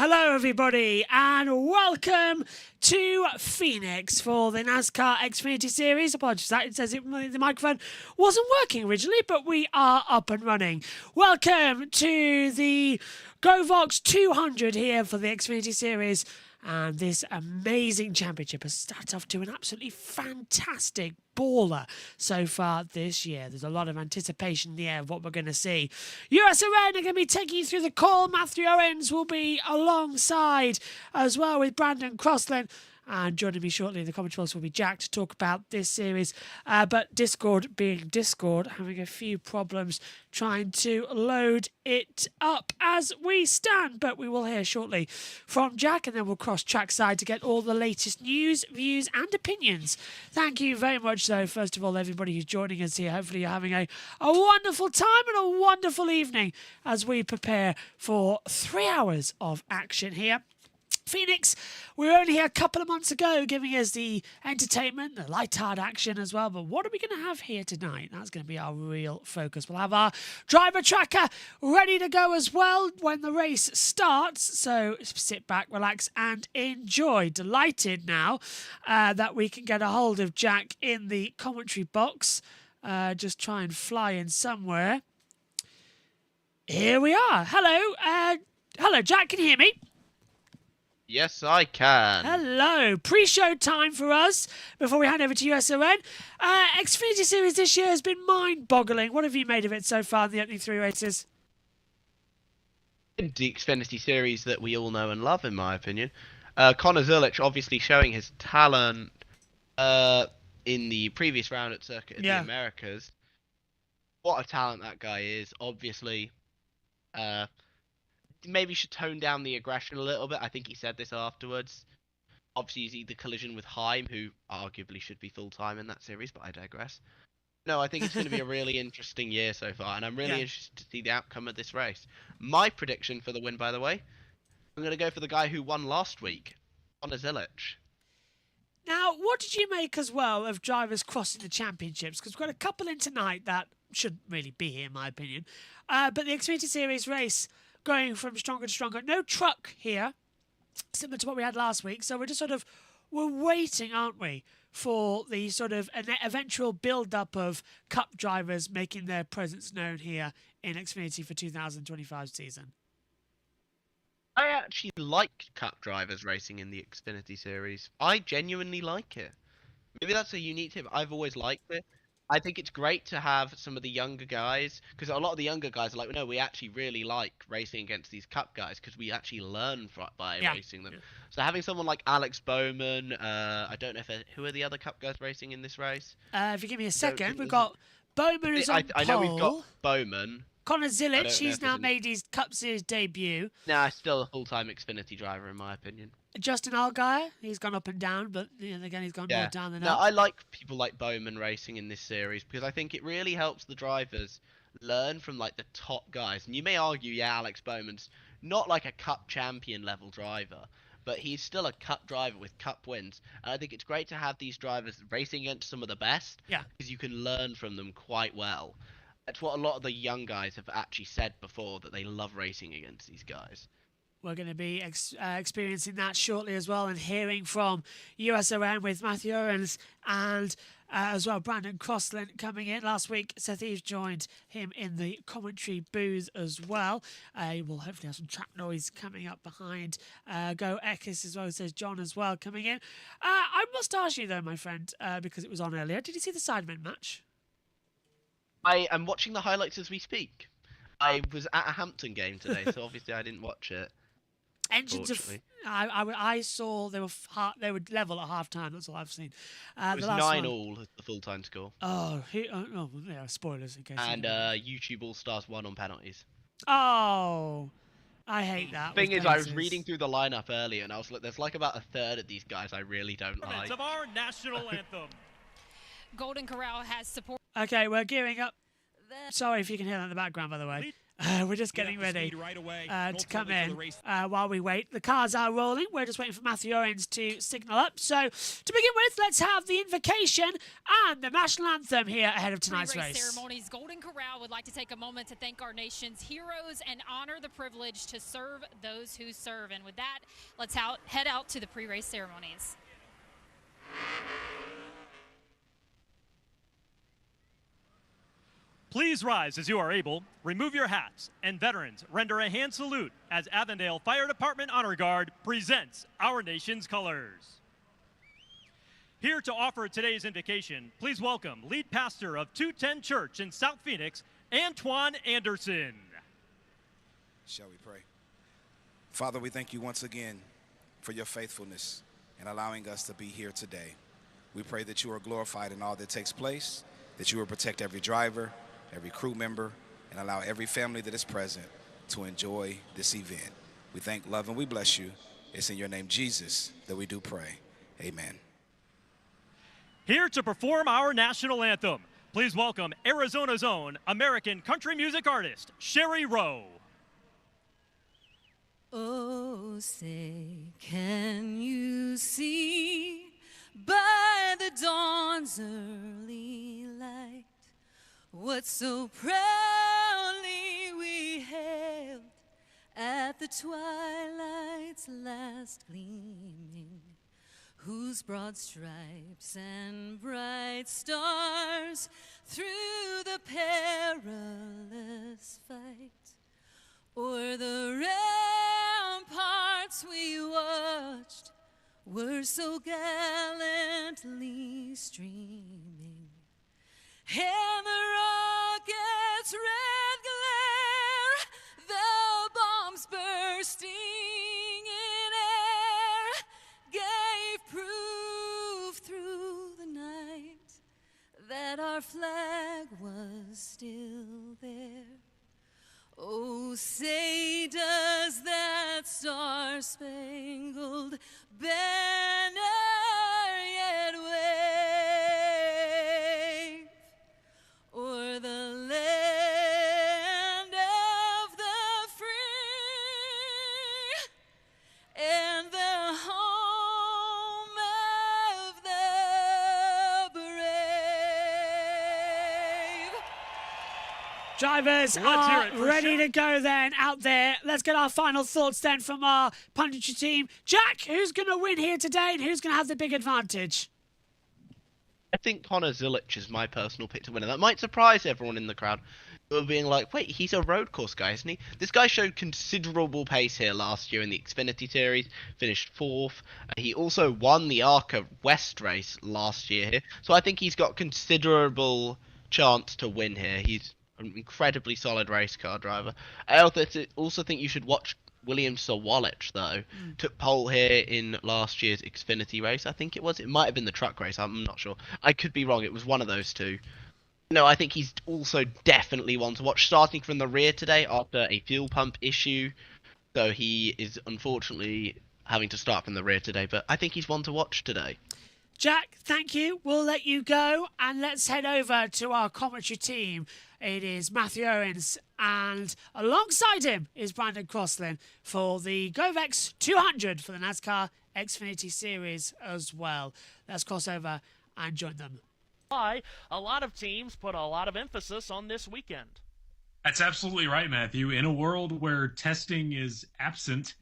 Hello everybody and welcome to Phoenix for the NASCAR Xfinity Series. Apologies for that, it says the microphone wasn't working originally, but we are up and running. Welcome to the GOVX 200 here for the Xfinity Series. And this amazing championship has started off to an absolutely fantastic baller so far this year. There's a lot of anticipation in the air of what we're going to see. US Arena are going to be taking you through the call. Matthew Owens will be alongside as well with Brandon Crosslin. And joining me shortly in the commentary box will be Jack to talk about this series. But Discord being Discord, having a few problems trying to load it up as we stand. But we will hear shortly from Jack, and then we'll cross trackside to get all the latest news, views and opinions. Thank you very much, though, first of all, everybody who's joining us here. Hopefully you're having a wonderful time and a wonderful evening as we prepare for 3 hours of action here. Phoenix, we were only here a couple of months ago giving us the entertainment, the light-hearted action as well. But what are we going to have here tonight? That's going to be our real focus. We'll have our driver tracker ready to go as well when the race starts. So sit back, relax and enjoy. Delighted now that we can get a hold of Jack in the commentary box. Just try and fly in somewhere. Here we are. Hello. Hello, Jack. Can you hear me? Yes, I can. Hello. Pre-show time for us before we hand over to USON. Xfinity Series this year has been mind-boggling. What have you made of it so far in the opening 3 races? The Xfinity Series that we all know and love, in my opinion. Connor Zilic obviously showing his talent in the previous round at Circuit of the Americas. What a talent that guy is. Obviously, maybe should tone down the aggression a little bit. I think he said this afterwards. Obviously, he's the collision with Heim, who arguably should be full-time in that series, but I digress. No, I think it's going to be a really interesting year so far, and I'm really interested to see the outcome of this race. My prediction for the win, by the way, I'm going to go for the guy who won last week, Connor Zilic. Now, what did you make as well of drivers crossing the championships? Because we've got a couple in tonight that shouldn't really be here, in my opinion. But the Xfinity Series race going from stronger to stronger. No truck here, similar to what we had last week. So we're just we're waiting, aren't we, for the sort of an eventual build-up of Cup drivers making their presence known here in Xfinity for 2025 season. I actually like Cup drivers racing in the Xfinity Series. I genuinely like it. Maybe that's a unique tip. I've always liked it. I think it's great to have some of the younger guys, because a lot of the younger guys are like, no, we actually really like racing against these Cup guys because we actually learn by racing them. So having someone like Alex Bowman, I don't know who are the other Cup guys racing in this race? If you give me a second, we've got Bowman is on I know we've got Bowman. Connor Zilic, he's now made his Cup Series debut. Nah, still a full-time Xfinity driver in my opinion. Justin Allgaier, he's gone up and down, but again, he's gone more down than up. I like people like Bowman racing in this series because I think it really helps the drivers learn from like the top guys. And you may argue, Alex Bowman's not like a Cup champion level driver, but he's still a Cup driver with Cup wins. And I think it's great to have these drivers racing against some of the best because you can learn from them quite well. That's what a lot of the young guys have actually said before, that they love racing against these guys. We're going to be experiencing that shortly as well and hearing from USON with Matthew Owens and as well. Brandon Crossland coming in. Last week, Seth Eves joined him in the commentary booth as well. We'll hopefully have some track noise coming up behind GOVX as well, says John as well coming in. I must ask you though, my friend, because it was on earlier, did you see the Sidemen match? I am watching the highlights as we speak. I was at a Hampton game today, so obviously I didn't watch it. Engines of I saw they were level at half time. That's all I've seen. It was 9-all as the full time score. Oh, yeah, spoilers in case. And YouTube All Stars won on penalties. Oh, I hate that. Thing is, I was reading through the lineup earlier, and I was like, "There's like about a third of these guys I really don't like." Of our national anthem. Golden Corral has support. Okay, we're gearing up. Sorry if you can hear that in the background, by the way. We're just getting ready to come in while we wait. The cars are rolling. We're just waiting for Matthew Owens to signal up. So, to begin with, let's have the invocation and the national anthem here ahead of tonight's race. Ceremonies. Golden Corral would like to take a moment to thank our nation's heroes and honor the privilege to serve those who serve. And with that, let's head out to the pre-race ceremonies. Please rise as you are able, remove your hats, and veterans, render a hand salute as Avondale Fire Department Honor Guard presents our nation's colors. Here to offer today's invocation, please welcome lead pastor of 210 Church in South Phoenix, Antoine Anderson. Shall we pray? Father, we thank you once again for your faithfulness and allowing us to be here today. We pray that you are glorified in all that takes place, that you will protect every driver, every crew member, and allow every family that is present to enjoy this event. We thank, love, and we bless you. It's in your name, Jesus, that we do pray. Amen. Here to perform our national anthem, please welcome Arizona's own American country music artist, Sherry Rowe. Oh, say, can you see by the dawn's early light what so proudly we hailed at the twilight's last gleaming, whose broad stripes and bright stars through the perilous fight o'er the ramparts we watched were so gallantly streaming, and the rocket's red glare, the bombs bursting in air, gave proof through the night that our flag was still there. Oh, say does that star-spangled banner yet wave o'er the land of the free and the home of the brave? Drivers are ready to go then out there. Let's get our final thoughts then from our punditry team. Jack, who's going to win here today and who's going to have the big advantage? I think Connor Zilich is my personal pick to win, and that might surprise everyone in the crowd who are being like, wait, he's a road course guy, isn't he? This guy showed considerable pace here last year in the Xfinity Series, finished 4th. He also won the ARCA West race last year here, so I think he's got considerable chance to win here. He's an incredibly solid race car driver. I also think you should watch William Sawalich, though. Took pole here in last year's Xfinity race, I think it was. It might have been the truck race, I'm not sure. I could be wrong, it was one of those two. No, I think he's also definitely one to watch, starting from the rear today after a fuel pump issue. So he is unfortunately having to start from the rear today, but I think he's one to watch today. Jack, thank you. We'll let you go and let's head over to our commentary team. It is Matthew Owens and alongside him is Brandon Crossland for the GOVX 200 for the NASCAR Xfinity Series as well. Let's cross over and join them. A lot of teams put a lot of emphasis on this weekend. That's absolutely right, Matthew. In a world where testing is absent,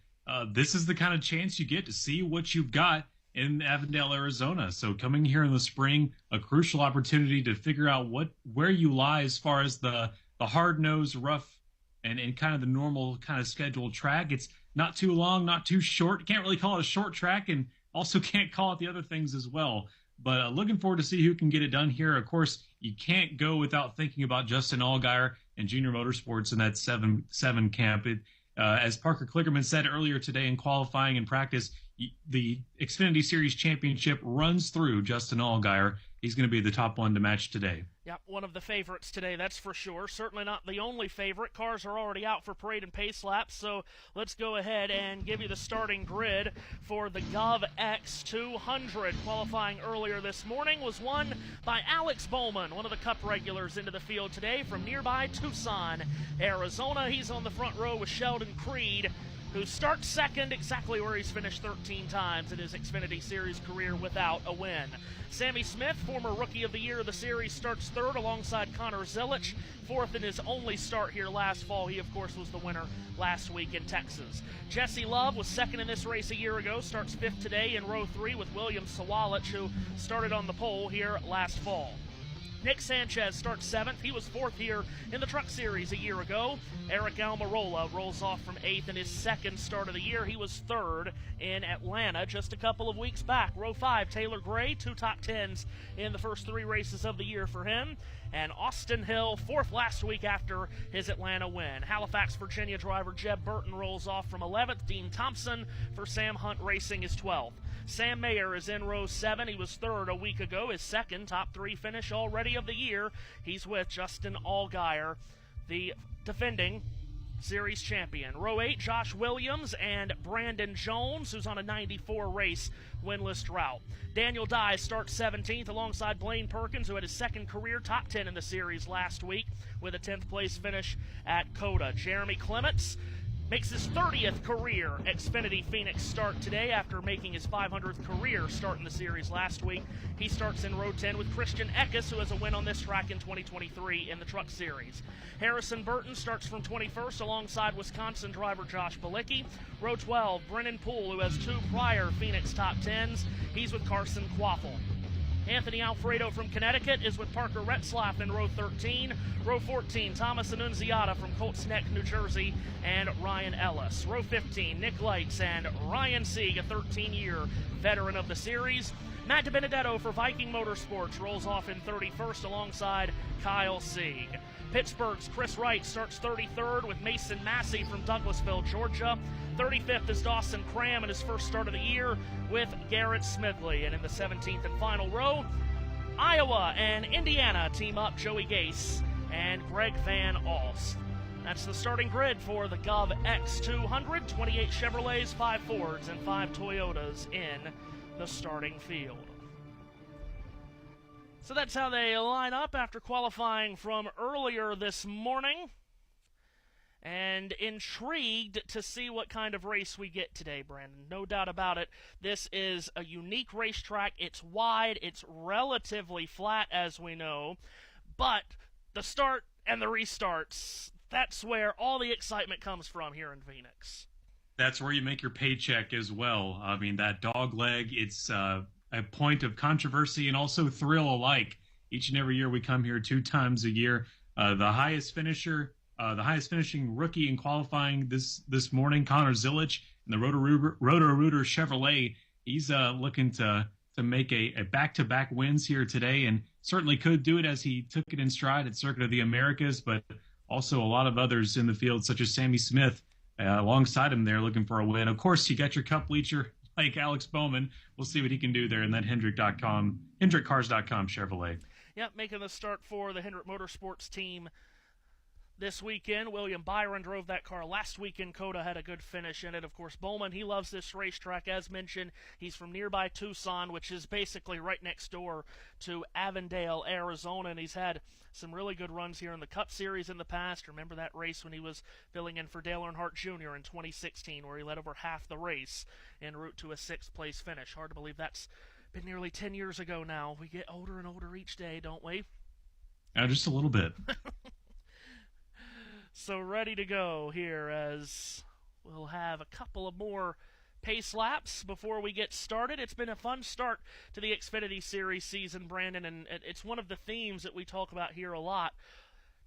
this is the kind of chance you get to see what you've got in Avondale, Arizona. So coming here in the spring, a crucial opportunity to figure out where you lie as far as the hard-nosed, rough, and kind of the normal kind of scheduled track. It's not too long, not too short. Can't really call it a short track, and also can't call it the other things as well. But looking forward to see who can get it done here. Of course, you can't go without thinking about Justin Allgaier and Junior Motorsports in that 7 camp. As Parker Klickerman said earlier today in qualifying and practice, the Xfinity Series Championship runs through Justin Allgaier. He's going to be the top one to match today. Yep, one of the favorites today, that's for sure. Certainly not the only favorite. Cars are already out for parade and pace laps, so let's go ahead and give you the starting grid for the GOVX 200. Qualifying earlier this morning was won by Alex Bowman, one of the Cup regulars into the field today from nearby Tucson, Arizona. He's on the front row with Sheldon Creed, who starts second, exactly where he's finished 13 times in his Xfinity Series career without a win. Sammy Smith, former Rookie of the Year of the Series, starts third alongside Connor Zilich, fourth in his only start here last fall. He, of course, was the winner last week in Texas. Jesse Love was second in this race a year ago, starts fifth today in row 3 with William Sawalich, who started on the pole here last fall. Nick Sanchez starts seventh. He was fourth here in the Truck Series a year ago. Eric Almirola rolls off from eighth in his second start of the year. He was third in Atlanta just a couple of weeks back. Row 5, Taylor Gray, 2 top 10s in the first 3 races of the year for him. And Austin Hill, fourth last week after his Atlanta win. Halifax, Virginia driver Jeb Burton rolls off from 11th. Dean Thompson for Sam Hunt Racing is 12th. Sam Mayer is in row 7. He was third a week ago. His second top 3 finish already of the year. He's with Justin Allgaier, the defending series champion. Row 8, Josh Williams and Brandon Jones, who's on a 94 race winless drought. Daniel Dye starts 17th alongside Blaine Perkins, who had his second career top 10 in the series last week with a 10th place finish at COTA. Jeremy Clements makes his 30th career Xfinity Phoenix start today after making his 500th career start in the series last week. He starts in row 10 with Christian Eckes, who has a win on this track in 2023 in the Truck Series. Harrison Burton starts from 21st alongside Wisconsin driver Josh Bilicki. Row 12, Brennan Poole, who has 2 prior Phoenix top 10s. He's with Carson Quaffle. Anthony Alfredo from Connecticut is with Parker Retzlaff in row 13. Row 14, Thomas Annunziata from Colts Neck, New Jersey, and Ryan Ellis. Row 15, Nick Lights and Ryan Sieg, a 13-year veteran of the series. Matt DiBenedetto for Viking Motorsports rolls off in 31st alongside Kyle Sieg. Pittsburgh's Chris Wright starts 33rd with Mason Massey from Douglasville, Georgia. 35th is Dawson Cram in his first start of the year with Garrett Smidley. And in the 17th and final row, Iowa and Indiana team up Joey Gase and Greg Van Alst. That's the starting grid for the GOVX 200. 28 Chevrolets, 5 Fords, and 5 Toyotas in the starting field. So that's how they line up after qualifying from earlier this morning. And intrigued to see what kind of race we get today, Brandon. No doubt about it. This is a unique racetrack. It's wide. It's relatively flat, as we know. But the start and the restarts, that's where all the excitement comes from here in Phoenix. That's where you make your paycheck as well. I mean, that dog leg, it's a point of controversy and also thrill alike. Each and every year we come here 2 times a year. The highest finishing rookie in qualifying this morning, Connor Zilich, in the Roto-Rooter Chevrolet. He's looking to make a back-to-back wins here today, and certainly could do it as he took it in stride at Circuit of the Americas, but also a lot of others in the field, such as Sammy Smith, alongside him there looking for a win. Of course, you got your cup leacher like Alex Bowman. We'll see what he can do there in that HendrickCars.com Chevrolet. Yep, making the start for the Hendrick Motorsports team this weekend. William Byron drove that car last week in COTA, had a good finish in it. Of course, Bowman, he loves this racetrack. As mentioned, he's from nearby Tucson, which is basically right next door to Avondale, Arizona, and he's had some really good runs here in the Cup Series in the past. Remember that race when he was filling in for Dale Earnhardt Jr. in 2016, where he led over half the race en route to a 6th-place finish. Hard to believe that's been nearly 10 years ago now. We get older and older each day, don't we? Just a little bit. So ready to go here as we'll have a couple of more pace laps before we get started. It's been a fun start to the Xfinity Series season, Brandon, and it's one of the themes that we talk about here a lot.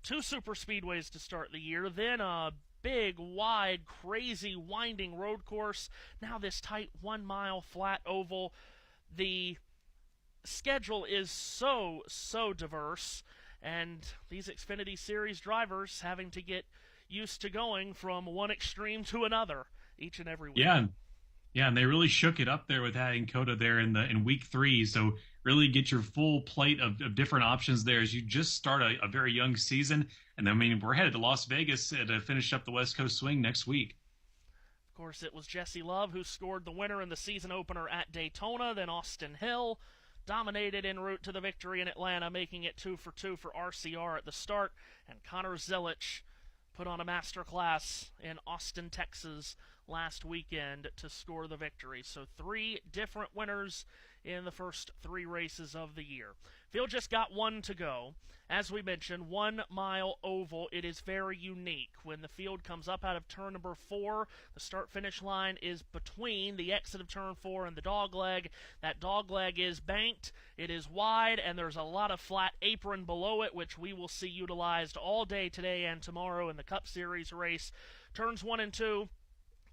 2 super speedways to start the year, then a big, wide, crazy, winding road course. Now this tight 1 mile flat oval. The schedule is so diverse, and these Xfinity Series drivers having to get used to going from one extreme to another each and every week. Yeah, and they really shook it up there with adding COTA there in week 3. So really get your full plate of different options there as you just start a very young season. And I mean, we're headed to Las Vegas to finish up the West Coast swing next week. Of course, it was Jesse Love who scored the winner in the season opener at Daytona. Then Austin Hill dominated en route to the victory in Atlanta, making it 2 for 2 for RCR at the start. And Connor Zilic put on a masterclass in Austin, Texas last weekend to score the victory. So 3 different winners in the first 3 races of the year. Field just got 1 to go. As we mentioned, 1 mile oval. It is very unique. When the field comes up out of turn number 4, the start-finish line is between the exit of turn 4 and the dogleg. That dogleg is banked, it is wide, and there's a lot of flat apron below it, which we will see utilized all day today and tomorrow in the Cup Series race. Turns 1 and 2,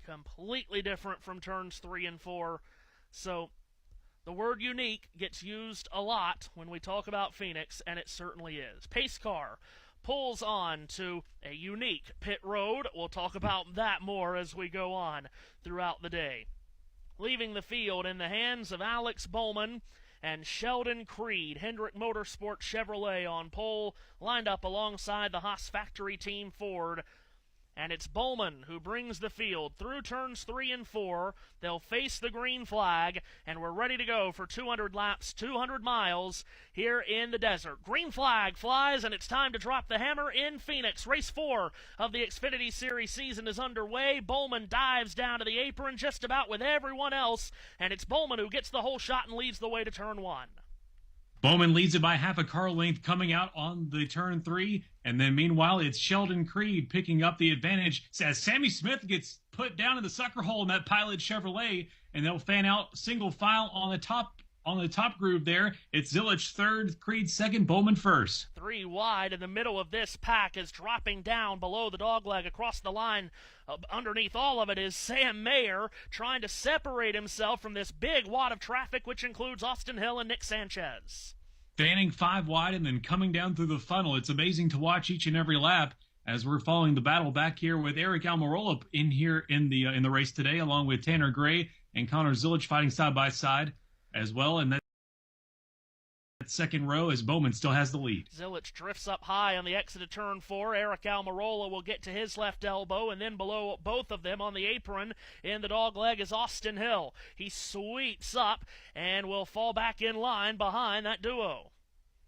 completely different from turns 3 and 4. So the word unique gets used a lot when we talk about Phoenix, and it certainly is. Pace car pulls on to a unique pit road. We'll talk about that more as we go on throughout the day. Leaving the field in the hands of Alex Bowman and Sheldon Creed. Hendrick Motorsports Chevrolet on pole, lined up alongside the Haas Factory Team Ford. And it's Bowman who brings the field through turns 3 and 4. They'll face the green flag, and we're ready to go for 200 laps, 200 miles here in the desert. Green flag flies, and it's time to drop the hammer in Phoenix. Race 4 of the Xfinity Series season is underway. Bowman dives down to the apron just about with everyone else, and it's Bowman who gets the whole shot and leads the way to turn 1. Bowman leads it by half a car length coming out on the turn 3. And then meanwhile, it's Sheldon Creed picking up the advantage as Sammy Smith gets put down in the sucker hole in that Pilot Chevrolet. And they'll fan out single file on the top groove there. It's Zilic 3rd, Creed 2nd, Bowman 1st. 3 wide in the middle of this pack is dropping down below the dogleg across the line. Underneath all of it is Sam Mayer trying to separate himself from this big wad of traffic, which includes Austin Hill and Nick Sanchez. Fanning 5 wide and then coming down through the funnel. It's amazing to watch each and every lap as we're following the battle back here with Eric Almirola in here in the race today, along with Tanner Gray and Connor Zilic fighting side by side as well. And that second row as Bowman still has the lead. Zilic drifts up high on the exit of turn 4. Eric Almirola will get to his left elbow, and then below both of them on the apron in the dogleg is Austin Hill. He sweeps up and will fall back in line behind that duo.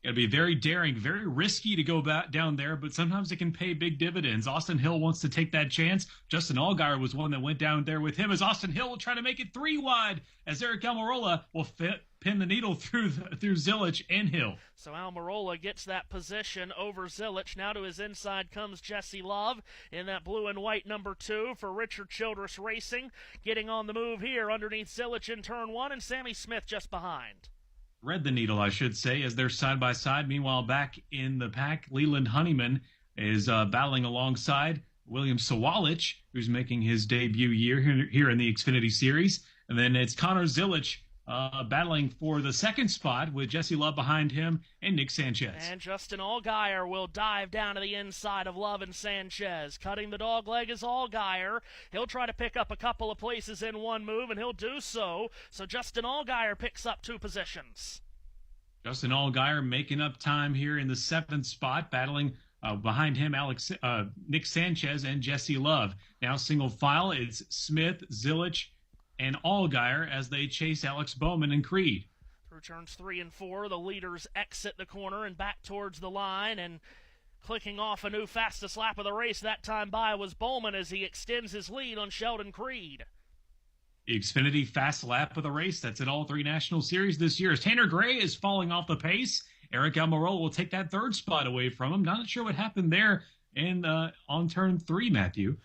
It'll be very daring, very risky to go back down there, but sometimes it can pay big dividends. Austin Hill wants to take that chance. Justin Allgaier was one that went down there with him as Austin Hill will try to make it 3 wide as Eric Almirola will pin the needle through Zilic and Hill. So Almirola gets that position over Zilic. Now to his inside comes Jesse Love in that blue and white number 2 for Richard Childress Racing. Getting on the move here underneath Zilic in turn 1, and Sammy Smith just behind. Read the needle, I should say, as they're side by side. Meanwhile, back in the pack, Leland Honeyman is battling alongside William Sawalich, who's making his debut year here in the Xfinity Series. And then it's Connor Zilic battling for the 2nd spot with Jesse Love behind him and Nick Sanchez. And Justin Allgaier will dive down to the inside of Love and Sanchez. Cutting the dogleg is Allgaier. He'll try to pick up a couple of places in one move, and he'll do so. So Justin Allgaier picks up 2 positions. Justin Allgaier making up time here in the 7th spot, battling behind him Nick Sanchez and Jesse Love. Now single file, it's Smith, Zilic, and Allgaier as they chase Alex Bowman and Creed. Through turns 3 and 4, the leaders exit the corner and back towards the line, and clicking off a new fastest lap of the race that time by was Bowman as he extends his lead on Sheldon Creed. The Xfinity fast lap of the race, that's in all 3 National Series this year. As Tanner Gray is falling off the pace, Eric Almirola will take that 3rd spot away from him. Not sure what happened there on turn 3, Matthew.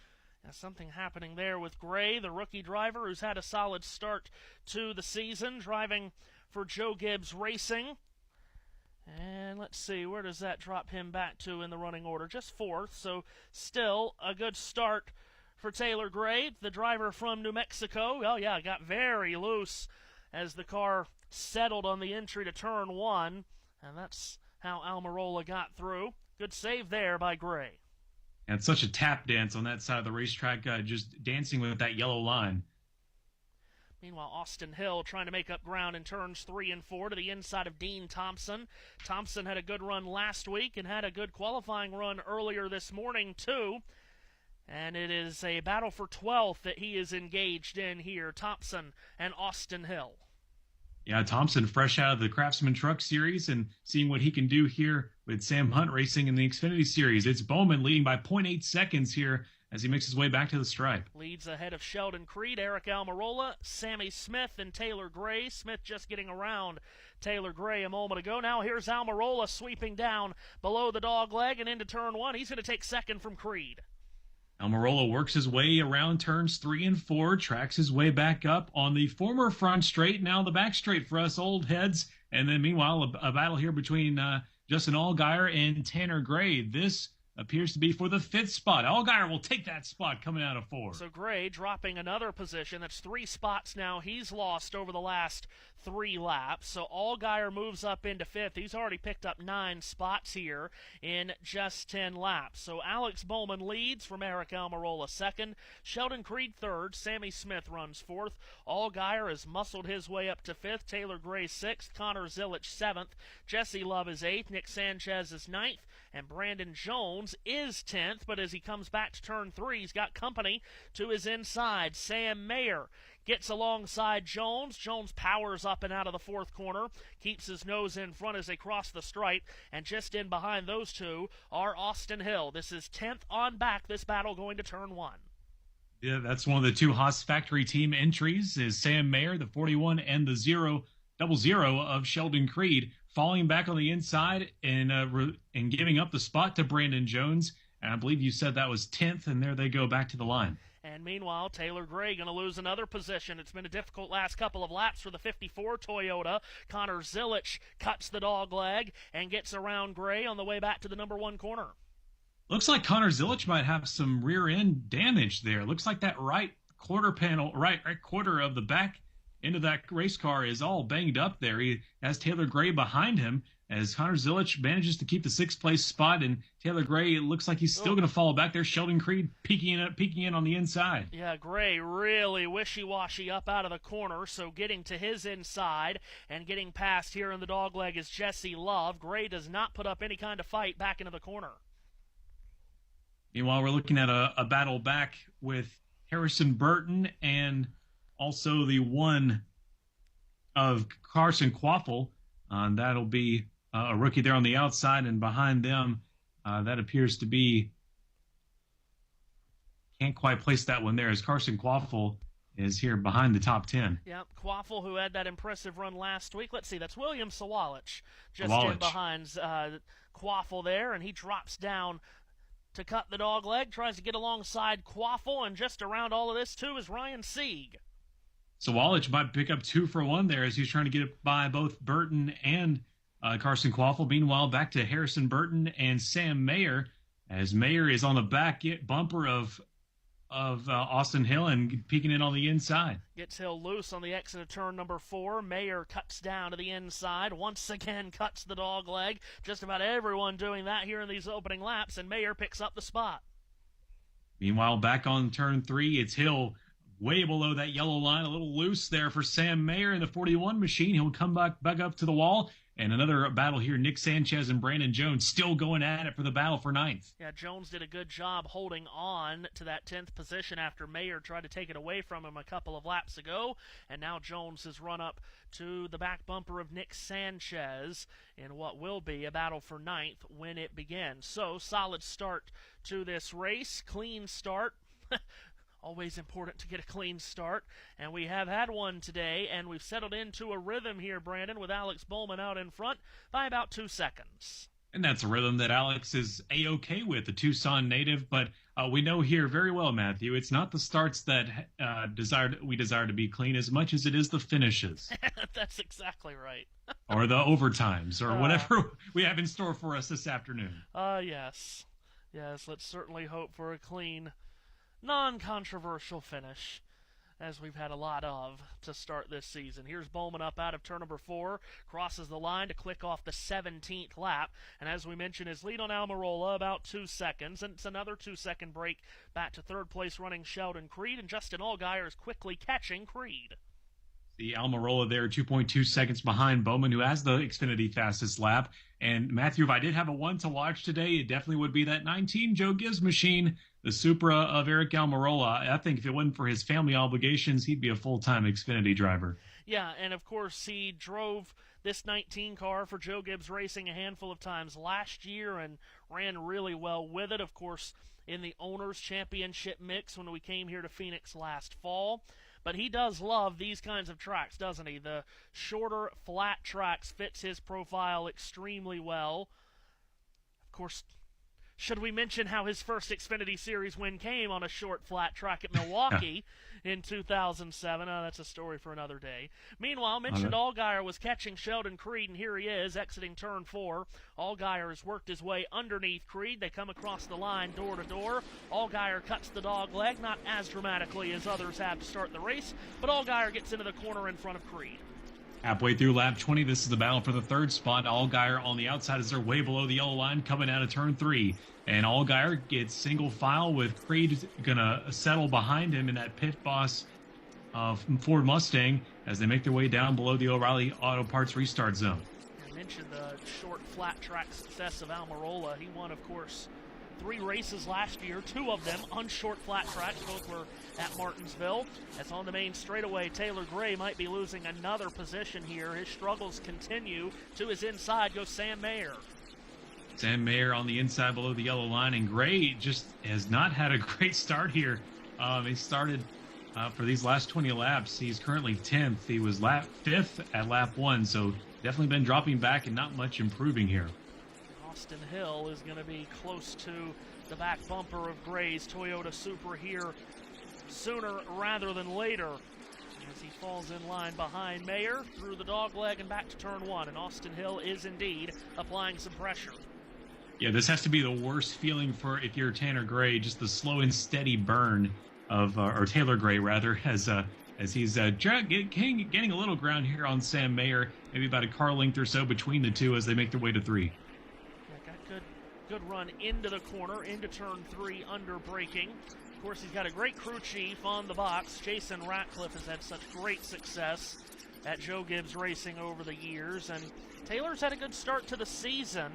Something happening there with Gray, the rookie driver who's had a solid start to the season, driving for Joe Gibbs Racing. And let's see, where does that drop him back to in the running order? Just 4th, so still a good start for Taylor Gray, the driver from New Mexico. Oh yeah, got very loose as the car settled on the entry to turn 1, and that's how Almirola got through. Good save there by Gray. And such a tap dance on that side of the racetrack, just dancing with that yellow line. Meanwhile, Austin Hill trying to make up ground in turns 3 and 4 to the inside of Dean Thompson. Thompson had a good run last week and had a good qualifying run earlier this morning, too. And it is a battle for 12th that he is engaged in here, Thompson and Austin Hill. Yeah, Thompson fresh out of the Craftsman Truck Series and seeing what he can do here with Sam Hunt Racing in the Xfinity Series. It's Bowman leading by 0.8 seconds here as he makes his way back to the stripe. Leads ahead of Sheldon Creed, Eric Almirola, Sammy Smith, and Taylor Gray. Smith just getting around Taylor Gray a moment ago. Now here's Almirola sweeping down below the dog leg and into turn 1. He's going to take second from Creed. Almirola works his way around turns 3 and 4, tracks his way back up on the former front straight, now the back straight for us old heads. And then meanwhile, a battle here between Justin Allgaier and Tanner Gray. This appears to be for the 5th spot. Allgaier will take that spot coming out of 4. So Gray dropping another position. That's 3 spots now he's lost over the last 3 laps. So Allgaier moves up into 5th. He's already picked up 9 spots here in just 10 laps. So Alex Bowman leads from Eric Almirola 2nd. Sheldon Creed 3rd. Sammy Smith runs 4th. Allgaier has muscled his way up to 5th. Taylor Gray 6th. Connor Zilic 7th. Jesse Love is 8th. Nick Sanchez is 9th. And Brandon Jones is 10th, but as he comes back to turn 3, he's got company to his inside. Sam Mayer gets alongside Jones. Jones powers up and out of the 4th corner, keeps his nose in front as they cross the stripe, and just in behind those two are Austin Hill. This is 10th on back, this battle going to turn 1. Yeah, that's one of the 2 Haas factory team entries is Sam Mayer, the 41, and the 000 of Sheldon Creed, falling back on the inside and giving up the spot to Brandon Jones. And I believe you said that was 10th, and there they go back to the line. And meanwhile, Taylor Gray going to lose another position. It's been a difficult last couple of laps for the 54 Toyota. Connor Zilic cuts the dog leg and gets around Gray on the way back to the number 1 corner. Looks like Connor Zilic might have some rear end damage there. Looks like that right quarter of the back end of that race car is all banged up there. He has Taylor Gray behind him as Connor Zilic manages to keep the 6th place spot, and Taylor Gray, it looks like he's still going to fall back there. Sheldon Creed peeking in on the inside. Yeah, Gray really wishy-washy up out of the corner, so getting to his inside and getting past here in the dogleg is Jesse Love. Gray does not put up any kind of fight back into the corner. Meanwhile, we're looking at a battle back with Harrison Burton and also the 1 of Carson Quaffle. That'll be a rookie there on the outside, and behind them, that appears to be, can't quite place that one there, as Carson Quaffle is here behind the top 10. Yep, Quaffle, who had that impressive run last week. Let's see, that's William Sawalich in behind Quaffle there, and he drops down to cut the dog leg, tries to get alongside Quaffle, and just around all of this, too, is Ryan Sieg. So Walich might pick up 2 for 1 there as he's trying to get by both Burton and Carson Quaffle. Meanwhile, back to Harrison Burton and Sam Mayer, as Mayer is on the back bumper of Austin Hill and peeking in on the inside. Gets Hill loose on the exit of turn number 4. Mayer cuts down to the inside. Once again cuts the dog leg. Just about everyone doing that here in these opening laps, and Mayer picks up the spot. Meanwhile, back on turn 3, it's Hill way below that yellow line, a little loose there for Sam Mayer in the 41 machine. He'll come back up to the wall. And another battle here, Nick Sanchez and Brandon Jones still going at it for the battle for 9th. Yeah, Jones did a good job holding on to that 10th position after Mayer tried to take it away from him a couple of laps ago. And now Jones has run up to the back bumper of Nick Sanchez in what will be a battle for 9th when it begins. So, solid start to this race, clean start. Always important to get a clean start, and we have had one today, and we've settled into a rhythm here, Brandon, with Alex Bowman out in front by about 2 seconds. And that's a rhythm that Alex is A-OK with, the Tucson native. But we know here very well, Matthew, it's not the starts that we desire to be clean as much as it is the finishes. That's exactly right. Or the overtimes, or whatever we have in store for us this afternoon. Yes. Yes, let's certainly hope for a clean, non-controversial finish, as we've had a lot of to start this season. Here's Bowman up out of turn number 4, crosses the line to click off the 17th lap, and as we mentioned, his lead on Almirola about 2 seconds, and it's another 2-second break back to third place running Sheldon Creed, and Justin Allgaier is quickly catching Creed. The Almirola there, 2.2 seconds behind Bowman, who has the Xfinity fastest lap. And Matthew, if I did have a one to watch today, it definitely would be that 19 Joe Gibbs machine, the Supra of Eric Almirola. I think if it wasn't for his family obligations, he'd be a full-time Xfinity driver. Yeah, and of course he drove this 19 car for Joe Gibbs Racing a handful of times last year and ran really well with it. Of course, in the Owners' Championship mix when we came here to Phoenix last fall. But he does love these kinds of tracks, doesn't he? The shorter, flat tracks fits his profile extremely well. Of course, should we mention how his first Xfinity Series win came on a short, flat track at Milwaukee in 2007? That's a story for another day. Meanwhile, mentioned Allgaier was catching Sheldon Creed, and here he is exiting turn 4. Allgaier has worked his way underneath Creed. They come across the line door to door. Allgaier cuts the dog leg, not as dramatically as others have to start the race, but Allgaier gets into the corner in front of Creed. Halfway through lap 20, this is the battle for the third spot. Allgaier on the outside as they're way below the yellow line coming out of turn 3. And Allgaier gets single file with Creed going to settle behind him in that pit boss Ford Mustang as they make their way down below the O'Reilly Auto Parts restart zone. I mentioned the short, flat track success of Almirola. He won, of course, 3 races last year, 2 of them on short, flat tracks. Both were at Martinsville. As on the main straightaway, Taylor Gray might be losing another position here. His struggles continue. To his inside goes Sam Mayer. Sam Mayer on the inside below the yellow line, and Gray just has not had a great start here. He started for these last 20 laps. He's currently 10th. He was 5th at lap 1, so definitely been dropping back and not much improving here. Austin Hill is going to be close to the back bumper of Gray's Toyota Supra here sooner rather than later as he falls in line behind Mayer through the dogleg and back to turn 1. And Austin Hill is indeed applying some pressure. Yeah, this has to be the worst feeling for if you're Tanner Gray, just the slow and steady burn of, or Taylor Gray rather, as he's getting a little ground here on Sam Mayer, maybe about a car length or so between the two as they make their way to 3. Good run into the corner, into turn 3, under braking. Of course, he's got a great crew chief on the box. Jason Ratcliffe has had such great success at Joe Gibbs Racing over the years, and Taylor's had a good start to the season,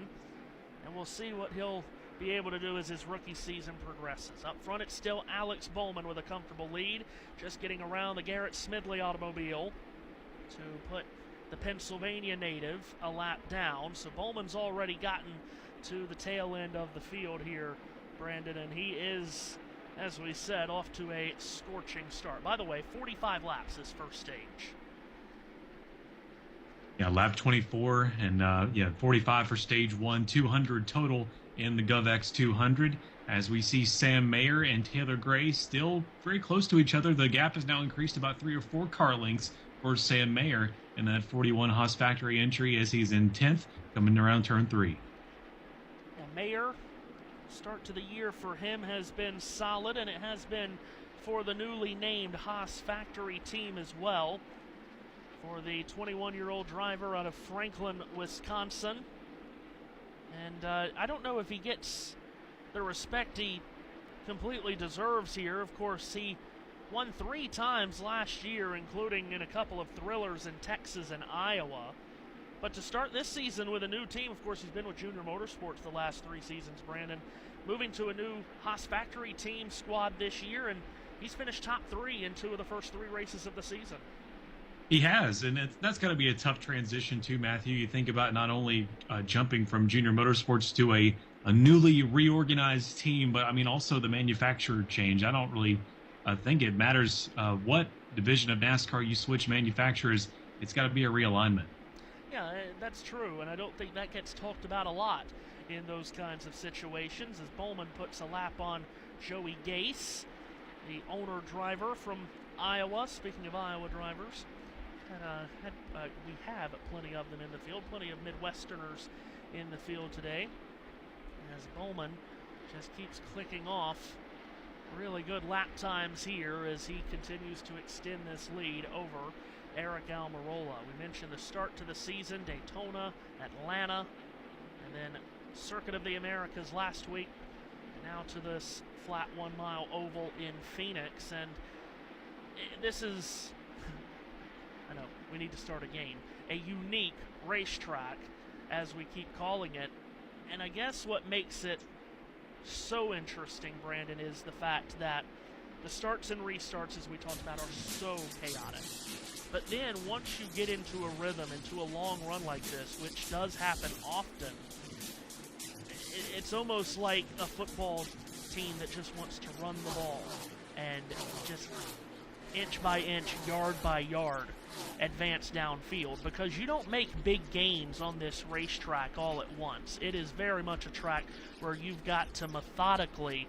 and we'll see what he'll be able to do as his rookie season progresses. Up front, it's still Alex Bowman with a comfortable lead, just getting around the Garrett Smidley automobile to put the Pennsylvania native a lap down. So Bowman's already gotten to the tail end of the field here, Brandon, and he is, as we said, off to a scorching start. By the way, 45 laps this first stage. Yeah, lap 24 and 45 for stage 1, 200 total in the GOVX 200. As we see Sam Mayer and Taylor Gray still very close to each other. The gap has now increased about 3 or 4 car lengths for Sam Mayer in that 41 Haas factory entry as he's in 10th coming around turn 3. Mayer, start to the year for him has been solid, and it has been for the newly named Haas factory team as well. For the 21-year-old driver out of Franklin, Wisconsin. And I don't know if he gets the respect he completely deserves here. Of course, he won 3 times last year, including in a couple of thrillers in Texas and Iowa. But to start this season with a new team, of course, he's been with Junior Motorsports the last 3 seasons, Brandon. Moving to a new Haas factory team squad this year, and he's finished top 3 in 2 of the first 3 races of the season. He has, and that's got to be a tough transition too, Matthew. You think about not only jumping from Junior Motorsports to a newly reorganized team, but I mean also the manufacturer change. I don't really think it matters what division of NASCAR you switch manufacturers. It's got to be a realignment. Yeah, that's true, and I don't think that gets talked about a lot in those kinds of situations as Bowman puts a lap on Joey Gase, the owner driver from Iowa. Speaking of Iowa drivers, we have plenty of them in the field, plenty of Midwesterners in the field today, as Bowman just keeps clicking off really good lap times here as he continues to extend this lead over Eric Almirola. We mentioned the start to the season, Daytona, Atlanta, and then Circuit of the Americas last week, and now to this flat 1 mile oval in Phoenix. And this is, I know, we need to start again, a unique racetrack, as we keep calling it. And I guess what makes it so interesting, Brandon, is the fact that the starts and restarts, as we talked about, are so chaotic. But then once you get into a rhythm, into a long run like this, which does happen often, it's almost like a football team that just wants to run the ball and just inch by inch, yard by yard, advance downfield, because you don't make big gains on this racetrack all at once. It is very much a track where you've got to methodically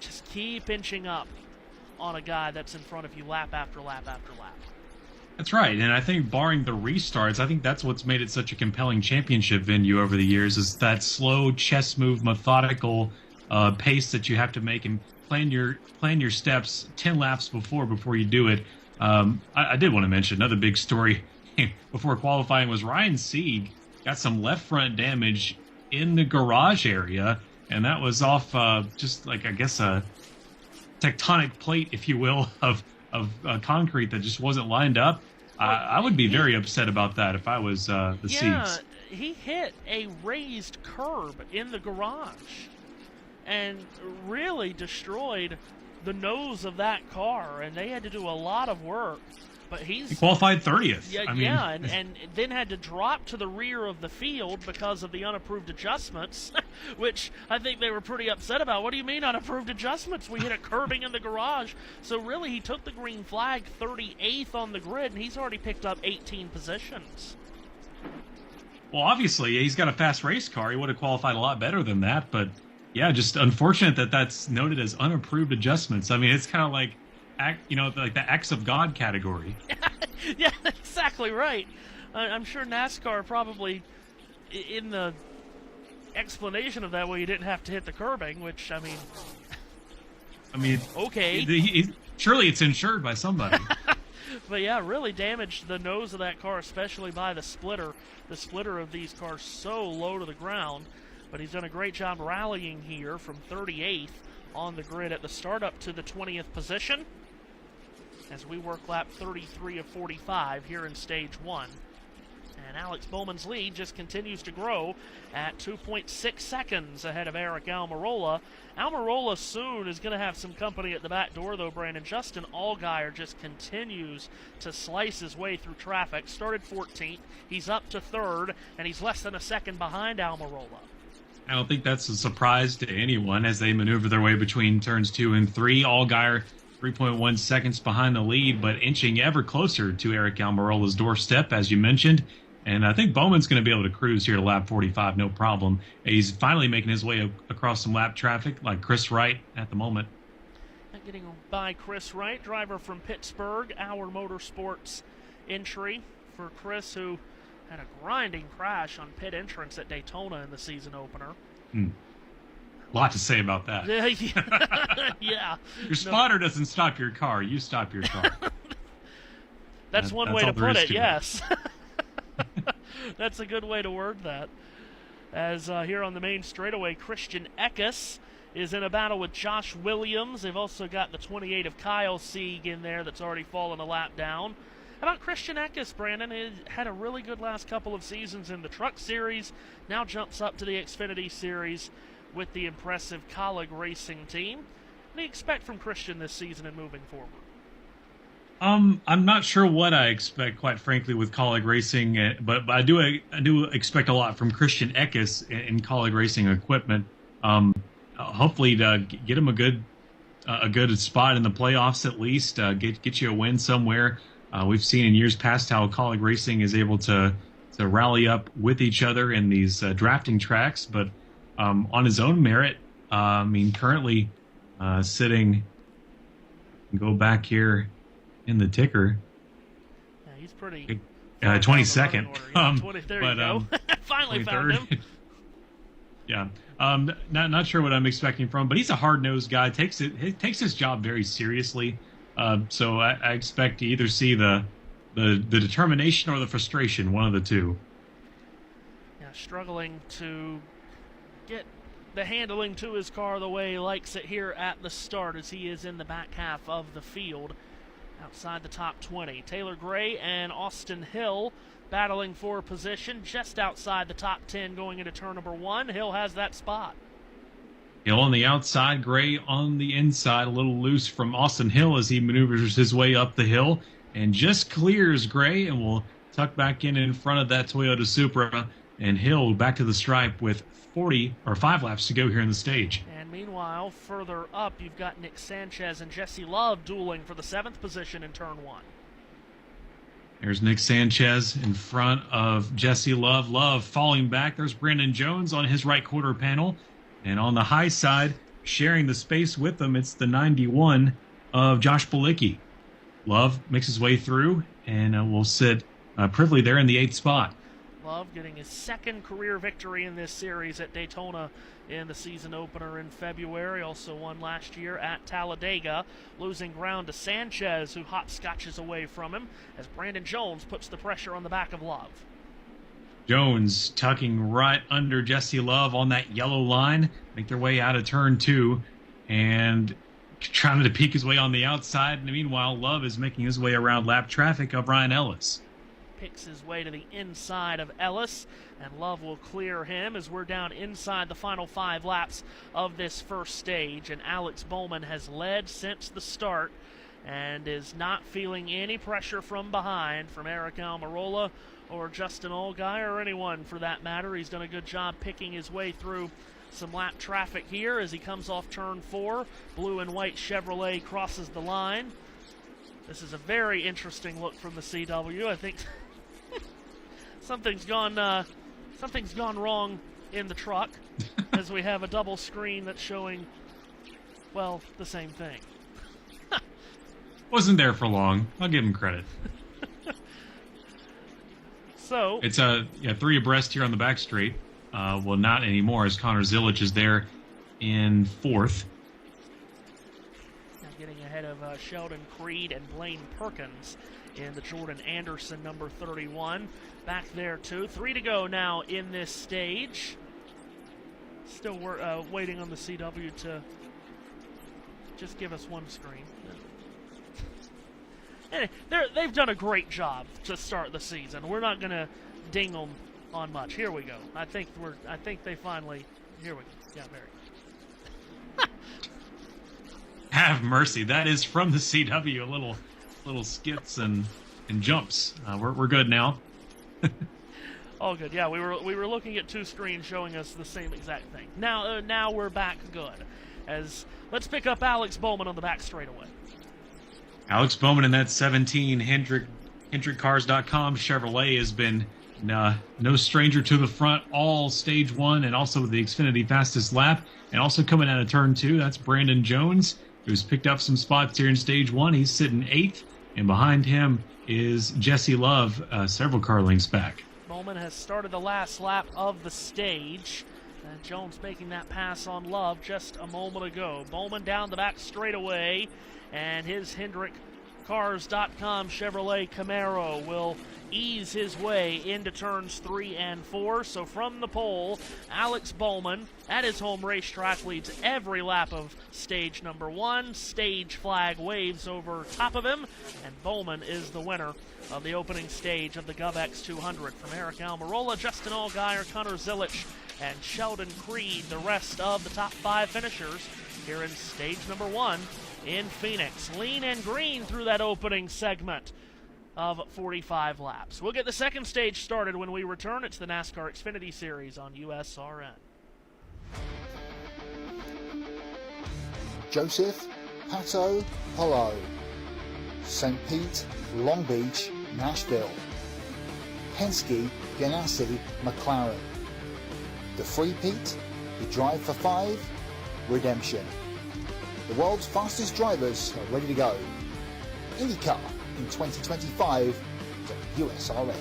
just keep inching up on a guy that's in front of you lap after lap after lap. That's right, and I think barring the restarts, I think that's what's made it such a compelling championship venue over the years, is that slow chess move, methodical pace that you have to make, and plan your steps 10 laps before you do it. I did want to mention another big story before qualifying was Ryan Sieg got some left front damage in the garage area, and that was off just like, I guess, a tectonic plate, if you will, of concrete that just wasn't lined up. I would be very upset about that if I was the Siegs. Yeah, he hit a raised curb in the garage and really destroyed the nose of that car, and they had to do a lot of work. But he qualified 30th. Yeah, and then had to drop to the rear of the field because of the unapproved adjustments, which I think they were pretty upset about. What do you mean unapproved adjustments? We hit a curbing in the garage. So really, he took the green flag 38th on the grid, and he's already picked up 18 positions. Well, obviously, he's got a fast race car. He would have qualified a lot better than that. But, yeah, just unfortunate that that's noted as unapproved adjustments. I mean, it's kind of like, like the acts of God category. Yeah, exactly right. I'm sure NASCAR probably, in the explanation of that, well, you didn't have to hit the curbing, which, I mean, okay. Surely it's insured by somebody. But yeah, really damaged the nose of that car, especially by the splitter. The splitter of these cars so low to the ground. But he's done a great job rallying here from 38th on the grid at the start up to the 20th position, as we work lap 33 of 45 here in stage 1. And Alex Bowman's lead just continues to grow at 2.6 seconds ahead of Eric Almirola. Almirola soon is going to have some company at the back door, though, Brandon. Justin Allgaier just continues to slice his way through traffic. Started 14th, he's up to 3rd, and he's less than a second behind Almirola. I don't think that's a surprise to anyone as they maneuver their way between turns 2 and 3. Allgaier 3.1 seconds behind the lead, but inching ever closer to Eric Almirola's doorstep, as you mentioned. And I think Bowman's going to be able to cruise here to lap 45, no problem. He's finally making his way across some lap traffic, like Chris Wright at the moment. Getting by Chris Wright, driver from Pittsburgh, Our Motorsports entry for Chris, who had a grinding crash on pit entrance at Daytona in the season opener. A lot to say about that. Yeah. Your spotter doesn't stop your car. You stop your car. That's one way to put it, yes. That's a good way to word that. As here on the main straightaway, Christian Eckes is in a battle with Josh Williams. They've also got the 28 of Kyle Sieg in there that's already fallen a lap down. How about Christian Eckes, Brandon? He had a really good last couple of seasons in the Truck Series, now jumps up to the Xfinity Series with the impressive Colleague Racing team. What do you expect from Christian this season and moving forward? I'm not sure what I expect, quite frankly, with Colleague Racing, but I do expect a lot from Christian Eckes in Colleague Racing equipment. Hopefully, to get him a good spot in the playoffs at least, get you a win somewhere. We've seen in years past how Colleague Racing is able to rally up with each other in these drafting tracks, but on his own merit. I mean, currently sitting, go back here in the ticker. Yeah, he's pretty. 22nd. There you go. Finally found him. Yeah. Not sure what I'm expecting from him, but he's a hard-nosed guy. He takes his job very seriously. So I expect to either see the determination or the frustration, one of the two. Yeah, struggling to get the handling to his car the way he likes it here at the start, as he is in the back half of the field, outside the top 20. Taylor Gray and Austin Hill battling for position just outside the top 10 going into turn number 1. Hill has that spot. Hill on the outside, Gray on the inside, a little loose from Austin Hill as he maneuvers his way up the hill and just clears Gray and will tuck back in front of that Toyota Supra, and Hill back to the stripe with 5 laps to go here in the stage. And meanwhile, further up, you've got Nick Sanchez and Jesse Love dueling for the 7th position in turn 1. There's Nick Sanchez in front of Jesse Love. Love falling back. There's Brandon Jones on his right quarter panel. And on the high side, sharing the space with them, it's the 91 of Josh Balicki. Love makes his way through and will sit privily there in the 8th spot. Love getting his 2nd career victory in this series at Daytona in the season opener in February. Also won last year at Talladega, losing ground to Sanchez, who hopscotches away from him as Brandon Jones puts the pressure on the back of Love. Jones tucking right under Jesse Love on that yellow line, make their way out of turn 2 and trying to peek his way on the outside. And meanwhile, Love is making his way around lap traffic of Ryan Ellis. Picks his way to the inside of Ellis, and Love will clear him as we're down inside the final 5 laps of this first stage. And Alex Bowman has led since the start and is not feeling any pressure from behind from Eric Almirola or Justin Allgaier or anyone for that matter. He's done a good job picking his way through some lap traffic here as he comes off turn 4. Blue and white Chevrolet crosses the line. This is a very interesting look from the CW. I think something's gone wrong in the truck as we have a double screen that's showing, well, the same thing. Wasn't there for long. I'll give him credit. So it's 3 abreast here on the back straight. Well, not anymore, as Connor Zilic is there in 4th. Now getting ahead of Sheldon Creed and Blaine Perkins in the Jordan Anderson number 31. Back there too. 3 to go now in this stage. Still waiting on the CW to just give us one screen. Anyway, they've done a great job to start the season. We're not going to ding them on much. Here we go. I think they finally. Here we go. Yeah, Barry. Have mercy. That is from the CW. Little skits and jumps. We're good now. All good. Yeah, we were looking at 2 screens showing us the same exact thing. Now we're back good. Let's pick up Alex Bowman on the back straightaway. Alex Bowman in that 17 HendrickCars.com Chevrolet has been no stranger to the front all stage 1 and also the Xfinity fastest lap. And also coming out of turn 2, that's Brandon Jones, who's picked up some spots here in stage 1. He's sitting 8th, and behind him is Jesse Love, several car lengths back. Bowman has started the last lap of the stage. And Jones making that pass on Love just a moment ago. Bowman down the back straightaway, and his HendrickCars.com Chevrolet Camaro will ease his way into turns 3 and 4. So from the pole, Alex Bowman at his home racetrack leads every lap of stage number 1. Stage flag waves over top of him, and Bowman is the winner of the opening stage of the GOVX 200. From Eric Almirola, Justin Allgaier, Connor Zilic, and Sheldon Creed, the rest of the top 5 finishers here in stage number 1 in Phoenix. Lean and green through that opening segment of 45 laps. We'll get the second stage started when we return. It's the NASCAR Xfinity Series on USRN. Joseph, Pato, Polo, St. Pete, Long Beach, Nashville, Penske, Ganassi, McLaren, the Free Pete, We drive for 5, redemption. The world's fastest drivers are ready to go. IndyCar in 2025 to USRN.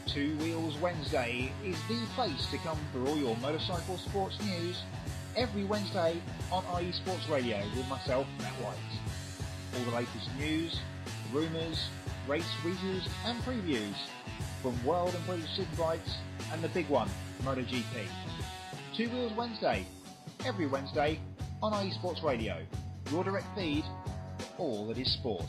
Two Wheels Wednesday is the place to come for all your motorcycle sports news every Wednesday on IE Sports Radio with myself, Matt White. All the latest news, rumours, race reviews and previews from World and British Superbikes and the big one, MotoGP. Two Wheels Wednesday, every Wednesday on IE Sports Radio, your direct feed for all that is sport.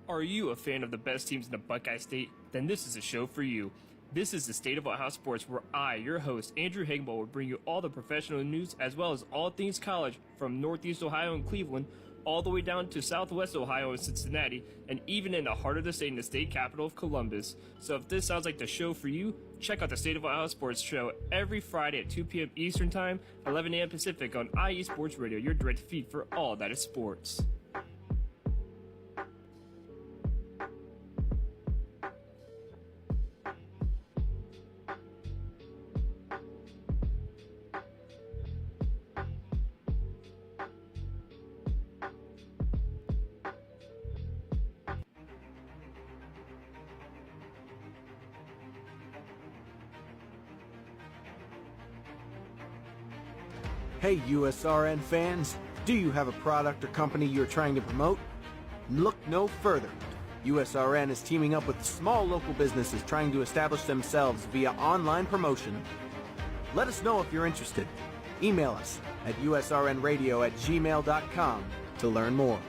Are you a fan of the best teams in the Buckeye State? Then this is a show for you. This is the State of Ohio Sports, where I, your host, Andrew Higginbotham, will bring you all the professional news as well as all things college from Northeast Ohio and Cleveland, all the way down to Southwest Ohio and Cincinnati, and even in the heart of the state in the state capital of Columbus. So if this sounds like the show for you, check out the State of Ohio Sports show every Friday at 2 p.m. Eastern Time, 11 a.m. Pacific on IE Sports Radio, your direct feed for all that is sports. Hey USRN fans, do you have a product or company you're trying to promote? Look no further. USRN is teaming up with small local businesses trying to establish themselves via online promotion. Let us know if you're interested. Email us at usrnradio@gmail.com to learn more.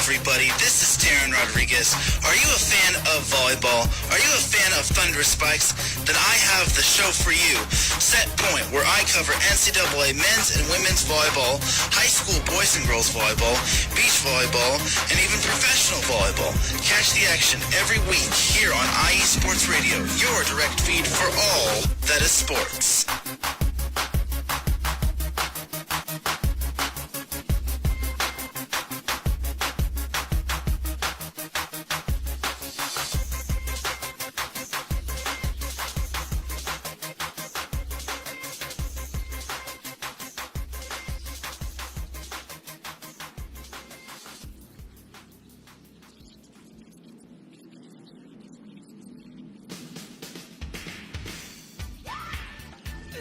Everybody, this is Darren Rodriguez. Are you a fan of volleyball? Are you a fan of Thunderous Spikes? Then I have the show for you, Set Point, where I cover NCAA men's and women's volleyball, high school boys and girls volleyball, beach volleyball, and even professional volleyball. Catch the action every week here on IE Sports Radio, your direct feed for all that is sports.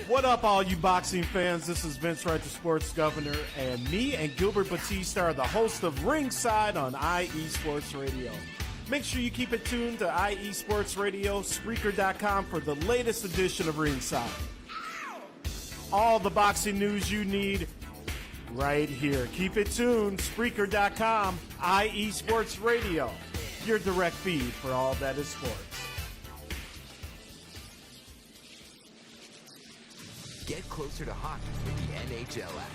What up, all you boxing fans? This is Vince Wright, the sports governor, and me and Gilbert Batista are the host of Ringside on IE Sports Radio. Make sure you keep it tuned to IE Sports Radio, Spreaker.com for the latest edition of Ringside. All the boxing news you need right here. Keep it tuned, Spreaker.com, IE Sports Radio, your direct feed for all that is sports. Get closer to hockey with the NHL app.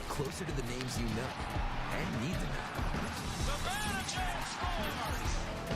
Closer to the names you know and need to know.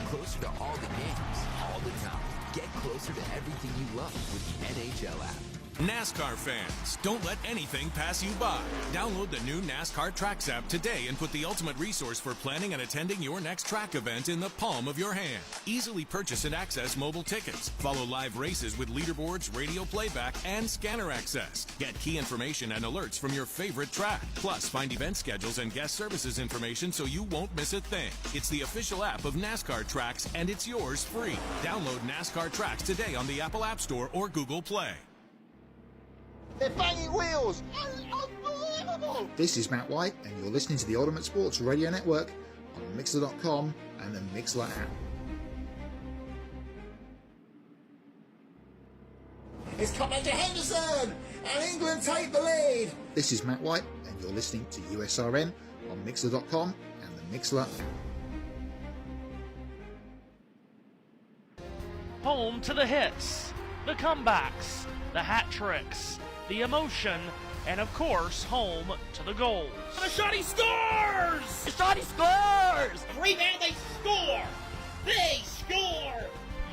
Closer to all the games, all the time. Get closer to everything you love with the NHL app. NASCAR fans, don't let anything pass you by. Download the new NASCAR Tracks app today and put the ultimate resource for planning and attending your next track event in the palm of your hand. Easily purchase and access mobile tickets. Follow live races with leaderboards, radio playback, and scanner access. Get key information and alerts from your favorite track. Plus, find event schedules and guest services information so you won't miss a thing. It's the official app of NASCAR Tracks, and it's yours free. Download NASCAR Tracks today on the Apple App Store or Google Play. They're banging wheels! Unbelievable! This is Matt White, and you're listening to the Ultimate Sports Radio Network on Mixer.com and the Mixler app. It's Commander Henderson! and England take the lead. This is Matt White, and you're listening to USRN on Mixler.com and the Mixler. Home to the hits, the comebacks, the hat tricks, the emotion, and of course, home to the goals. The shot, he scores! The shot, he scores! Rebound, they score! They score!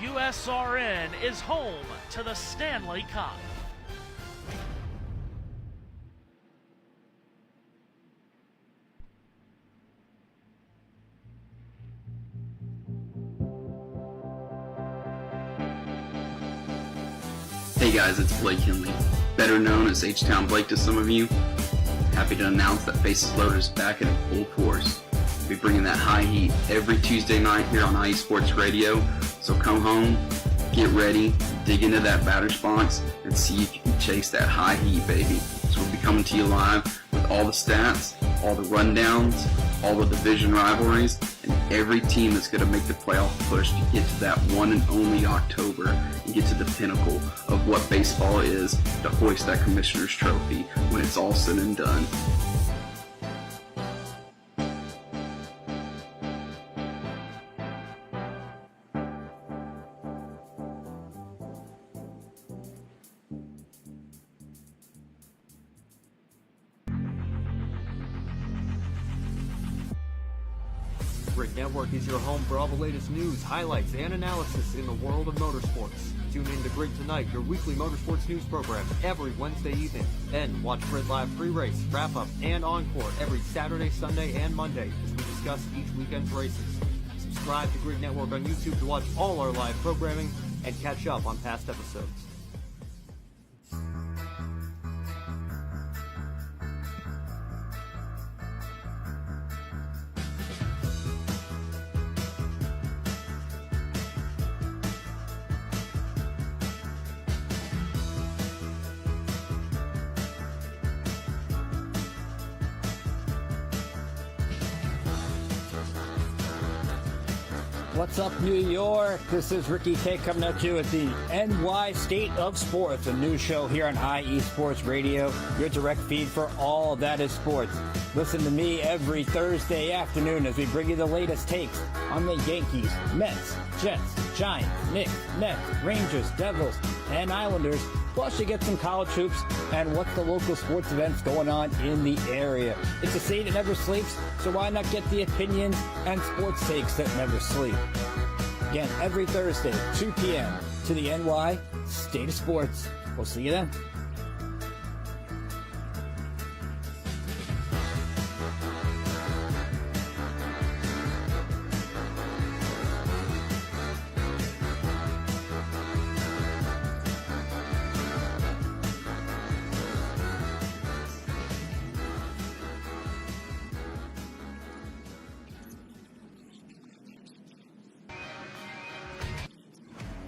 USRN is home to the Stanley Cup. Hey guys, it's Blake Henley, better known as H-Town Blake to some of you. Happy to announce that Faces Loaded is back in full force. We'll be bringing that high heat every Tuesday night here on IE Sports Radio, so come home, get ready, dig into that batter's box, and see if you can chase that high heat, baby. So we'll be coming to you live with all the stats, all the rundowns, all the division rivalries, and every team that's going to make the playoff push to get to that one and only October and get to the pinnacle of what baseball is, to hoist that Commissioner's Trophy when it's all said and done. Grid Network is your home for all the latest news, highlights, and analysis in the world of motorsports. Tune in to Grid Tonight, your weekly motorsports news program, every Wednesday evening. Then watch Grid Live pre-race, wrap-up, and encore every Saturday, Sunday, and Monday as we discuss each weekend's races. Subscribe to Grid Network on YouTube to watch all our live programming and catch up on past episodes. What's up, New York? This is Ricky K coming at you at the NY State of Sports, a new show here on IE Sports Radio, your direct feed for all that is sports. Listen to me every Thursday afternoon as we bring you the latest takes on the Yankees, Mets, Jets, Giants, Knicks, Nets, Rangers, Devils, and Islanders. Plus, you get some college hoops and what's the local sports events going on in the area. It's a state that never sleeps, so why not get the opinions and sports takes that never sleep? Again, every Thursday, 2 p.m. to the NY State of Sports. We'll see you then.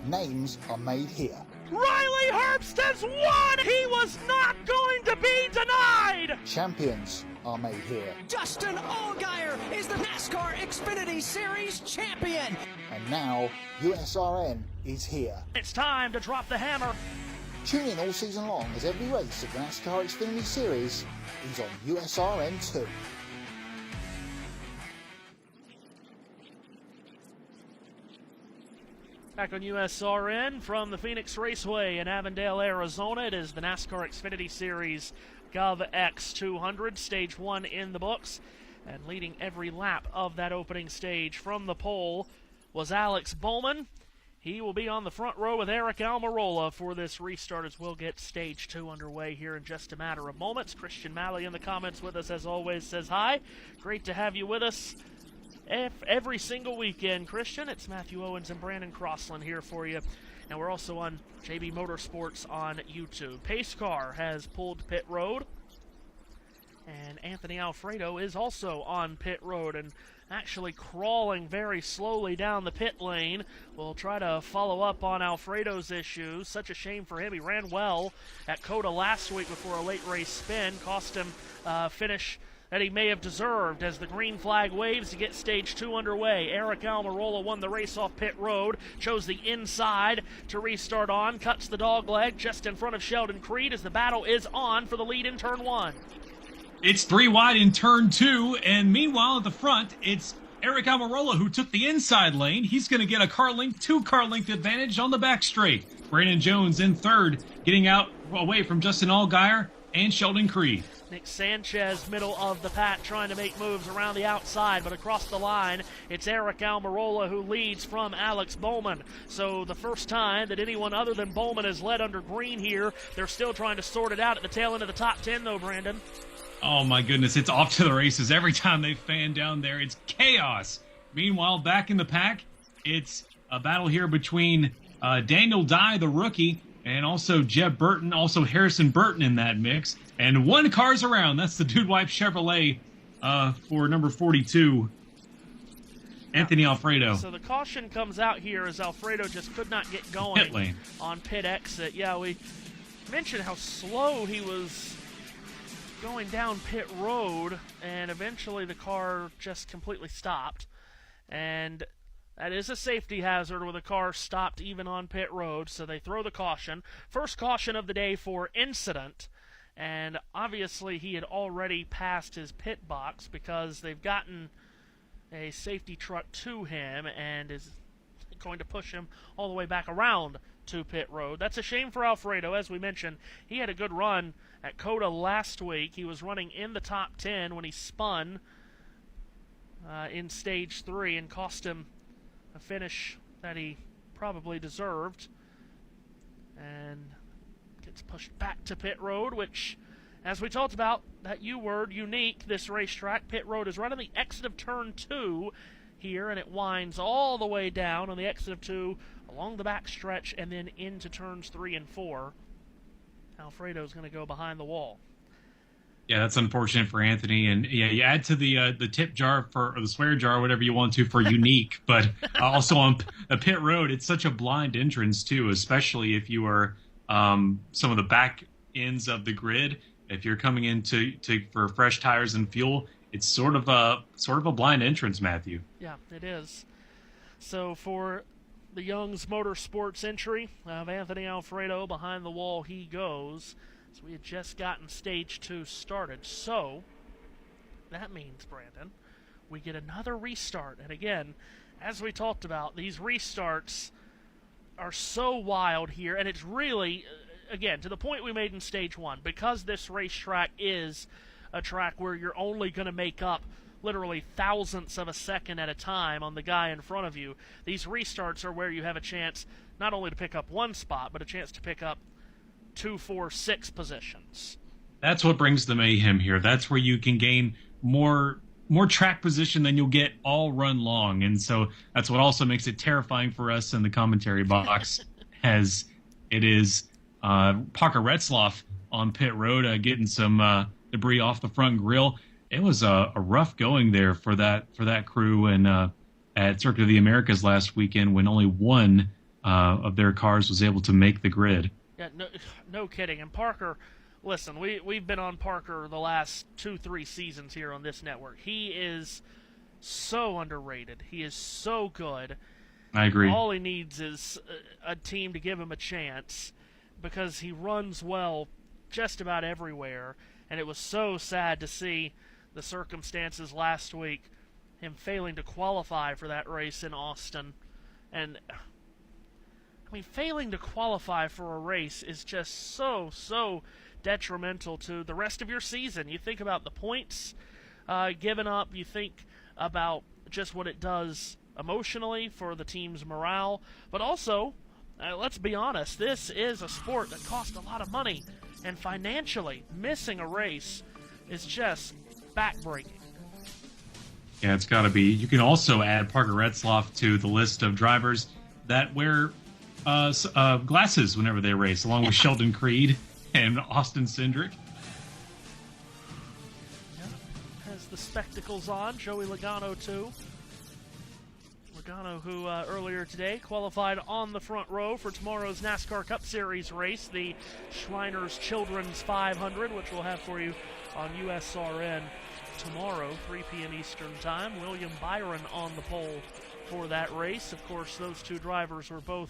Names are made here. Riley Herbst has won! He was not going to be denied! Champions are made here. Justin Allgaier is the NASCAR Xfinity Series champion! And now, USRN is here. It's time to drop the hammer. Tune in all season long as every race of the NASCAR Xfinity Series is on USRN 2. Back on USRN from the Phoenix Raceway in Avondale, Arizona. It is the NASCAR Xfinity Series GOVX 200, Stage 1 in the books. And leading every lap of that opening stage from the pole was Alex Bowman. He will be on the front row with Eric Almirola for this restart as we'll get Stage 2 underway here in just a matter of moments. Christian Malley in the comments with us as always says hi. Great to have you with us. Every single weekend, Christian. It's Matthew Owens and Brandon Crossland here for you. And we're also on JB Motorsports on YouTube. Pace car has pulled pit road. And Anthony Alfredo is also on pit road and actually crawling very slowly down the pit lane. We'll try to follow up on Alfredo's issues. Such a shame for him. He ran well at COTA last week before a late race spin. Cost him finish that he may have deserved as the green flag waves to get stage 2 underway. Eric Almirola won the race off pit road, chose the inside to restart on, cuts the dog leg just in front of Sheldon Creed as the battle is on for the lead in turn 1. It's 3 wide in turn 2, and meanwhile at the front, it's Eric Almirola who took the inside lane. He's going to get a two-car length advantage on the back straight. Brandon Jones in third, getting out away from Justin Allgaier and Sheldon Creed. Nick Sanchez, middle of the pack, trying to make moves around the outside, but across the line, it's Eric Almirola who leads from Alex Bowman. So the first time that anyone other than Bowman has led under green here, they're still trying to sort it out at the tail end of the top 10, though, Brandon. Oh, my goodness, it's off to the races. Every time they fan down there, it's chaos. Meanwhile, back in the pack, it's a battle here between Daniel Dye, the rookie, and also Jeb Burton, also Harrison Burton in that mix. And one car's around. That's the Dude Wipe Chevrolet for number 42, Anthony Alfredo. So the caution comes out here as Alfredo just could not get going on pit exit. Yeah, we mentioned how slow he was going down pit road, and eventually the car just completely stopped. And that is a safety hazard with a car stopped even on pit road, so they throw the caution. First caution of the day for incident, and obviously he had already passed his pit box because they've gotten a safety truck to him and is going to push him all the way back around to pit road. That's a shame for Alfredo. As we mentioned, he had a good run at COTA last week. He was running in the top 10 when he spun in stage 3 and cost him a finish that he probably deserved, and gets pushed back to pit road, which, as we talked about, that U-word, unique, this racetrack. Pit road is right on the exit of turn 2 here, and it winds all the way down on the exit of 2 along the back stretch and then into turns 3 and 4. Alfredo's going to go behind the wall. Yeah, that's unfortunate for Anthony. And yeah, you add to the tip jar or the swear jar, whatever you want to, for unique. But also on a pit road, it's such a blind entrance too, especially if you are some of the back ends of the grid. If you're coming in for fresh tires and fuel, it's sort of a blind entrance, Matthew. Yeah, it is. So for the Young's Motorsports entry of Anthony Alfredo, behind the wall he goes. So we had just gotten stage 2 started. So that means, Brandon, we get another restart. And again, as we talked about, these restarts are so wild here. And it's really, again, to the point we made in stage 1, because this racetrack is a track where you're only going to make up literally thousandths of a second at a time on the guy in front of you. These restarts are where you have a chance not only to pick up one spot, but a chance to pick up 2, 4, 6 positions. That's what brings the mayhem here. That's where you can gain more track position than you'll get all run long. And so that's what also makes it terrifying for us in the commentary box, as it is Parker Retzloff on pit road getting some debris off the front grille. It was a rough going there for that crew, and at Circuit of the Americas last weekend, when only one of their cars was able to make the grid. Yeah, no kidding. And Parker, listen, we've been on Parker the last 2-3 seasons here on this network. He is so underrated. He is so good. I agree. All he needs is a team to give him a chance, because he runs well just about everywhere. And it was so sad to see the circumstances last week, him failing to qualify for that race in Austin. And I mean, failing to qualify for a race is just so detrimental to the rest of your season. You think about the points given up. You think about just what it does emotionally for the team's morale. But also, let's be honest, this is a sport that costs a lot of money. And financially, missing a race is just backbreaking. Yeah, it's got to be. You can also add Parker Retzloff to the list of drivers that wear glasses whenever they race, along with Sheldon Creed and Austin Cindric. Yeah, has the spectacles on. Joey Logano, too. Logano, who earlier today qualified on the front row for tomorrow's NASCAR Cup Series race, the Shriners Children's 500, which we'll have for you on USRN tomorrow, 3 p.m. Eastern Time. William Byron on the pole for that race. Of course, those two drivers were both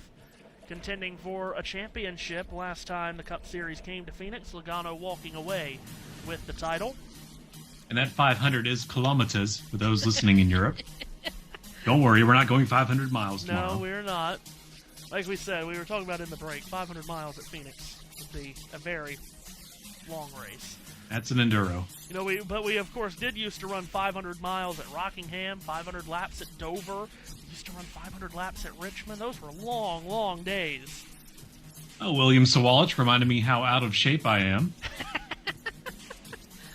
contending for a championship last time the Cup Series came to Phoenix. Logano walking away with the title. And that 500 is kilometers for those listening in Europe. Don't worry, we're not going 500 miles tomorrow. No, we're not. Like we said, we were talking about in the break, 500 miles at Phoenix would be a very long race. That's an enduro. You know, we of course did used to run 500 miles at Rockingham, 500 laps at Dover. We used to run 500 laps at Richmond. Those were long, long days. Oh, William Sawalich reminded me how out of shape I am.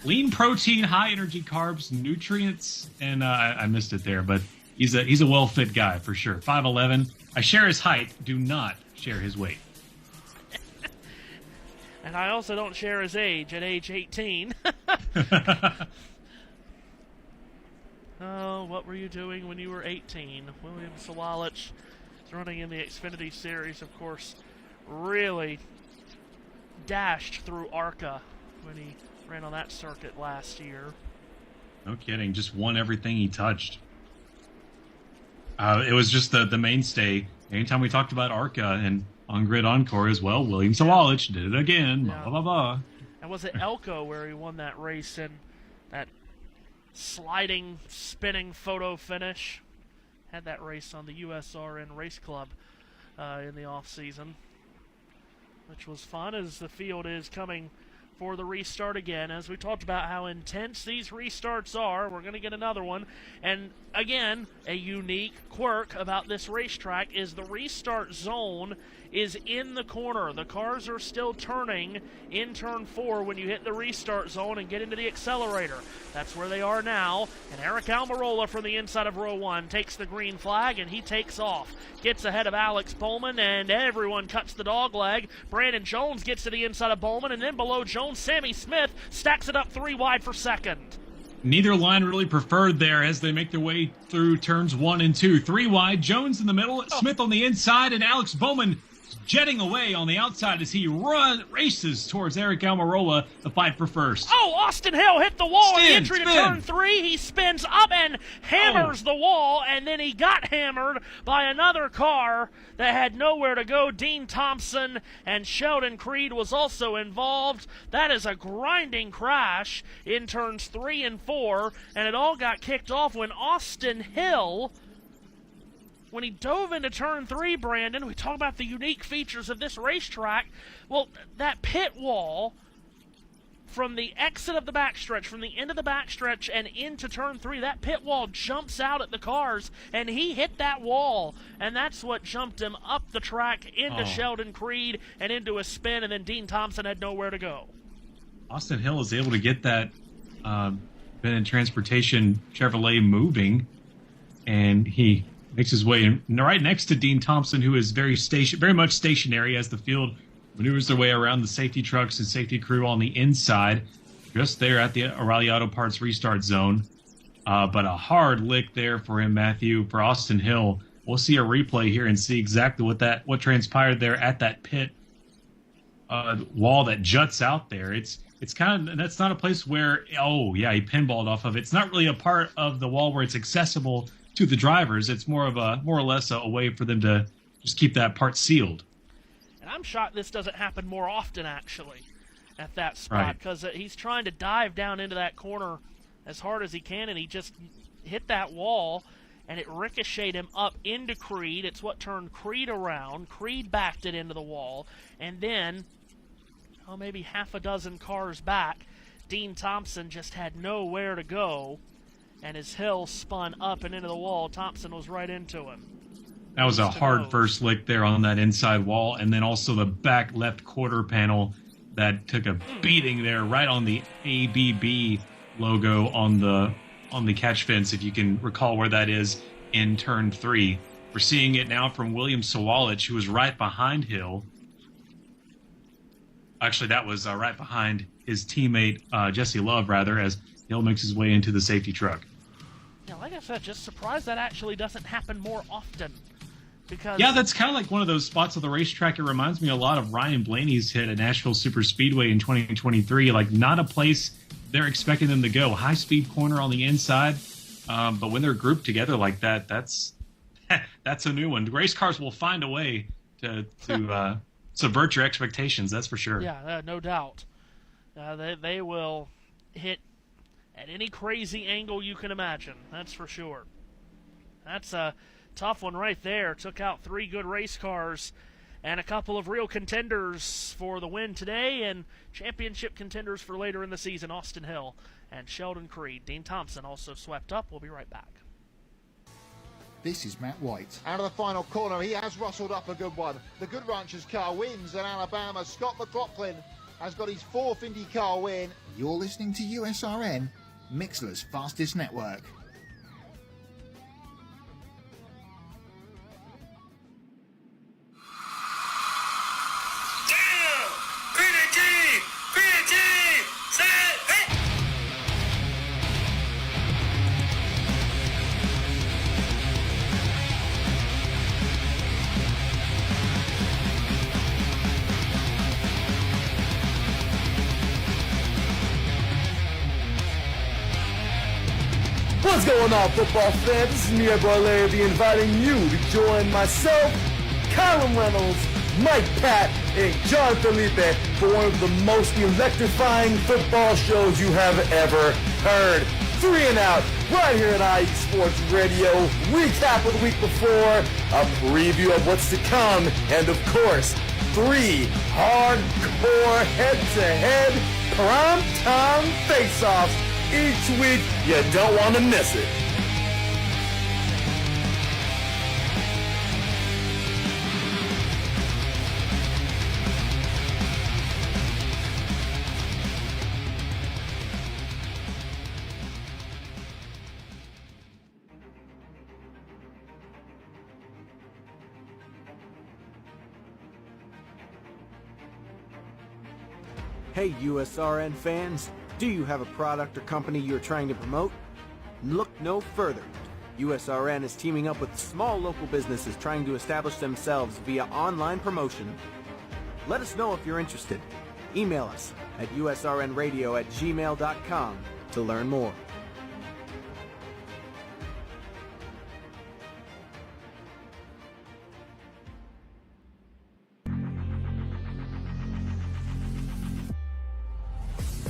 Lean protein, high energy carbs, nutrients, and I missed it there, but he's a well-fit guy for sure. 5'11". I share his height, do not share his weight. And I also don't share his age at age 18. Oh, what were you doing when you were 18? William Sawalich is running in the Xfinity Series, of course, really dashed through ARCA when he ran on that circuit last year. No kidding, just won everything he touched. It was just the mainstay. Anytime we talked about ARCA and on-grid encore as well, William Sawalich did it again, blah, blah, blah. And was it Elko where he won that race in that sliding, spinning photo finish? Had that race on the USRN Race Club in the off-season, which was fun as the field is coming for the restart again. As we talked about how intense these restarts are, we're going to get another one. And again, a unique quirk about this racetrack is the restart zone is in the corner. The cars are still turning in turn 4 when you hit the restart zone and get into the accelerator. That's where they are now. And Eric Almirola from the inside of row 1 takes the green flag and he takes off. Gets ahead of Alex Bowman and everyone cuts the dog leg. Brandon Jones gets to the inside of Bowman, and then below Jones, Sammy Smith stacks it up 3 wide for second. Neither line really preferred there as they make their way through turns 1 and 2. 3 wide, Jones in the middle, Smith on the inside, and Alex Bowman jetting away on the outside as he races towards Eric Almirola to fight for first. Oh, Austin Hill hit the wall on the entry to turn 3. He spins up and hammers the wall, and then he got hammered by another car that had nowhere to go. Dean Thompson and Sheldon Creed was also involved. That is a grinding crash in turns 3 and 4, and it all got kicked off when Austin Hill, when he dove into turn 3, Brandon, we talk about the unique features of this racetrack. Well, that pit wall from the exit of the backstretch, from the end of the backstretch and into turn 3, that pit wall jumps out at the cars, and he hit that wall, and that's what jumped him up the track into Sheldon Creed and into a spin, and then Dean Thompson had nowhere to go. Austin Hill is able to get that Bennett Transportation Chevrolet moving, and he makes his way in right next to Dean Thompson, who is very much stationary as the field maneuvers their way around the safety trucks and safety crew on the inside, just there at the O'Reilly Auto Parts restart zone. But a hard lick there for him, Matthew, for Austin Hill. We'll see a replay here and see exactly what transpired there at that pit wall that juts out there. It's kind of, that's not a place where, he pinballed off of it. It's not really a part of the wall where it's accessible to the drivers. It's more or less a way for them to just keep that part sealed. And I'm shocked this doesn't happen more often, actually, at that spot, because he's trying to dive down into that corner as hard as he can, and he just hit that wall, and it ricocheted him up into Creed. It's what turned Creed around. Creed backed it into the wall, and then, maybe half a dozen cars back, Dean Thompson just had nowhere to go, and as Hill spun up and into the wall, Thompson was right into him. That was a hard first lick there on that inside wall, and then also the back left quarter panel that took a beating there right on the ABB logo on the catch fence, if you can recall where that is in turn 3. We're seeing it now from William Sawalich, who was right behind Hill. Actually, that was right behind his teammate, Jesse Love, as Hill makes his way into the safety truck. Yeah, like I said, just surprised that actually doesn't happen more often Because yeah, that's kind of like one of those spots of the racetrack. It reminds me a lot of Ryan Blaney's hit at Nashville Super Speedway in 2023. Like, not a place they're expecting them to go. High-speed corner on the inside, but when they're grouped together like that, that's a new one. Race cars will find a way to subvert your expectations, that's for sure. Yeah, no doubt. They will hit at any crazy angle you can imagine, that's for sure. That's a tough one right there. Took out 3 good race cars and a couple of real contenders for the win today, and championship contenders for later in the season, Austin Hill and Sheldon Creed. Dean Thompson also swept up. We'll be right back. This is Matt White. Out of the final corner, he has rustled up a good one. The Good Ranchers car wins in Alabama. Scott McLaughlin has got his 4th IndyCar win. You're listening to USRN, Mixler's fastest network. What's going on, football fans? This is me, your boy Larry, inviting you to join myself, Callum Reynolds, Mike Pat, and John Felipe for one of the most electrifying football shows you have ever heard. 3 and Out, right here at IE Sports Radio. Recap of the week before, a preview of what's to come, and of course, 3 hardcore head-to-head prime-time face-offs each week. You don't want to miss it. Hey USRN fans, do you have a product or company you're trying to promote? Look no further. USRN is teaming up with small local businesses trying to establish themselves via online promotion. Let us know if you're interested. Email us at usrnradio@gmail.com to learn more.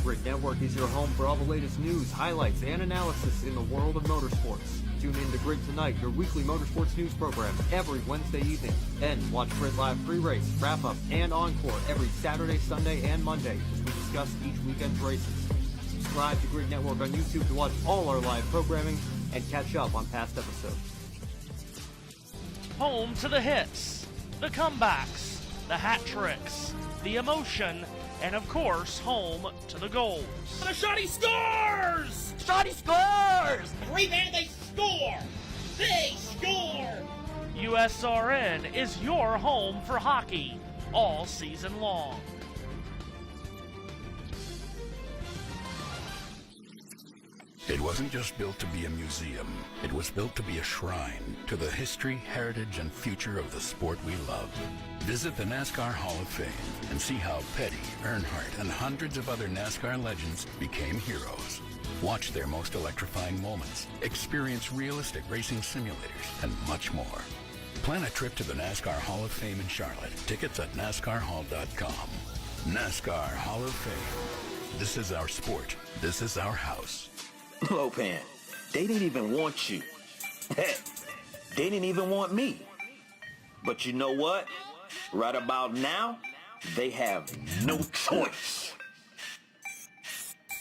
Grid Network is your home for all the latest news, highlights, and analysis in the world of motorsports. Tune in to Grid Tonight, your weekly motorsports news program, every Wednesday evening. Then watch Grid Live pre-race, wrap-up, and encore every Saturday, Sunday, and Monday as we discuss each weekend's races. Subscribe to Grid Network on YouTube to watch all our live programming and catch up on past episodes. Home to the hits, the comebacks, the hat tricks, the emotion, and of course, home to the goals. The Shoddy scores! Shoddy scores! Every man they score! They score! USRN is your home for hockey all season long. It wasn't just built to be a museum. It was built to be a shrine to the history, heritage, and future of the sport we love. Visit the NASCAR Hall of Fame and see how Petty, Earnhardt, and hundreds of other NASCAR legends became heroes. Watch their most electrifying moments, experience realistic racing simulators, and much more. Plan a trip to the NASCAR Hall of Fame in Charlotte. Tickets at NASCARHall.com. NASCAR Hall of Fame. This is our sport. This is our house. Lopan, they didn't even want you. Heck, they didn't even want me. But you know what? Right about now, they have no choice.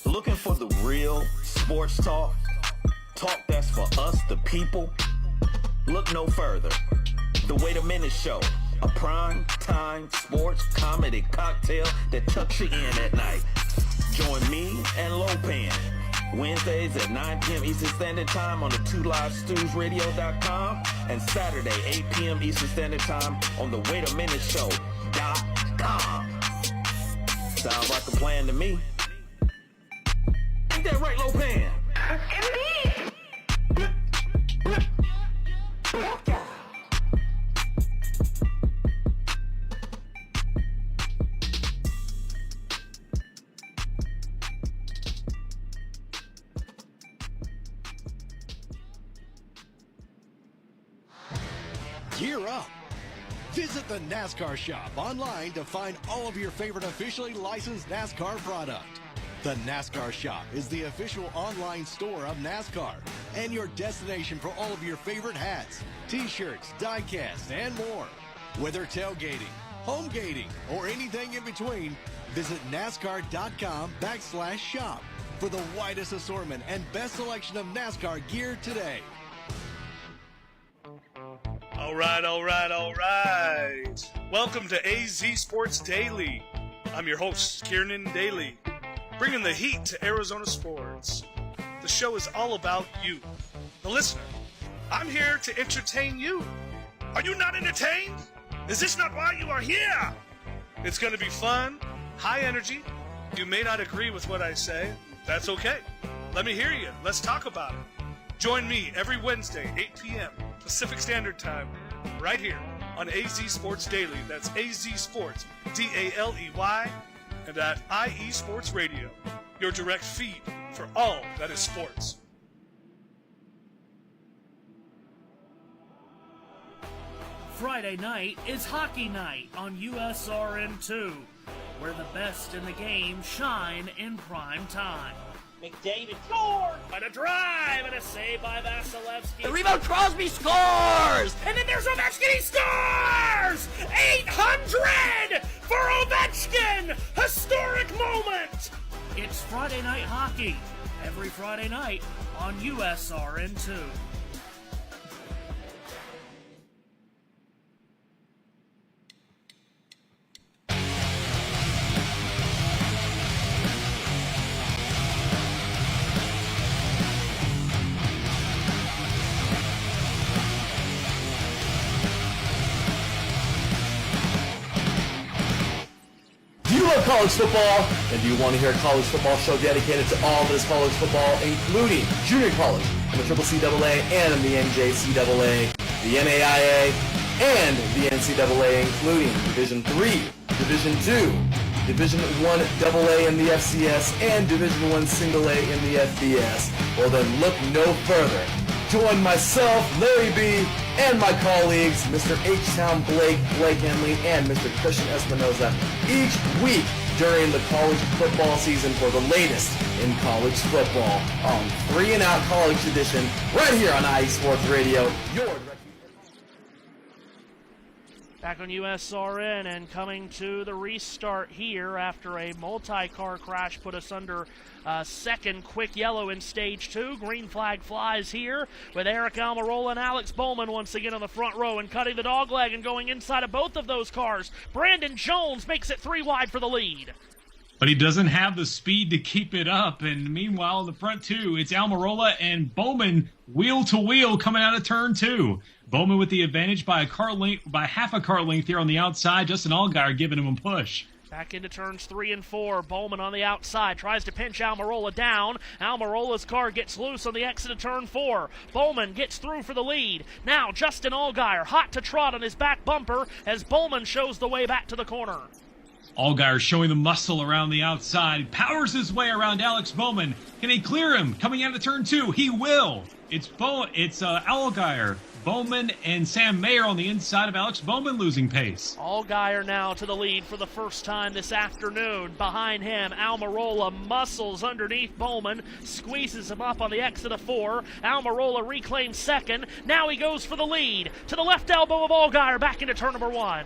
Looking for the real sports talk? Talk that's for us, the people? Look no further. The Wait a Minute Show, a prime-time sports comedy cocktail that tucks you in at night. Join me and Lopan Wednesdays at 9 p.m. Eastern Standard Time on the 2livestewsradio.com and Saturday, 8 p.m. Eastern Standard Time on the Wait a Minute Show.com. Sounds like a plan to me. Ain't that right, Lopan? gear up. Visit the NASCAR shop online to find all of your favorite officially licensed NASCAR product. The NASCAR shop is the official online store of NASCAR and your destination for all of your favorite hats, t-shirts, die-casts, and more. Whether tailgating, home gating, or anything in between, visit NASCAR.com/shop for the widest assortment and best selection of NASCAR gear today. All right. Welcome to AZ Sports Daily. I'm your host, Kieran Daly, bringing the heat to Arizona sports. The show is all about you, the listener. I'm here to entertain you. Are you not entertained? Is this not why you are here? It's going to be fun, high energy. You may not agree with what I say. That's okay. Let me hear you. Let's talk about it. Join me every Wednesday, 8 p.m. Pacific Standard Time, right here on AZ Sports Daily. That's AZ Sports, D-A-L-E-Y, and at IE Sports Radio, your direct feed for all that is sports. Friday night is hockey night on USRN2, where the best in the game shine in prime time. McDavid scored! By a drive and a save by Vasilevsky. The rebound, Crosby scores! And then there's Ovechkin, he scores! 800 for Ovechkin! Historic moment! It's Friday night hockey, every Friday night on USRN2. College football, and do you want to hear a college football show dedicated to all that is college football, including junior college, and the CCCAA, and the NJCAA, the NAIA, and the NCAA, including Division III, Division II, Division I AA in the FCS, and Division I Single A in the FBS? Well then look no further. Join myself, Larry B., and my colleagues, Mr. H-Town Blake Henley, and Mr. Christian Espinoza, each week during the college football season for the latest in college football on 3 and Out College Edition, right here on IE Sports Radio, your direct. Back on USRN and coming to the restart here after a multi-car crash put us under second quick yellow in stage 2. Green flag flies here with Eric Almirola and Alex Bowman once again on the front row and cutting the dog leg and going inside of both of those cars. Brandon Jones makes it 3 wide for the lead. But he doesn't have the speed to keep it up. And meanwhile, in the front two, it's Almirola and Bowman wheel to wheel coming out of turn 2. Bowman with the advantage by half a car length here on the outside. Justin Allgaier giving him a push. Back into turns 3 and 4. Bowman on the outside tries to pinch Almirola down. Almirola's car gets loose on the exit of turn 4. Bowman gets through for the lead. Now Justin Allgaier hot to trot on his back bumper as Bowman shows the way back to the corner. Allgaier showing the muscle around the outside. He powers his way around Alex Bowman. Can he clear him? Coming out of turn 2. He will. It's Allgaier, Bowman, and Sam Mayer on the inside of Alex Bowman losing pace. Allgaier now to the lead for the first time this afternoon. Behind him, Almirola muscles underneath Bowman, squeezes him up on the exit of 4. Almirola reclaims second. Now he goes for the lead. To the left elbow of Allgaier, back into turn number 1.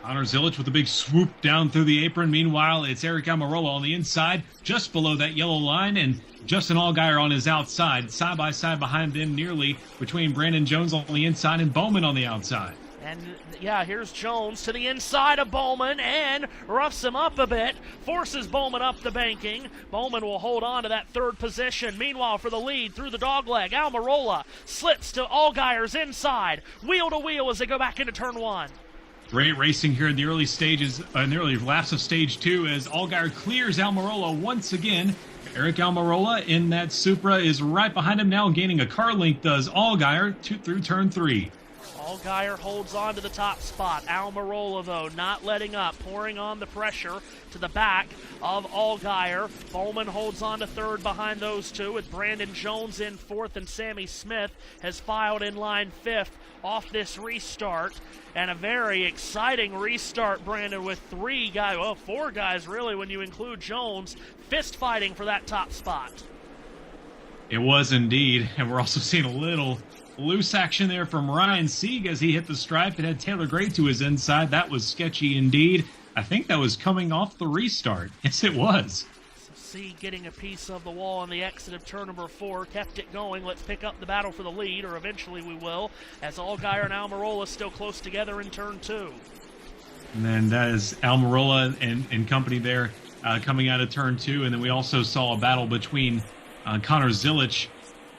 Honor Zilic with a big swoop down through the apron. Meanwhile, it's Eric Almirola on the inside, just below that yellow line, and Justin Allgaier on his outside, side by side behind them nearly, between Brandon Jones on the inside and Bowman on the outside. And yeah, here's Jones to the inside of Bowman and roughs him up a bit, forces Bowman up the banking. Bowman will hold on to that third position. Meanwhile, for the lead through the dogleg, Almirola slips to Allgaier's inside, wheel to wheel as they go back into turn 1. Great racing here in the early stages, in the early laps of stage 2 as Allgaier clears Almirola once again. Eric Almirola in that Supra is right behind him now, gaining a car length, does Allgaier through turn 3. Allgaier holds on to the top spot. Almirola, though, not letting up, pouring on the pressure to the back of Allgaier. Bowman holds on to third behind those two, with Brandon Jones in fourth, and Sammy Smith has filed in line fifth off this restart. And a very exciting restart, Brandon, with four guys really when you include Jones, fist fighting for that top spot. It was indeed, and we're also seeing a little loose action there from Ryan Sieg as he hit the stripe and had Taylor Gray to his inside. That was sketchy indeed. I think that was coming off the restart. Yes, it was. So Sieg getting a piece of the wall on the exit of turn number 4, kept it going. Let's pick up the battle for the lead, or eventually we will, as Allgaier and Almirola still close together in turn 2. And then that is Almirola and company there coming out of turn 2. And then we also saw a battle between Connor Zilich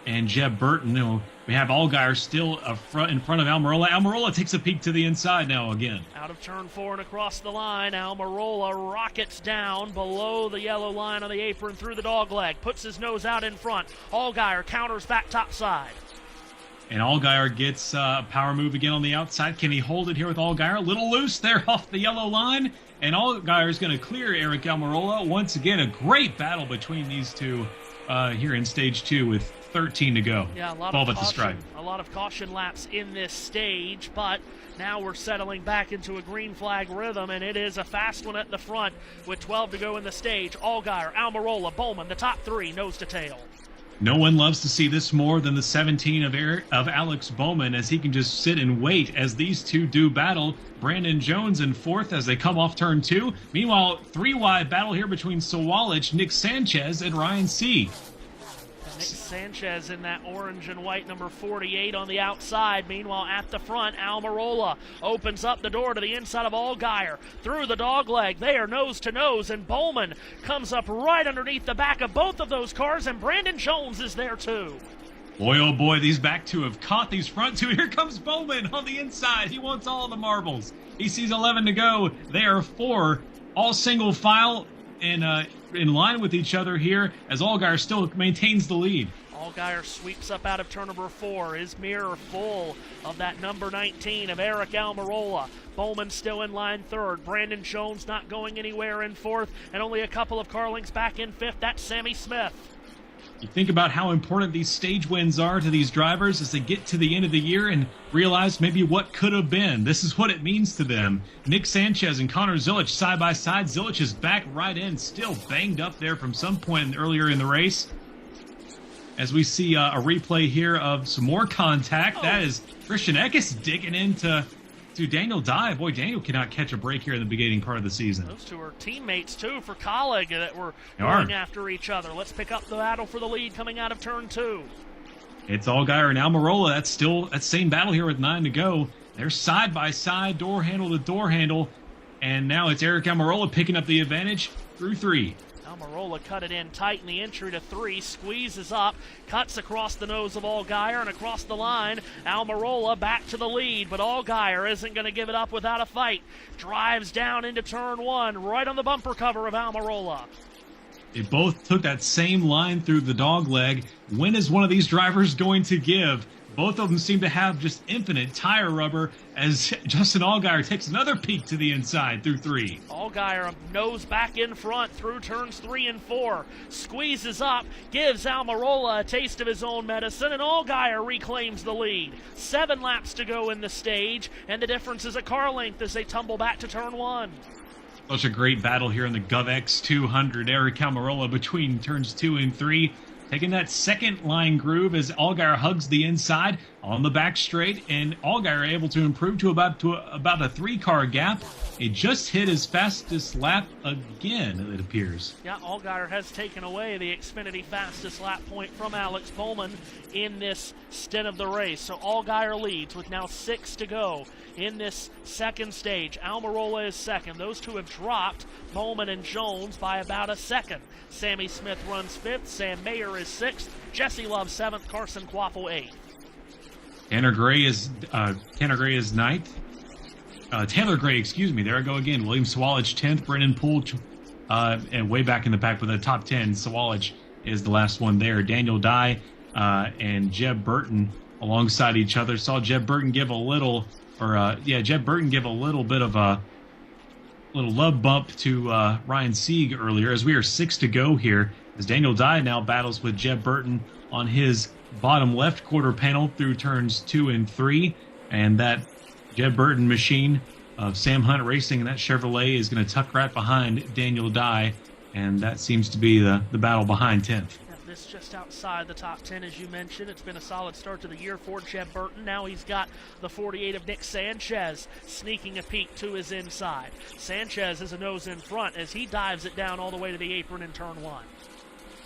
and Jeb Burton. We have Allgaier still in front of Almirola. Almirola takes a peek to the inside now again. Out of turn 4 and across the line, Almirola rockets down below the yellow line on the apron through the dogleg, puts his nose out in front. Allgaier counters back top side. And Allgaier gets a power move again on the outside. Can he hold it here with Allgaier? A little loose there off the yellow line. And Allgaier is going to clear Eric Almirola. Once again, a great battle between these two here in stage 2 with 13 to go. Yeah, a lot of caution laps in this stage, but now we're settling back into a green flag rhythm, and it is a fast one at the front with 12 to go in the stage. Allgaier, Almirola, Bowman, the top 3, nose to tail. No one loves to see this more than the 17 of Alex Bowman, as he can just sit and wait as these two do battle. Brandon Jones in fourth as they come off turn 2. Meanwhile, 3-wide battle here between Sawalich, Nick Sanchez, and Ryan Sieg. Nick Sanchez in that orange and white number 48 on the outside. Meanwhile, at the front, Almirola opens up the door to the inside of Allgaier. Through the dogleg, they are nose to nose, and Bowman comes up right underneath the back of both of those cars, and Brandon Jones is there too. Boy, oh boy, these back two have caught these front two. Here comes Bowman on the inside. He wants all the marbles. He sees 11 to go. They are 4, all single file in line with each other here as Allgaier still maintains the lead. Allgaier sweeps up out of turn number 4. His mirror full of that number 19 of Eric Almirola. Bowman still in line 3rd. Brandon Jones not going anywhere in 4th, and only a couple of car lengths back in 5th. That's Sammy Smith. You think about how important these stage wins are to these drivers as they get to the end of the year and realize maybe what could have been. This is what it means to them. Nick Sanchez and Connor Zilich side by side. Zilich is back right in, still banged up there from some point earlier in the race. As we see a replay here of some more contact. That is Christian Eckes digging into Daniel Dye. Boy, Daniel cannot catch a break here in the beginning part of the season. Those two are teammates, too, for Colleague that were going after each other. Let's pick up the battle for the lead coming out of turn 2. It's Allgaier and Almirola. That's still that same battle here with 9 to go. They're side by side, door handle to door handle. And now it's Eric Almirola picking up the advantage through 3. Almirola cut it in tight in the entry to 3, squeezes up, cuts across the nose of Allgaier and across the line. Almirola back to the lead, but Allgaier isn't going to give it up without a fight. Drives down into turn 1, right on the bumper cover of Almirola. They both took that same line through the dogleg. When is one of these drivers going to give? Both of them seem to have just infinite tire rubber as Justin Allgaier takes another peek to the inside through 3. Allgaier nose back in front through turns 3 and 4. Squeezes up, gives Almirola a taste of his own medicine, and Allgaier reclaims the lead. 7 laps to go in the stage, and the difference is a car length as they tumble back to turn 1. Such a great battle here in the GOVX 200. Eric Almirola between turns 2 and 3. Taking that second line groove as Allgaier hugs the inside on the back straight, and Allgaier able to improve to about a 3-car gap. It just hit his fastest lap again, it appears. Yeah, Allgaier has taken away the Xfinity fastest lap point from Alex Bowman in this stint of the race. So Allgaier leads with now 6 to go in this second stage. Almirola is second. Those two have dropped Bowman and Jones by about a second. Sammy Smith runs 5th. Sam Mayer is 6th. Jesse Love 7th. Carson Quaffle 8th. Tanner Gray is 9th. Taylor Gray, excuse me. There I go again. William Sawalich 10th. Brennan Poole and way back in the pack with a top 10. Sawalich is the last one there. Daniel Dye and Jeb Burton alongside each other. Saw Jeb Burton give a little, Jeb Burton give a little bit of a little love bump to Ryan Sieg earlier, as we are 6 to go here, as Daniel Dye now battles with Jeb Burton on his bottom left quarter panel through turns 2 and 3, and that Jeb Burton machine of Sam Hunt Racing and that Chevrolet is going to tuck right behind Daniel Dye, and that seems to be the battle behind 10th. This just outside the top 10, as you mentioned. It's been a solid start to the year for Jeb Burton. Now he's got the 48 of Nick Sanchez sneaking a peek to his inside. Sanchez is a nose in front as he dives it down all the way to the apron in turn 1.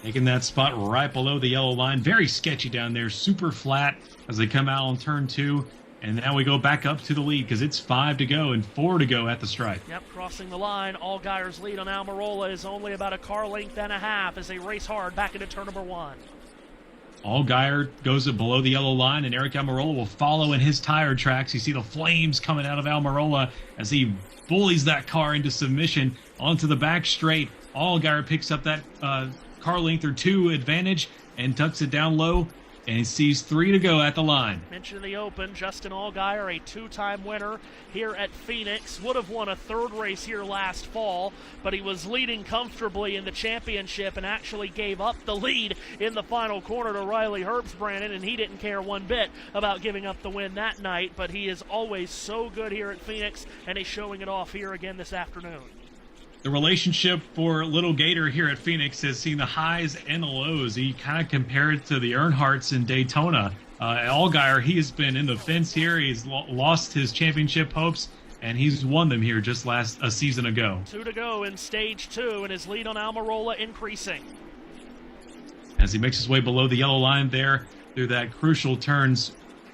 Taking that spot right below the yellow line. Very sketchy down there. Super flat as they come out on turn 2. And now we go back up to the lead because it's 5 to go and 4 to go at the stripe. Yep, crossing the line. Allgaier's lead on Almirola is only about a car length and a half as they race hard back into turn number 1. Allgaier goes below the yellow line, and Eric Almirola will follow in his tire tracks. You see the flames coming out of Almirola as he bullies that car into submission onto the back straight. Allgaier picks up that car length or 2 advantage and tucks it down low, and he sees 3 to go at the line. Mentioned in the open, Justin Allgaier, a 2-time winner here at Phoenix, would have won a 3rd race here last fall, but he was leading comfortably in the championship and actually gave up the lead in the final corner to Riley Herbst, and he didn't care one bit about giving up the win that night, but he is always so good here at Phoenix, and he's showing it off here again this afternoon. The relationship for Little Gator here at Phoenix has seen the highs and the lows. He kind of compared to the Earnhardts in Daytona. Allgaier, he has been in the fence here. He's lost his championship hopes, and he's won them here just a season ago. 2 to go in stage 2, and his lead on Almirola increasing. As he makes his way below the yellow line there through that crucial turns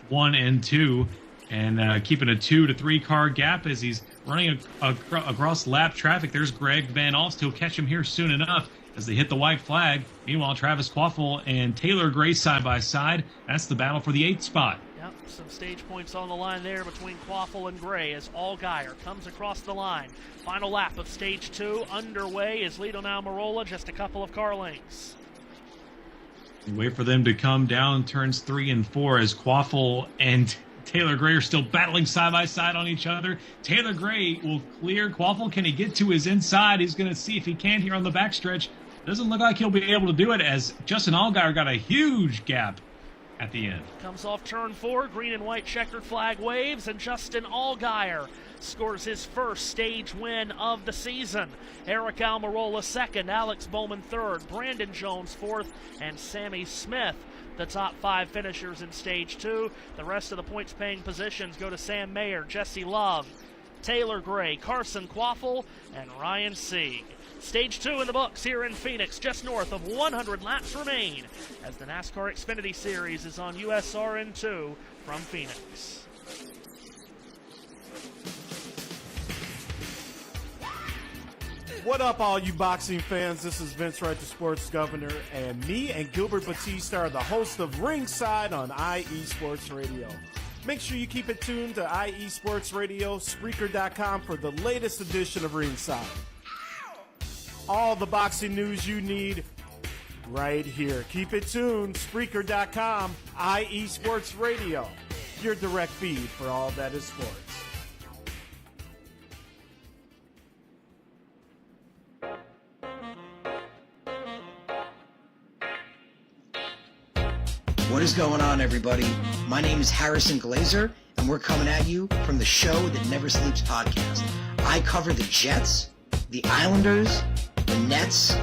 1 and 2, and keeping a 2 to 3 car gap as he's running across lap traffic. There's Greg Van Alst. He'll catch him here soon enough as they hit the white flag. Meanwhile, Travis Quaffle and Taylor Gray side by side. That's the battle for the 8th spot. Yep, some stage points on the line there between Quaffle and Gray as Allgaier comes across the line. Final lap of stage 2 underway. His lead on Almirola just a couple of car lengths. We wait for them to come down turns 3 and 4 as Quaffle and Taylor Gray are still battling side by side on each other. Taylor Gray will clear Quaffle. Can he get to his inside? He's going to see if he can here on the backstretch. Doesn't look like he'll be able to do it as Justin Allgaier got a huge gap at the end. Comes off turn 4, green and white checkered flag waves, and Justin Allgaier scores his first stage win of the season. Eric Almirola 2nd, Alex Bowman 3rd, Brandon Jones 4th, and Sammy Smith the top 5 finishers in stage 2. The rest of the points paying positions go to Sam Mayer, Jesse Love, Taylor Gray, Carson Quaffle, and Ryan Sieg. Stage 2 in the books here in Phoenix. Just north of 100 laps remain as the NASCAR Xfinity Series is on USRN2 from Phoenix. What up, all you boxing fans? This is Vince Wright, the sports governor, and me and Gilbert Batista are the host of Ringside on IE Sports Radio. Make sure you keep it tuned to IE Sports Radio, Spreaker.com for the latest edition of Ringside. All the boxing news you need right here. Keep it tuned, Spreaker.com, IE Sports Radio, your direct feed for all that is sports. What is going on, everybody? My name is Harrison Glazer, and we're coming at you from the Show That Never Sleeps podcast. I cover the Jets, the Islanders, the Nets,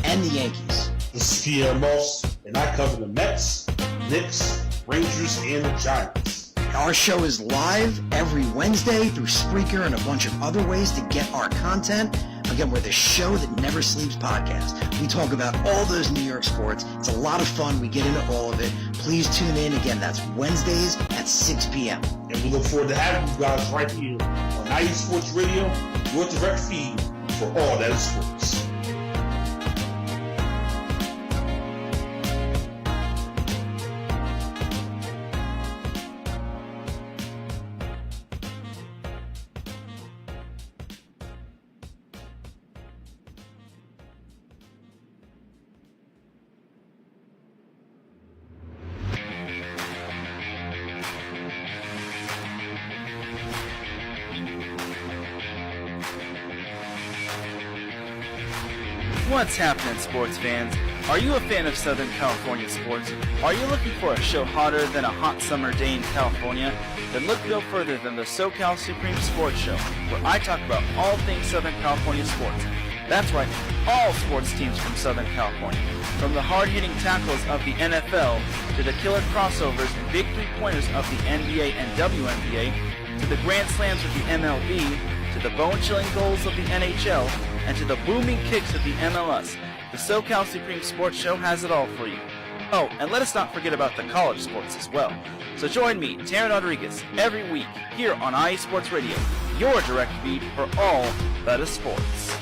and the Yankees. This is Pierre Moss, and I cover the Mets, Knicks, Rangers, and the Giants. Our show is live every Wednesday through Spreaker and a bunch of other ways to get our content. Again, we're the Show That Never Sleeps podcast. We talk about all those New York sports. It's a lot of fun. We get into all of it. Please tune in. Again, that's Wednesdays at 6 p.m. And we look forward to having you guys right here on IE Sports Radio, your direct feed for all that is sports. What's happening, sports fans? Are you a fan of Southern California sports? Are you looking for a show hotter than a hot summer day in California? Then look no further than the SoCal Supreme Sports Show, where I talk about all things Southern California sports. That's right, all sports teams from Southern California. From the hard-hitting tackles of the NFL, to the killer crossovers and big three-pointers of the NBA and WNBA, to the grand slams of the MLB, to the bone-chilling goals of the NHL, and to the booming kicks of the MLS. The SoCal Supreme Sports Show has it all for you. Oh, and let us not forget about the college sports as well. So join me, Taryn Rodriguez, every week here on IE Sports Radio, your direct feed for all that is sports.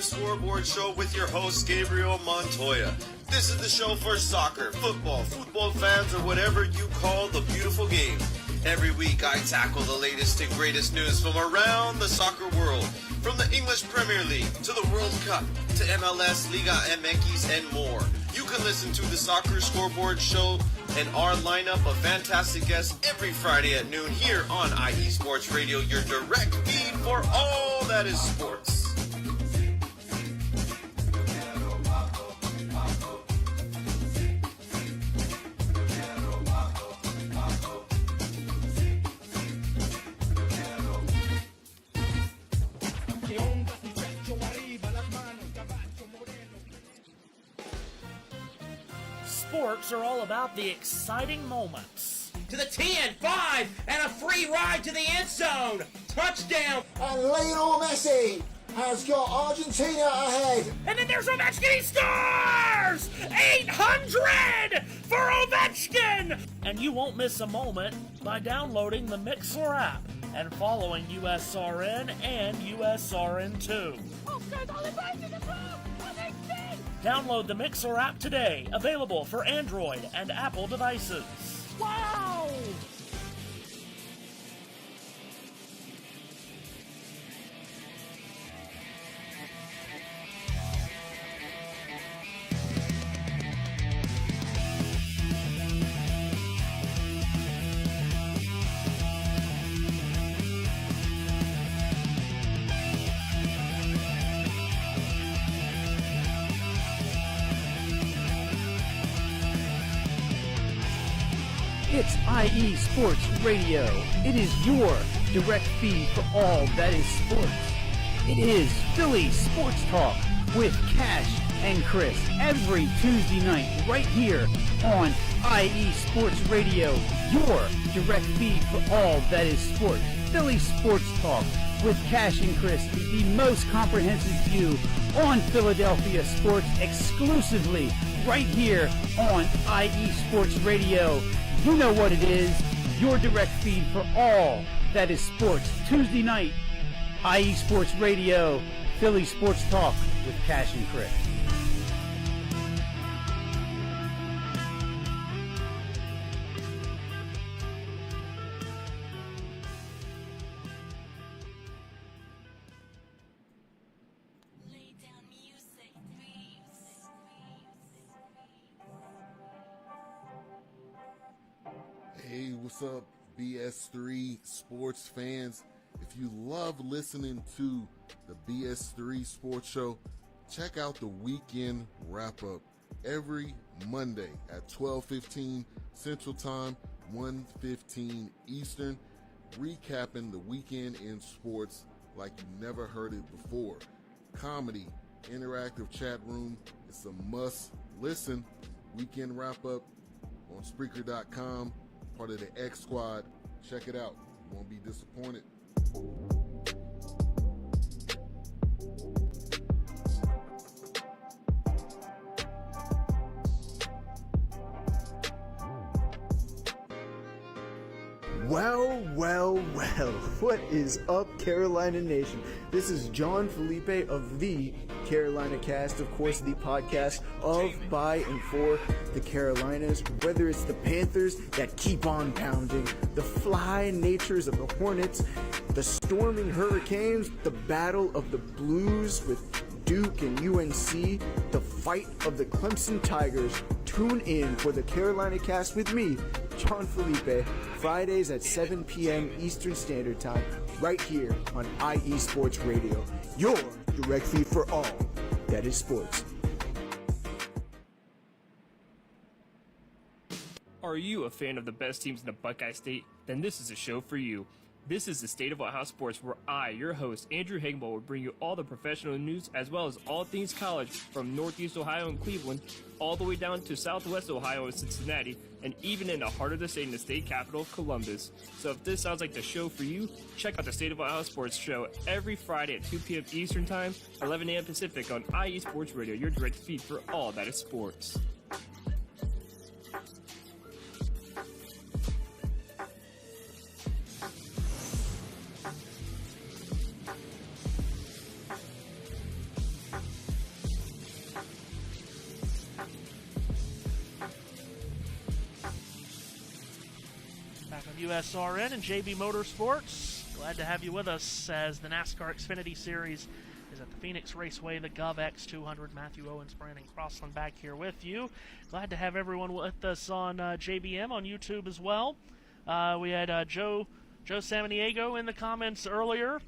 Scoreboard Show with your host, Gabriel Montoya. This is the show for soccer, football fans, or whatever you call the beautiful game. Every week, I tackle the latest and greatest news from around the soccer world, from the English Premier League to the World Cup to MLS, Liga MX, and more. You can listen to the Soccer Scoreboard Show and our lineup of fantastic guests every Friday at noon here on IE Sports Radio, your direct feed for all that is sports. Sports are all about the exciting moments. To the 10, 5, and a free ride to the end zone. Touchdown. And Lionel Messi has got Argentina ahead. And then there's Ovechkin, he scores! 800 for Ovechkin! And you won't miss a moment by downloading the Mixlr app and following USRN and USRN2. Download the Mixlr app today, available for Android and Apple devices. Wow! It's IE Sports Radio. It is your direct feed for all that is sports. It is Philly Sports Talk with Cash and Chris every Tuesday night right here on IE Sports Radio, your direct feed for all that is sports. Philly Sports Talk with Cash and Chris is the most comprehensive view on Philadelphia sports exclusively right here on IE Sports Radio. You know what it is, your direct feed for all that is sports. Tuesday night, IE Sports Radio, Philly Sports Talk with Cash and Chris. Hey, what's up, BS3 sports fans? If you love listening to the BS3 Sports Show, check out the weekend wrap-up every Monday at 12:15 Central Time, 1:15 Eastern, recapping the weekend in sports like you never heard it before. Comedy, interactive chat room, it's a must-listen. Weekend wrap-up on Spreaker.com. Part of the X Squad. Check it out. You won't be disappointed. Well, what is up, Carolina Nation? This is John Felipe of the Carolina Cast, of course, the podcast of, by, and for the Carolinas. Whether it's the Panthers that keep on pounding, the fly natures of the Hornets, the storming Hurricanes, the battle of the Blues with Duke and UNC, the fight of the Clemson Tigers. Tune in for the Carolina Cast with me, John Felipe, Fridays at 7 p.m. Eastern Standard Time, right here on IE Sports Radio, your direct feed for all that is sports. Are you a fan of the best teams in the Buckeye State? Then this is a show for you. This is the State of Ohio Sports, where I, your host, Andrew Hagel, will bring you all the professional news as well as all things college from Northeast Ohio and Cleveland, all the way down to Southwest Ohio and Cincinnati, and even in the heart of the state in the state capital, Columbus. So if this sounds like the show for you, check out the State of Ohio Sports show every Friday at 2 p.m. Eastern Time, 11 a.m. Pacific on IE Sports Radio, your direct feed for all that is sports. USRN and JB Motorsports. Glad to have you with us as the NASCAR Xfinity Series is at the Phoenix Raceway, the GOVX 200. Matthew Owens, Brandon Crossland back here with you. Glad to have everyone with us on JBM on YouTube as well. We had Joe Samaniego in the comments earlier.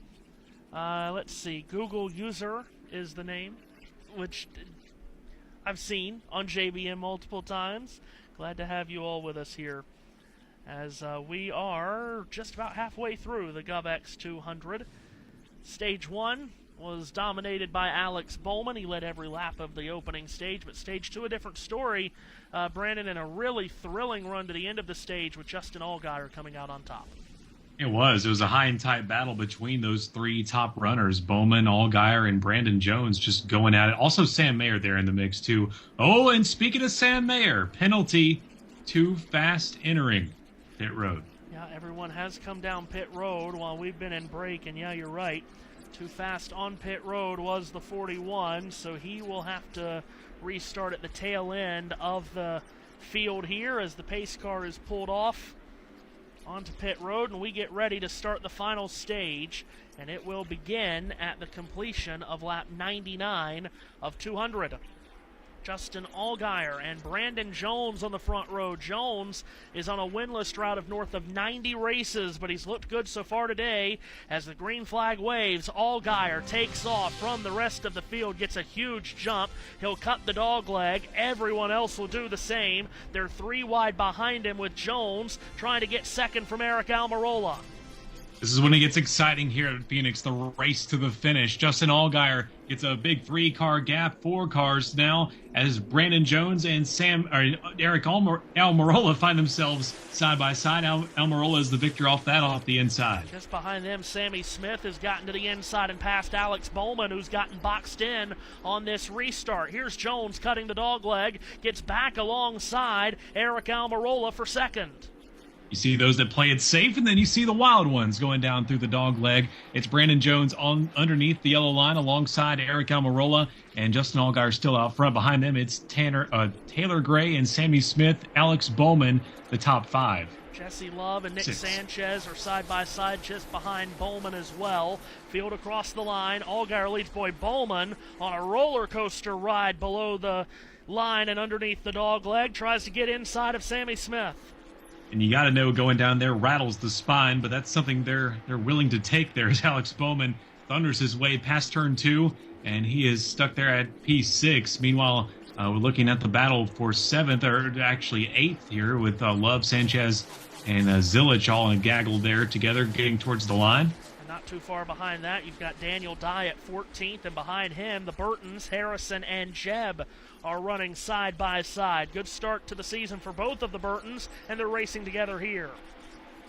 Let's see, Google user is the name, which I've seen on JBM multiple times. Glad to have you all with us here, as we are just about halfway through the GOVX 200. Stage 1 was dominated by Alex Bowman. He led every lap of the opening stage, but Stage 2, a different story. Brandon, in a really thrilling run to the end of the stage with Justin Allgaier coming out on top. It was a high and tight battle between those three top runners, Bowman, Allgaier, and Brandon Jones, just going at it. Also Sam Mayer there in the mix too. Oh, and speaking of Sam Mayer, penalty, too fast entering pit road. Yeah, everyone has come down pit road while we've been in break, and yeah, you're right. Too fast on pit road was the 41, so he will have to restart at the tail end of the field here as the pace car is pulled off onto pit road, and we get ready to start the final stage, and it will begin at the completion of lap 99 of 200. Justin Allgaier and Brandon Jones on the front row. Jones is on a winless drought of north of 90 races, but he's looked good so far today. As the green flag waves, Allgaier takes off from the rest of the field, gets a huge jump. He'll cut the dog leg. Everyone else will do the same. They're 3 wide behind him, with Jones trying to get second from Eric Almirola. This is when it gets exciting here at Phoenix, the race to the finish. Justin Allgaier gets a big 3-car gap, 4 cars now, as Brandon Jones and Eric Almirola find themselves side by side. Almirola is the victor off the inside. Just behind them, Sammy Smith has gotten to the inside and past Alex Bowman, who's gotten boxed in on this restart. Here's Jones cutting the dog leg, gets back alongside Eric Almirola for second. You see those that play it safe, and then you see the wild ones going down through the dog leg. It's Brandon Jones underneath the yellow line alongside Eric Almirola, and Justin Allgaier still out front. Behind them, it's Taylor Gray and Sammy Smith, Alex Bowman, the top 5. Jesse Love and Nick Sanchez are side by side just behind Bowman as well. Field across the line. Allgaier leads boy Bowman on a roller coaster ride below the line and underneath the dog leg. Tries to get inside of Sammy Smith. And you got to know going down there rattles the spine, but that's something they're willing to take there as Alex Bowman thunders his way past turn 2, and he is stuck there at P6. Meanwhile, we're looking at the battle for 7th, or actually 8th here, with Love, Sanchez, and Zilich all in gaggle there together, getting towards the line. And not too far behind that, you've got Daniel Dye at 14th, and behind him, the Burtons, Harrison, and Jeb are running side by side. Good start to the season for both of the Burtons, and they're racing together here.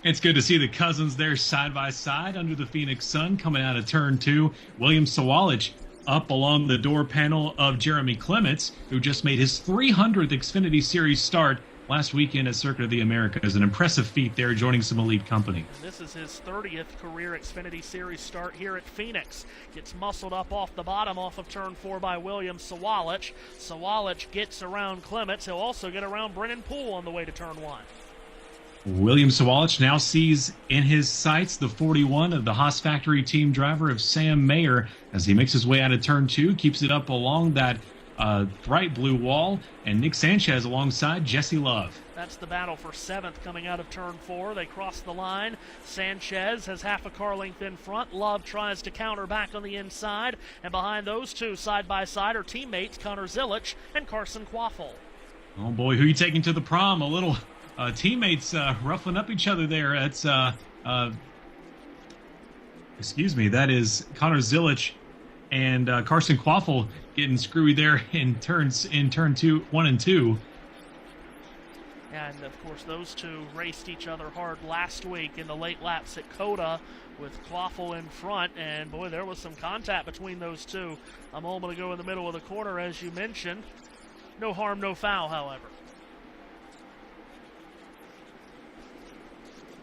It's good to see the cousins there side by side under the Phoenix sun coming out of turn 2. William Sawalich up along the door panel of Jeremy Clements, who just made his 300th Xfinity Series start last weekend at Circuit of the Americas. An impressive feat there, joining some elite company. And this is his 30th career Xfinity Series start here at Phoenix. Gets muscled up off the bottom off of turn 4 by William Sawalich. Sawalich gets around Clements. He'll also get around Brennan Poole on the way to turn 1. William Sawalich now sees in his sights the 41 of the Haas Factory team driver of Sam Mayer as he makes his way out of turn 2, keeps it up along that bright blue wall, and Nick Sanchez alongside Jesse Love. That's the battle for 7th coming out of turn 4. They cross the line. Sanchez has half a car length in front. Love tries to counter back on the inside, and behind those two side by side are teammates Connor Zilich and Carson Quaffle. Oh boy, who are you taking to the prom? A little teammates ruffling up each other there. That's excuse me, that is Connor Zilich and Carson Quaffle getting screwy there in turn 1 and 2. And of course those two raced each other hard last week in the late laps at Coda with Quaffle in front, and boy, there was some contact between those two a moment ago in the middle of the corner, as you mentioned. No harm, no foul, however.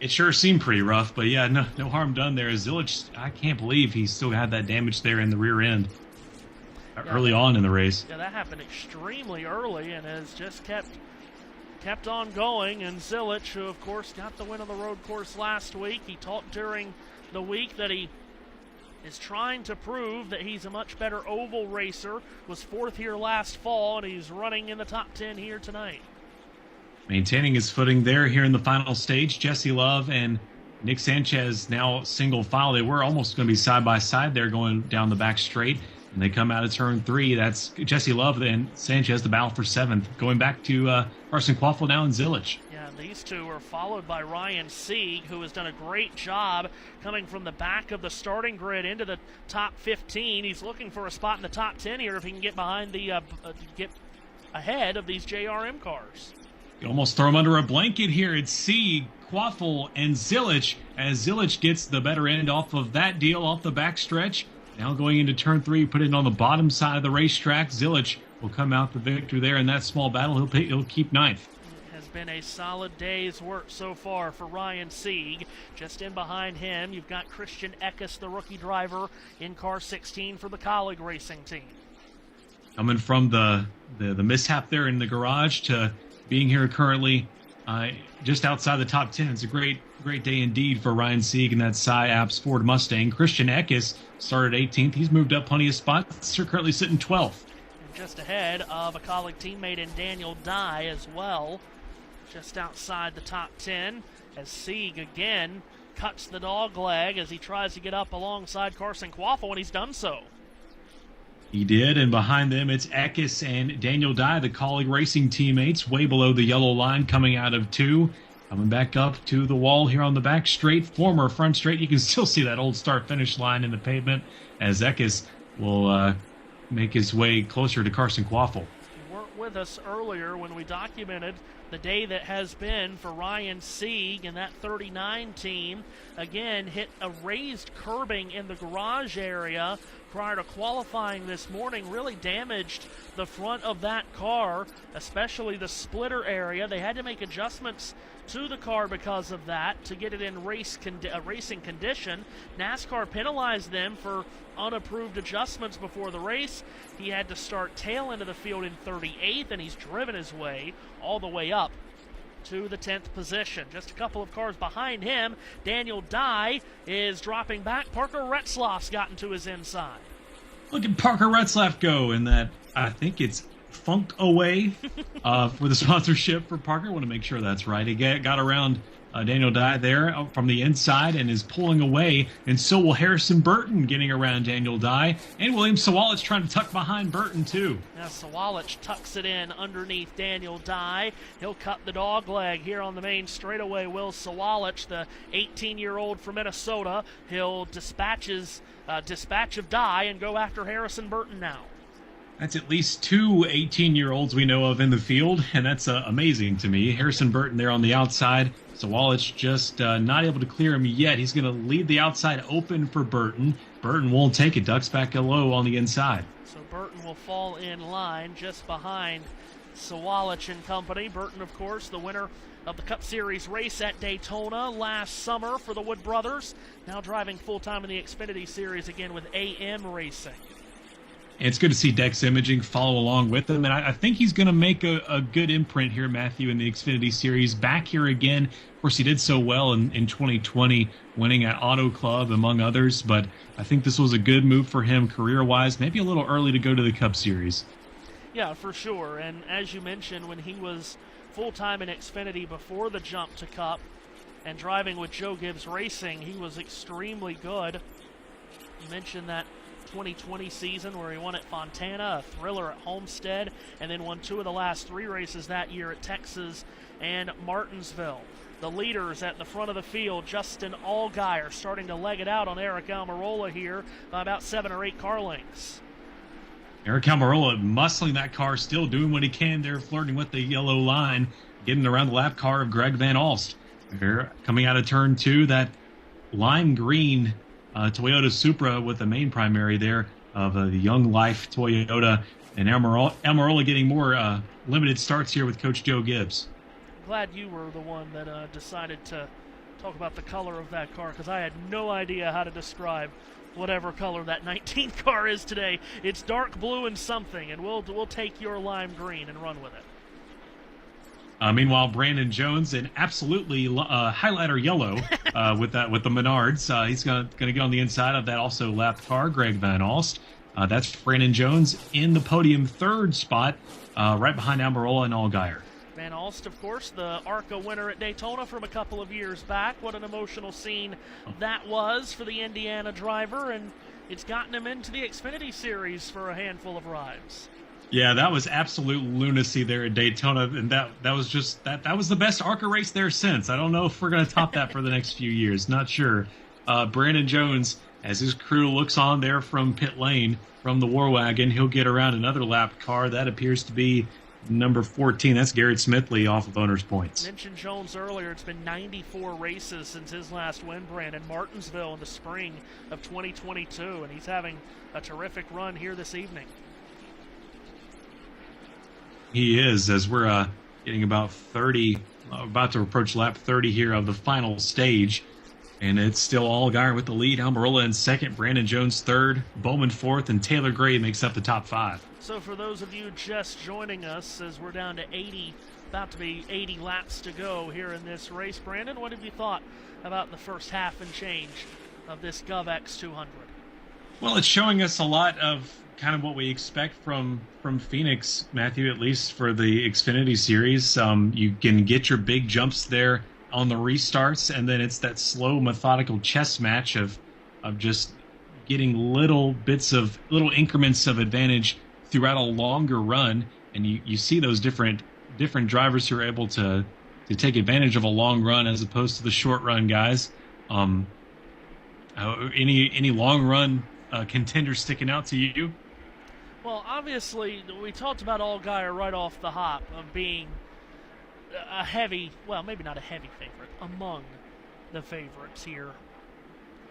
It sure seemed pretty rough, but yeah, no harm done there. Zilich, I can't believe he still had that damage there in the rear end early on in the race. Yeah, that happened extremely early and has just kept on going. And Zilich, who of course got the win on the road course last week, he talked during the week that he is trying to prove that he's a much better oval racer, was 4th here last fall, and he's running in the top 10 here tonight. Maintaining his footing there here in the final stage. Jesse Love and Nick Sanchez now single file. They were almost going to be side by side there going down the back straight, and they come out of turn 3. That's Jesse Love and Sanchez, the battle for 7th. Going back to Carson Quaffle now and Zilich. Yeah, these two are followed by Ryan Sieg, who has done a great job coming from the back of the starting grid into the top 15. He's looking for a spot in the top 10 here if he can get behind the get ahead of these JRM cars. You almost throw him under a blanket here. It's Sieg, Quaffle, and Zilich, as Zilich gets the better end off of that deal off the backstretch. Now going into turn 3, put it on the bottom side of the racetrack. Zilich will come out the victor there in that small battle. He'll keep 9th. It has been a solid day's work so far for Ryan Sieg. Just in behind him, you've got Christian Eckes, the rookie driver, in car 16 for the Colleague Racing team. Coming from the mishap there in the garage to being here currently just outside the top 10. It's a great day indeed for Ryan Sieg and that Apps Ford Mustang. Christian Eckes started 18th. He's moved up plenty of spots. They're currently sitting 12th. And just ahead of a colleague teammate in Daniel Dye as well, just outside the top 10, as Sieg again cuts the dog leg as he tries to get up alongside Carson Quaffle, and he's done so. He did, and behind them it's Eckes and Daniel Dye, the Colleague Racing teammates, way below the yellow line coming out of 2. Coming back up to the wall here on the back straight, former front straight. You can still see that old start-finish line in the pavement as Eckes will make his way closer to Carson Quaffle. You weren't with us earlier when we documented the day that has been for Ryan Sieg and that 39 team. Again, hit a raised curbing in the garage area prior to qualifying this morning. Really damaged the front of that car, especially the splitter area. They had to make adjustments to the car because of that to get it in racing condition. NASCAR penalized them for unapproved adjustments before the race. He had to start tail into the field in 38th, and he's driven his way all the way up to the 10th position. Just a couple of cars behind him, Daniel Dye is dropping back. Parker Retzlaff's gotten to his inside. Look at Parker Retzlaff go in that, I think it's Funk Away for the sponsorship for Parker. I want to make sure that's right. He got around Daniel Dye there from the inside and is pulling away, and so will Harrison Burton getting around Daniel Dye, and William Sawalich trying to tuck behind Burton too. Now Sawalich tucks it in underneath Daniel Dye. He'll cut the dog leg here on the main straightaway. Will Sawalich, the 18-year-old from Minnesota, he'll dispatch of Dye and go after Harrison Burton now. That's at least 2 18-year-olds we know of in the field, and that's amazing to me. Harrison Burton there on the outside. Sawalich just not able to clear him yet. He's going to leave the outside open for Burton. Burton won't take it. Ducks back low on the inside. So Burton will fall in line just behind Sawalich and company. Burton, of course, the winner of the Cup Series race at Daytona last summer for the Wood Brothers. Now driving full-time in the Xfinity Series again with AM Racing. And it's good to see Dex Imaging follow along with him, and I think he's going to make a good imprint here, Matthew, in the Xfinity Series. Back here again. Of course, he did so well in 2020, winning at Auto Club, among others, but I think this was a good move for him career-wise. Maybe a little early to go to the Cup Series. Yeah, for sure, and as you mentioned, when he was full-time in Xfinity before the jump to Cup and driving with Joe Gibbs Racing, he was extremely good. You mentioned that 2020 season where he won at Fontana, a thriller at Homestead, and then won 2 of the last 3 races that year at Texas and Martinsville. The leaders at the front of the field, Justin Allgaier, starting to leg it out on Eric Almirola here by about 7 or 8 car lengths. Eric Almirola muscling that car, still doing what he can there, flirting with the yellow line, getting around the lap car of Greg Van Alst. Here, coming out of turn 2, that lime green Toyota Supra with the main primary there of the Young Life Toyota, and Almirola getting more limited starts here with Coach Joe Gibbs. Glad you were the one that decided to talk about the color of that car, because I had no idea how to describe whatever color that 19 car is today. It's dark blue and something, and we'll take your lime green and run with it. Meanwhile, Brandon Jones in absolutely highlighter yellow with the Menards. He's going to get on the inside of that also lapped car, Greg Van Alst. That's Brandon Jones in the podium 3rd spot, right behind Almirola and Allgaier. Van Alst, of course, the ARCA winner at Daytona from a couple of years back. What an emotional scene that was for the Indiana driver, and it's gotten him into the Xfinity Series for a handful of rides. Yeah, that was absolute lunacy there at Daytona, and that was just that was the best ARCA race there since. I don't know if we're going to top that for the next few years. Not sure. Brandon Jones, as his crew looks on there from pit lane from the War Wagon, he'll get around another lap car. That appears to be number 14. That's Garrett Smithley off of Owner's Points. Mentioned Jones earlier. It's been 94 races since his last win, Brandon. Martinsville in the spring of 2022, and he's having a terrific run here this evening. He is, as we're getting about to approach lap 30 here of the final stage. And it's still Allgaier with the lead, Almirola in 2nd, Brandon Jones 3rd, Bowman 4th, and Taylor Gray makes up the top 5. So for those of you just joining us, as we're down to 80, about to be 80 laps to go here in this race, Brandon, what have you thought about the first half and change of this GOVX 200? Well, it's showing us a lot of kind of what we expect from Phoenix, Matthew, at least for the Xfinity Series. You can get your big jumps there on the restarts, and then it's that slow, methodical chess match of just getting little increments of advantage throughout a longer run, and you see those different drivers who are able to take advantage of a long run as opposed to the short run guys. Any long run contenders sticking out to you? Well, obviously, we talked about Allgaier right off the hop of being a heavy, well, maybe not a heavy favorite, among the favorites here.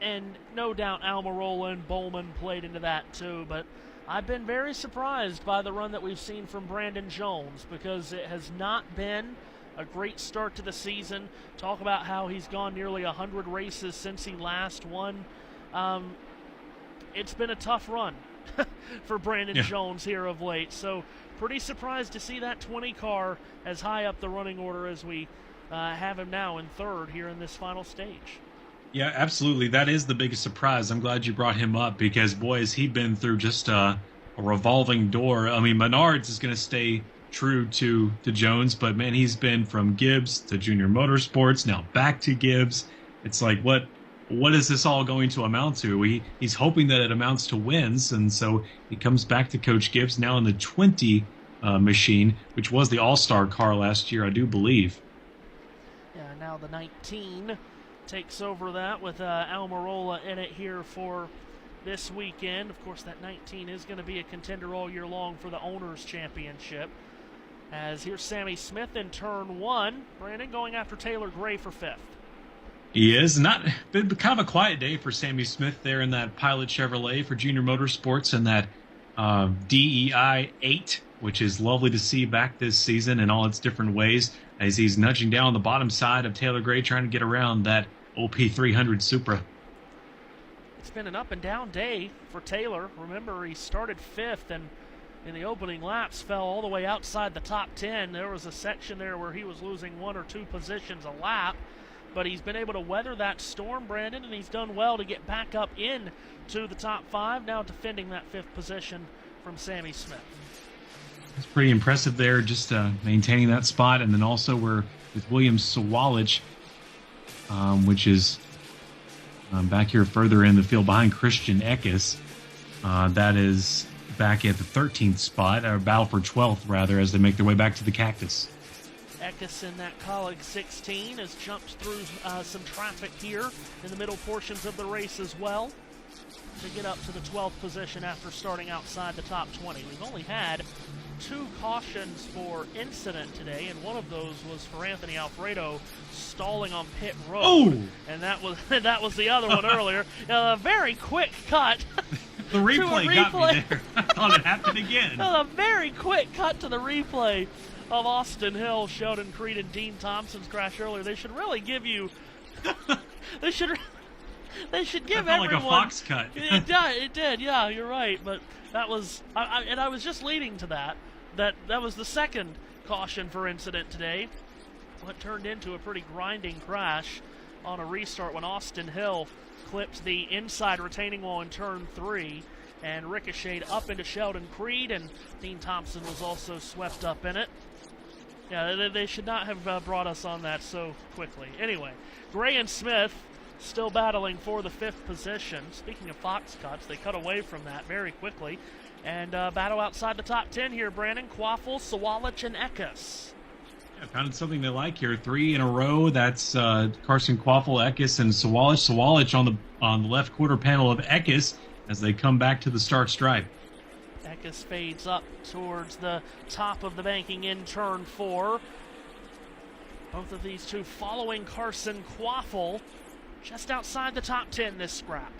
And no doubt Almirola and Bowman played into that too, but I've been very surprised by the run that we've seen from Brandon Jones, because it has not been a great start to the season. Talk about how he's gone nearly 100 races since he last won. It's been a tough run for Brandon Jones here of late, so pretty surprised to see that 20 car as high up the running order as we have him now in 3rd here in this final stage. Yeah, absolutely. That is the biggest surprise. I'm glad you brought him up, because, boy, has he been through just a revolving door. I mean, Menards is going to stay true to Jones, but, man, he's been from Gibbs to Junior Motorsports, now back to Gibbs. It's like, what is this all going to amount to? He's hoping that it amounts to wins, and so he comes back to Coach Gibbs now in the 20 machine, which was the All-Star car last year, I do believe. Yeah, now the 19 takes over that with Almirola in it here for this weekend. Of course, that 19 is going to be a contender all year long for the Owners' Championship. As here's Sammy Smith in turn 1. Brandon going after Taylor Gray for 5th. He is. Been kind of a quiet day for Sammy Smith there in that Pilot Chevrolet for Junior Motorsports and that DEI 8 which is lovely to see back this season in all its different ways, as he's nudging down the bottom side of Taylor Gray, trying to get around that OP300 Supra. It's been an up and down day for Taylor. Remember, he started 5th and in the opening laps fell all the way outside the top 10. There was a section there where he was losing 1 or 2 positions a lap, but he's been able to weather that storm, Brandon, and he's done well to get back up in to the top 5, now defending that 5th position from Sammy Smith. It's pretty impressive there, just maintaining that spot. And then also we're with William Sawalich, which is back here further in the field behind Christian Eckes. That is back at the 13th spot, or battle for 12th, rather, as they make their way back to the Cactus. Eckes in that Colleague 16 has jumped through some traffic here in the middle portions of the race as well to get up to the 12th position after starting outside the top 20. We've only had 2 cautions for incident today, and one of those was for Anthony Alfredo stalling on pit road. Oh! And that was the other one earlier. A very quick cut. The replay got me there. I thought it happened again. A very quick cut to the replay of Austin Hill, Sheldon Creed, and Dean Thompson's crash earlier. They should really give you. They should give everyone like a Fox cut. It did. Yeah, you're right. But that was, I was just leading to that. That was the second caution for incident today. What turned into a pretty grinding crash on a restart when Austin Hill clipped the inside retaining wall in turn 3 and ricocheted up into Sheldon Creed, and Dean Thompson was also swept up in it. Yeah, they should not have brought us on that so quickly. Anyway, Gray and Smith still battling for the 5th position. Speaking of Fox cuts, they cut away from that very quickly and battle outside the top 10 here, Brandon. Quaffle, Sawalich, and Eckes. I found something they like here. 3 in a row. That's Carson Quaffle, Eckes, and Sawalich. Sawalich on the left quarter panel of Eckes as they come back to the start stripe. Eckes fades up towards the top of the banking in turn 4. Both of these two following Carson Quaffle just outside the top 10 this scrap.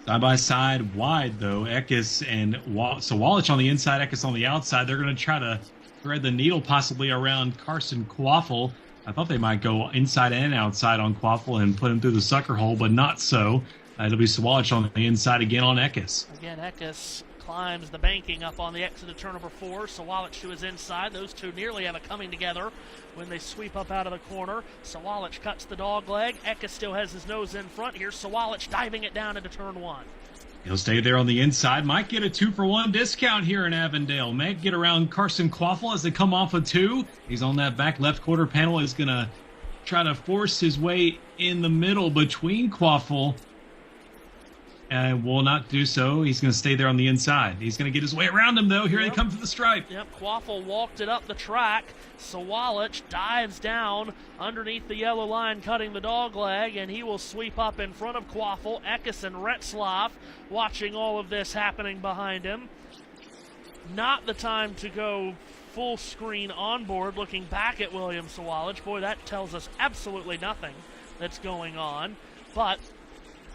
Side by side, wide though. Eckes and Sawalich on the inside, Eckes on the outside. They're going to try to thread the needle possibly around Carson Quaffle. I thought they might go inside and outside on Quaffle and put him through the sucker hole, but not so. It'll be Sawalich on the inside again on Eckes. Again, Eckes climbs the banking up on the exit of turn number 4. Sawalich to his inside. Those two nearly have a coming together when they sweep up out of the corner. Sawalich cuts the dog leg. Eckes still has his nose in front. Here's Sawalich diving it down into turn 1. He'll stay there on the inside. Might get a 2-for-1 discount here in Avondale. Might get around Carson Quaffle as they come off of 2. He's on that back left quarter panel. He's going to try to force his way in the middle between Quaffle. And will not do so. He's going to stay there on the inside. He's going to get his way around him, though. Here they come to the stripe. Yep, Quaffle walked it up the track. Sawalich dives down underneath the yellow line, cutting the dog leg, and he will sweep up in front of Quaffle. Eckes and Retzlaff watching all of this happening behind him. Not the time to go full screen on board, looking back at William Sawalich. Boy, that tells us absolutely nothing that's going on. But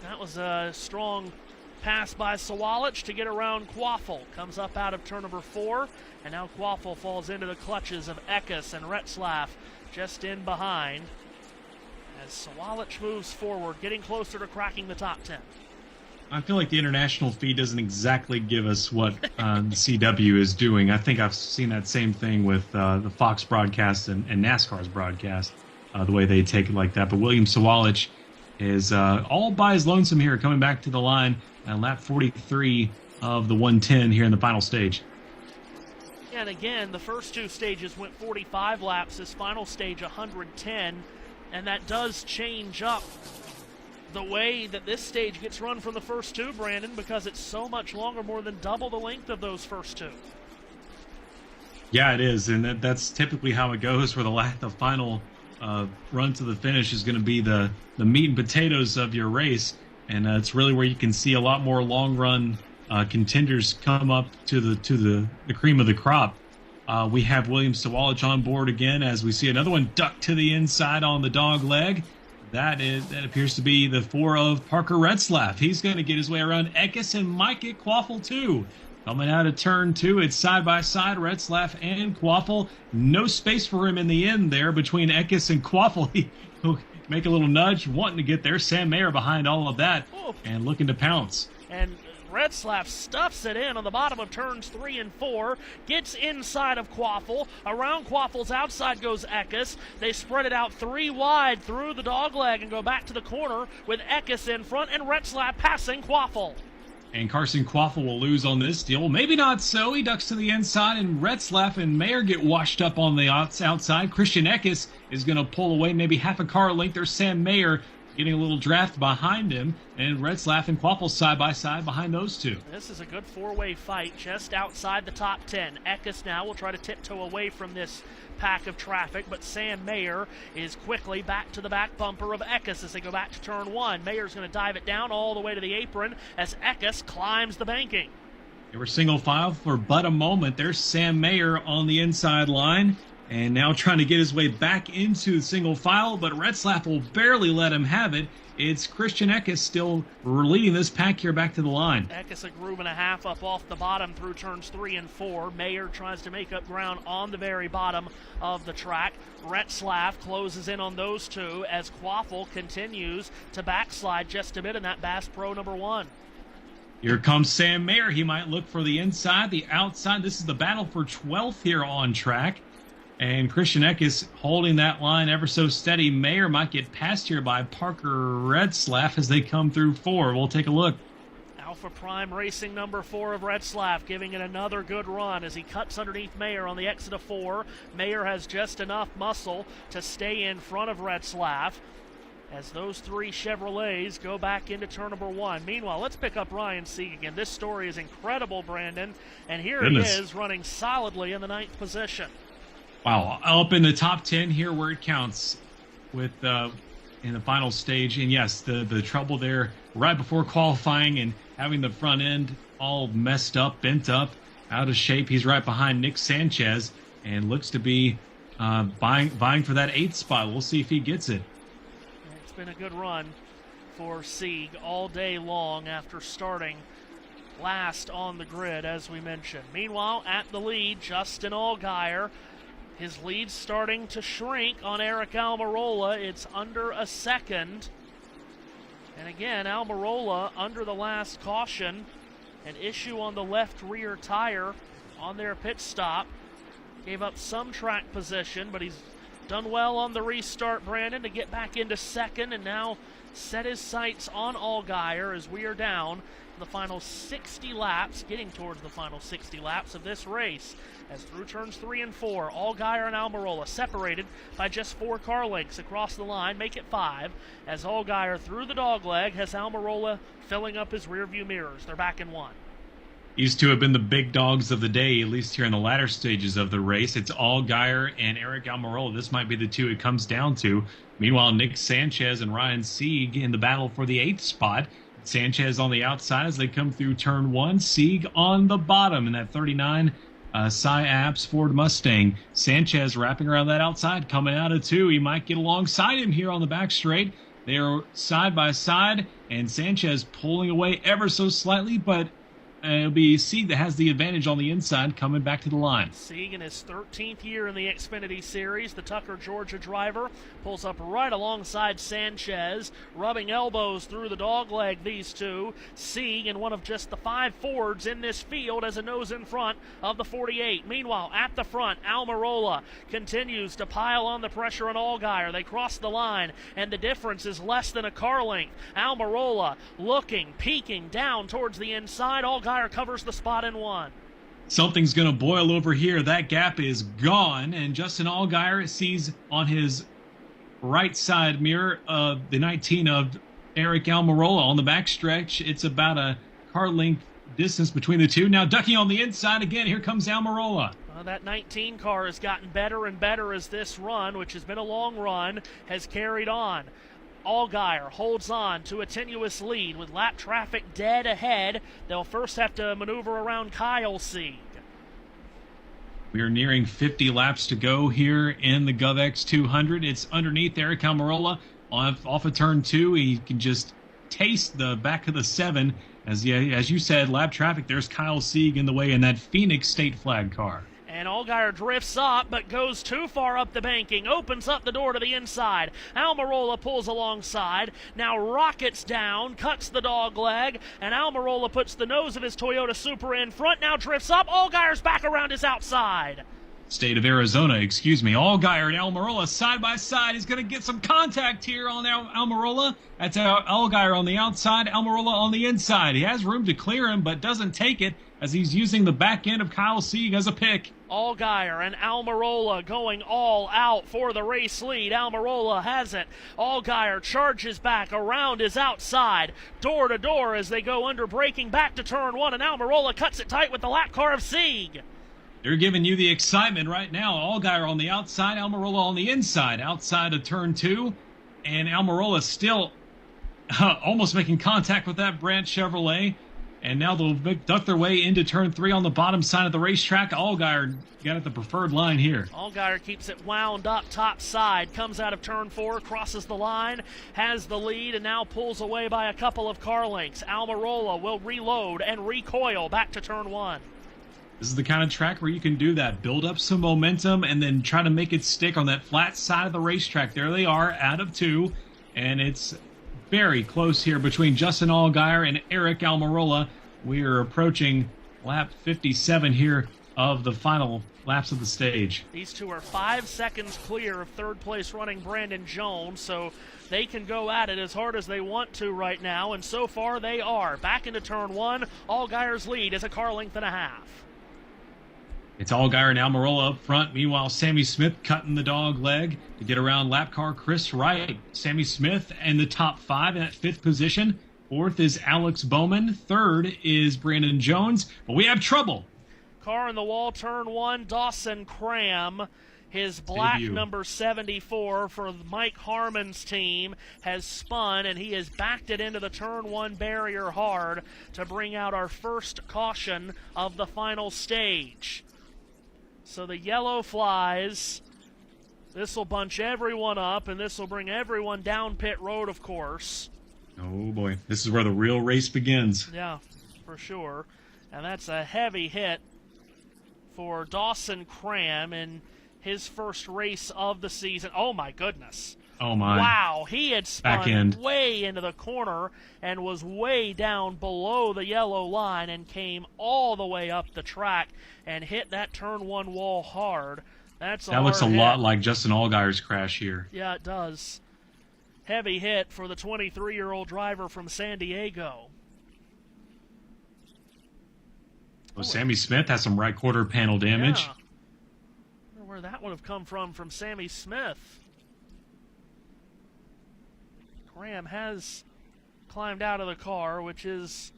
that was a strong pass by Sawalich to get around Quaffle. Comes up out of turn number 4, and now Quaffle falls into the clutches of Eckes and Retzlaff just in behind as Sawalich moves forward, getting closer to cracking the top 10. I feel like the international feed doesn't exactly give us what the CW is doing. I think I've seen that same thing with the Fox broadcast and NASCAR's broadcast, the way they take it like that. But William Sawalich is all by his lonesome here, coming back to the line at lap 43 of the 110 here in the final stage. And again, the first 2 stages went 45 laps. This final stage, 110. And that does change up the way that this stage gets run from the first 2, Brandon, because it's so much longer, more than double the length of those first 2. Yeah, it is. And that's typically how it goes, where the final run to the finish is going to be the meat and potatoes of your race, and it's really where you can see a lot more long run contenders come up to the cream of the crop. We have William Sawalich on board again as we see another one duck to the inside on the dog leg. That appears to be the 4 of Parker Retzlaff. He's going to get his way around Eckes and might get Quaffle too. Coming out of turn 2, it's side by side, Retzlaff and Quaffle. No space for him in the end there between Eckes and Quaffle. He'll make a little nudge, wanting to get there. Sam Mayer behind all of that and looking to pounce. And Retzlaff stuffs it in on the bottom of turns 3 and 4, gets inside of Quaffle. Around Quaffle's outside goes Eckes. They spread it out 3 wide through the dogleg and go back to the corner with Eckes in front and Retzlaff passing Quaffle. And Carson Quaffle will lose on this deal. Maybe not so. He ducks to the inside, and Retzlaff and Mayer get washed up on the outside. Christian Eckes is going to pull away maybe half a car length. There's Sam Mayer getting a little draft behind him, and Retzlaff and Quaffle side by side behind those two. This is a good 4-way fight just outside the top 10. Eckes now will try to tiptoe away from this pack of traffic, but Sam Mayer is quickly back to the back bumper of Eckes as they go back to turn 1. Mayer's going to dive it down all the way to the apron as Eckes climbs the banking. They were single file for but a moment. There's Sam Mayer on the inside line, and now trying to get his way back into single file, but Retzlaff will barely let him have it. It's Christian Eckes still leading this pack here back to the line. Eckes a groove and a half up off the bottom through turns 3 and 4. Mayer tries to make up ground on the very bottom of the track. Retzlaff closes in on those two as Quaffle continues to backslide just a bit in that Bass Pro number 1. Here comes Sam Mayer. He might look for the inside, the outside. This is the battle for 12th here on track. And Christian Eckes holding that line ever so steady. Mayer might get passed here by Parker Retzlaff as they come through 4. We'll take a look. Alpha Prime Racing number 4 of Retzlaff giving it another good run as he cuts underneath Mayer on the exit of 4. Mayer has just enough muscle to stay in front of Retzlaff as those 3 Chevrolets go back into turn number 1. Meanwhile, let's pick up Ryan Sieg again. This story is incredible, Brandon. And here he is running solidly in the 9th position. Wow, up in the top 10 here where it counts with in the final stage. And yes, the trouble there right before qualifying and having the front end all messed up, bent up, out of shape. He's right behind Nick Sanchez and looks to be vying for that 8th spot. We'll see if he gets it. It's been a good run for Sieg all day long after starting last on the grid, as we mentioned. Meanwhile, at the lead, Justin Allgaier. His lead's starting to shrink on Eric Almirola. It's under a second. And again, Almirola under the last caution. An issue on the left rear tire on their pit stop. Gave up some track position, but he's done well on the restart, Brandon, to get back into second and now set his sights on Allgaier as we are down the final 60 laps, getting towards the final 60 laps of this race. As through turns 3 and 4, Allgaier and Almirola separated by just 4 car lengths across the line, make it 5. As Allgaier through the dogleg has Almirola filling up his rearview mirrors. They're back in 1. These two have been the big dogs of the day, at least here in the latter stages of the race. It's Allgaier and Eric Almirola. This might be the two it comes down to. Meanwhile, Nick Sanchez and Ryan Sieg in the battle for the 8th spot. Sanchez on the outside as they come through turn 1. Sieg on the bottom in that 39 Sci-Apps Ford Mustang. Sanchez wrapping around that outside, coming out of 2. He might get alongside him here on the back straight. They are side by side, and Sanchez pulling away ever so slightly, but it'll be Sieg that has the advantage on the inside coming back to the line. Sieg in his 13th year in the Xfinity Series, the Tucker, Georgia driver, pulls up right alongside Sanchez, rubbing elbows through the dogleg, these two. Sieg in one of just the 5 Fords in this field as a nose in front of the 48. Meanwhile, at the front, Almirola continues to pile on the pressure on Allgaier. They cross the line, and the difference is less than a car length. Almirola looking, peeking down towards the inside. Allgaier covers the spot in 1. Something's going to boil over here. That gap is gone, and Justin Allgaier sees on his right side mirror the 19 of Eric Almirola on the backstretch. It's about a car length distance between the two. Now ducking on the inside again. Here comes Almirola. That 19 car has gotten better and better as this run, which has been a long run, has carried on. Allgaier holds on to a tenuous lead with lap traffic dead ahead. They'll first have to maneuver around Kyle Sieg. We are nearing 50 laps to go here in the GOVX 200. It's underneath Eric Almirola off of turn 2. He can just taste the back of the 7 As you said, lap traffic, there's Kyle Sieg in the way in that Phoenix state flag car. And Allgaier drifts up, but goes too far up the banking, opens up the door to the inside. Almirola pulls alongside, now rockets down, cuts the dog leg, and Almirola puts the nose of his Toyota Supra in front, now drifts up. Allgaier's back around his outside. State of Arizona, Allgaier and Almirola side by side. He's going to get some contact here on Almirola. That's Allgaier on the outside, Almirola on the inside. He has room to clear him, but doesn't take it as he's using the back end of Kyle Sieg as a pick. Allgaier and Almirola going all out for the race lead. Almirola has it. Allgaier charges back around his outside, door to door as they go under braking back to turn one, and Almirola cuts it tight with the lap car of Sieg. They're giving you the excitement right now. Allgaier on the outside, Almirola on the inside, outside of turn two, and Almirola still almost making contact with that Brandt Chevrolet. And now they'll duck their way into turn three on the bottom side of the racetrack. Allgaier got at the preferred line here. Allgaier keeps it wound up top side, comes out of turn four, crosses the line, has the lead, and now pulls away by a couple of car lengths. Almirola will reload and recoil back to turn one. This is the kind of track where you can do that. Build up some momentum and then try to make it stick on that flat side of the racetrack. There they are, out of two, and it's very close here between Justin Allgaier and Eric Almirola. We are approaching lap 57 here of the final laps of the stage. These two are 5 seconds clear of third place running Brandon Jones, so they can go at it as hard as they want to right now, and so far they are. Back into turn one, Allgaier's lead is a car length and a half. It's Allgaier and Almirola up front. Meanwhile, Sammy Smith cutting the dog leg to get around lap car Chris Wright. Sammy Smith in the top five in that fifth position. Fourth is Alex Bowman. Third is Brandon Jones. But we have trouble. Car in the wall, turn one, Dawson Cram. His black number 74 for Mike Harmon's team has spun, and he has backed it into the turn one barrier hard to bring out our first caution of the final stage. So the yellow flies. This will bunch everyone up, and this will bring everyone down pit road, of course. Oh, boy. This is where the real race begins. Yeah, for sure. And that's a heavy hit for Dawson Cram in his first race of the season. Oh, my goodness. Oh, my. Wow, he had spun way into the corner and was way down below the yellow line and came all the way up the track and hit that turn one wall hard. That looks a lot like Justin Allgaier's crash here. Yeah, it does. Heavy hit for the 23-year-old driver from San Diego. Well, Sammy Smith has some right quarter panel damage. Yeah. I wonder where that would have come from Sammy Smith. Graham has climbed out of the car, which is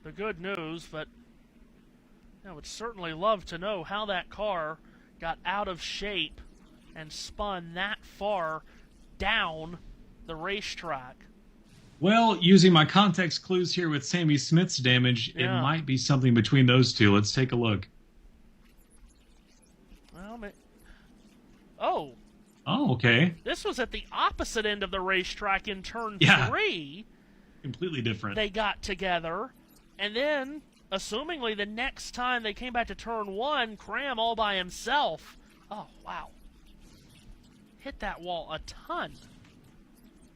the good news, but I would certainly love to know how that car got out of shape and spun that far down the racetrack. Well, using my context clues here with Sammy Smith's damage, it might be something between those two. Let's take a look. Well, Oh, okay. This was at the opposite end of the racetrack in turn three. Completely different. They got together, and then, assumingly, the next time they came back to turn one, Cram all by himself. Oh, wow. Hit that wall a ton.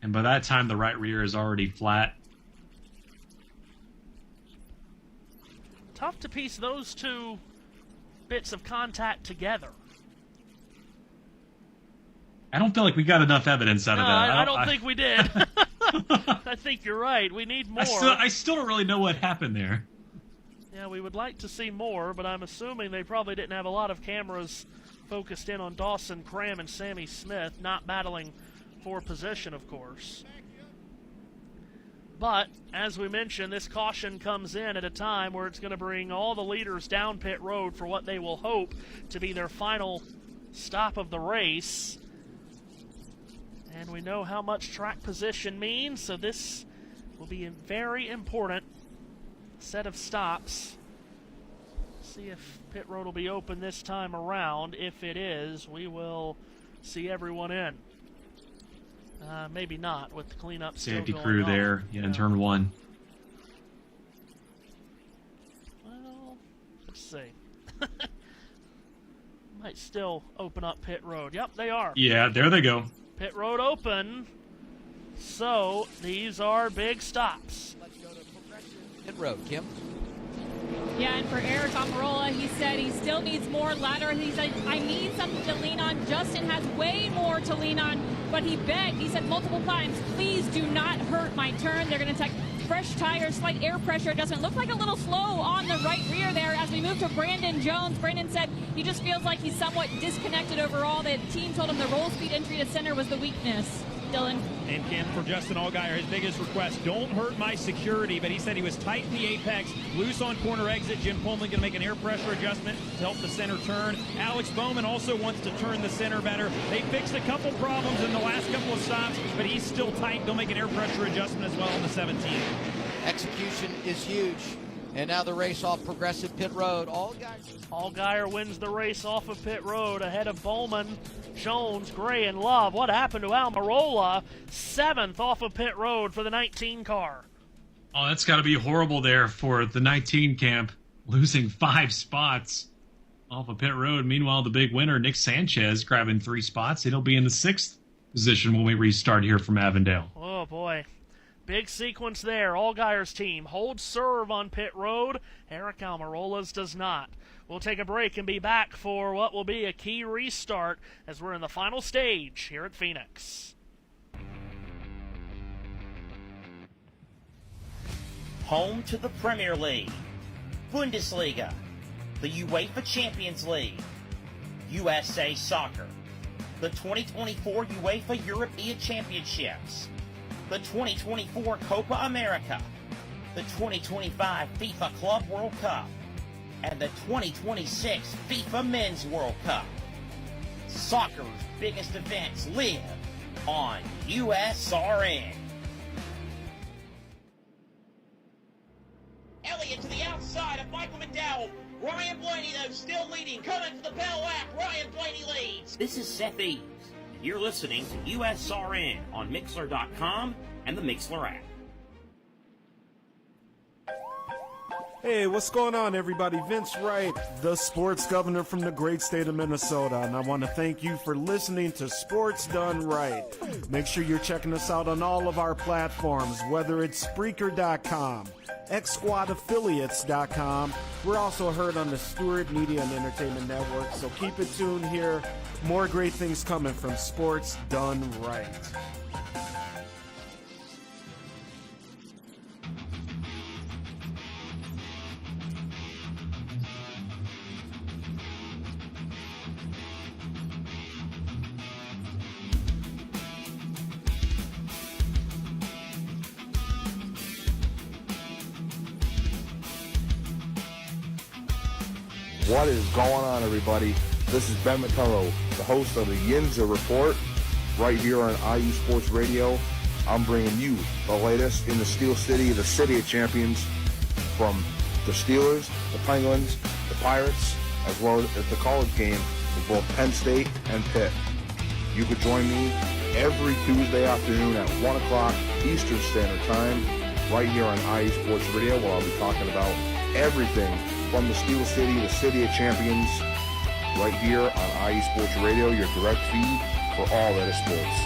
And by that time, the right rear is already flat. Tough to piece those two bits of contact together. I don't feel like we got enough evidence out of that. I don't think we did. I think you're right. We need more. I still don't really know what happened there. Yeah, we would like to see more, but I'm assuming they probably didn't have a lot of cameras focused in on Dawson Cram and Sammy Smith, not battling for position, of course. But, as we mentioned, this caution comes in at a time where it's going to bring all the leaders down pit road for what they will hope to be their final stop of the race. And we know how much track position means, so this will be a very important set of stops. See if pit road will be open this time around. If it is, we will see everyone in. Maybe not, with the cleanup still Safety going crew on. there in turn one. Let's see. Might still open up pit road. Yep, they are. Yeah, there they go. Pit road open. So these are big stops. Pit road, Kim. Yeah, and for Eric Almirola, he said he still needs more ladder. He said, I need something to lean on. Justin has way more to lean on, but he begged. He said multiple times, please do not hurt my turn. They're going to take fresh tires, slight air pressure adjustment. Looked like a little slow on the right rear there as we move to Brandon Jones. Brandon said he just feels like he's somewhat disconnected overall. The team told him the roll speed entry to center was the weakness. Dylan. And Ken, for Justin Allgaier, his biggest request, don't hurt my security, but he said he was tight in the apex, loose on corner exit. Jim Pullman going to make an air pressure adjustment to help the center turn. Alex Bowman also wants to turn the center better. They fixed a couple problems in the last couple of stops, but he's still tight. They'll make an air pressure adjustment as well on the 17. Execution is huge. And now the race off Progressive Pit Road. Allgaier wins the race off of pit road ahead of Bowman, Jones, Gray, and Love. What happened to Almirola? 7th off of pit road for the 19 car. Oh, that's got to be horrible there for the 19 camp, losing 5 spots off of pit road. Meanwhile, the big winner, Nick Sanchez, grabbing 3 spots. He'll be in the 6th position when we restart here from Avondale. Oh, boy. Big sequence there. Allgaier's team holds serve on pit road. Eric Almirola's does not. We'll take a break and be back for what will be a key restart as we're in the final stage here at Phoenix. Home to the Premier League, Bundesliga, the UEFA Champions League, USA Soccer, the 2024 UEFA European Championships, the 2024 Copa America, the 2025 FIFA Club World Cup, and the 2026 FIFA Men's World Cup. Soccer's biggest events live on USRN. Elliott to the outside of Michael McDowell. Ryan Blaney, though, still leading. Coming for the Bell lap. Ryan Blaney leads. This is Seth Eves. You're listening to USRN on Mixler.com and the Mixler app. Hey, what's going on, everybody? Vince Wright, the sports governor from the great state of Minnesota, and I want to thank you for listening to Sports Done Right. Make sure you're checking us out on all of our platforms, whether it's Spreaker.com, XSquadAffiliates.com. We're also heard on the Stewart Media and Entertainment Network, so keep it tuned here. More great things coming from Sports Done Right. What is going on, everybody? This is Ben Matello, the host of the Yinza Report, right here on IE Sports Radio. I'm bringing you the latest in the Steel City, the City of Champions, from the Steelers, the Penguins, the Pirates, as well as the college game with both Penn State and Pitt. You could join me every Tuesday afternoon at 1 o'clock Eastern Standard Time, right here on IE Sports Radio, where I'll be talking about everything from the Steel City, the City of Champions, right here on IE Sports Radio, your direct feed for all that is sports.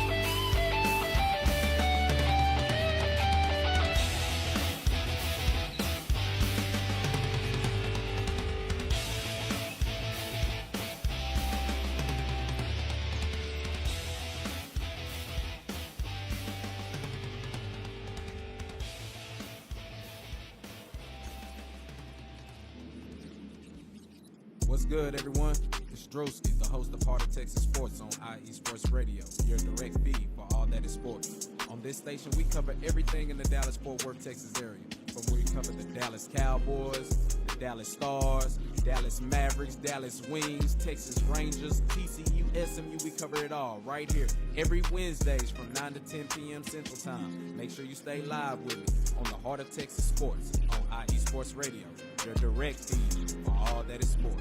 What's good, everyone? It's Drosky, the host of Heart of Texas Sports on IE Sports Radio, your direct feed for all that is sports. On this station, we cover everything in the Dallas-Fort Worth, Texas area. From where we cover the Dallas Cowboys, the Dallas Stars, Dallas Mavericks, Dallas Wings, Texas Rangers, TCU, SMU, we cover it all right here every Wednesdays from 9 to 10 p.m. Central Time. Make sure you stay live with me on the Heart of Texas Sports on IE Sports Radio, your direct feed for all that is sports.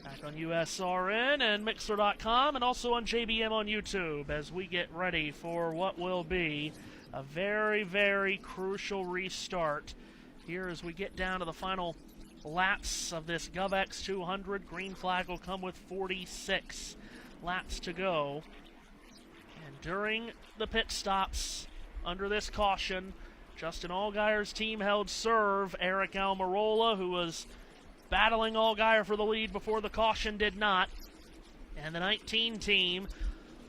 Back on USRN and Mixer.com, and also on JBM on YouTube as we get ready for what will be a very, very crucial restart here as we get down to the final laps of this GOVX 200. Green flag will come with 46 laps to go. And during the pit stops, under this caution, Justin Allgaier's team held serve. Eric Almirola, who was battling Allgaier for the lead before the caution, did not. And the 19 team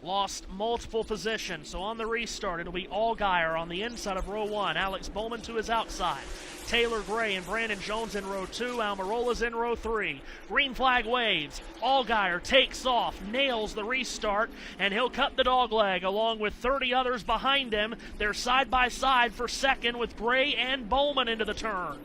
lost multiple positions. So on the restart, it'll be Allgaier on the inside of row 1. Alex Bowman to his outside. Taylor Gray and Brandon Jones in row 2. Almirola's in row 3. Green flag waves. Allgaier takes off, nails the restart, and he'll cut the dogleg along with 30 others behind him. They're side by side for second with Gray and Bowman into the turn.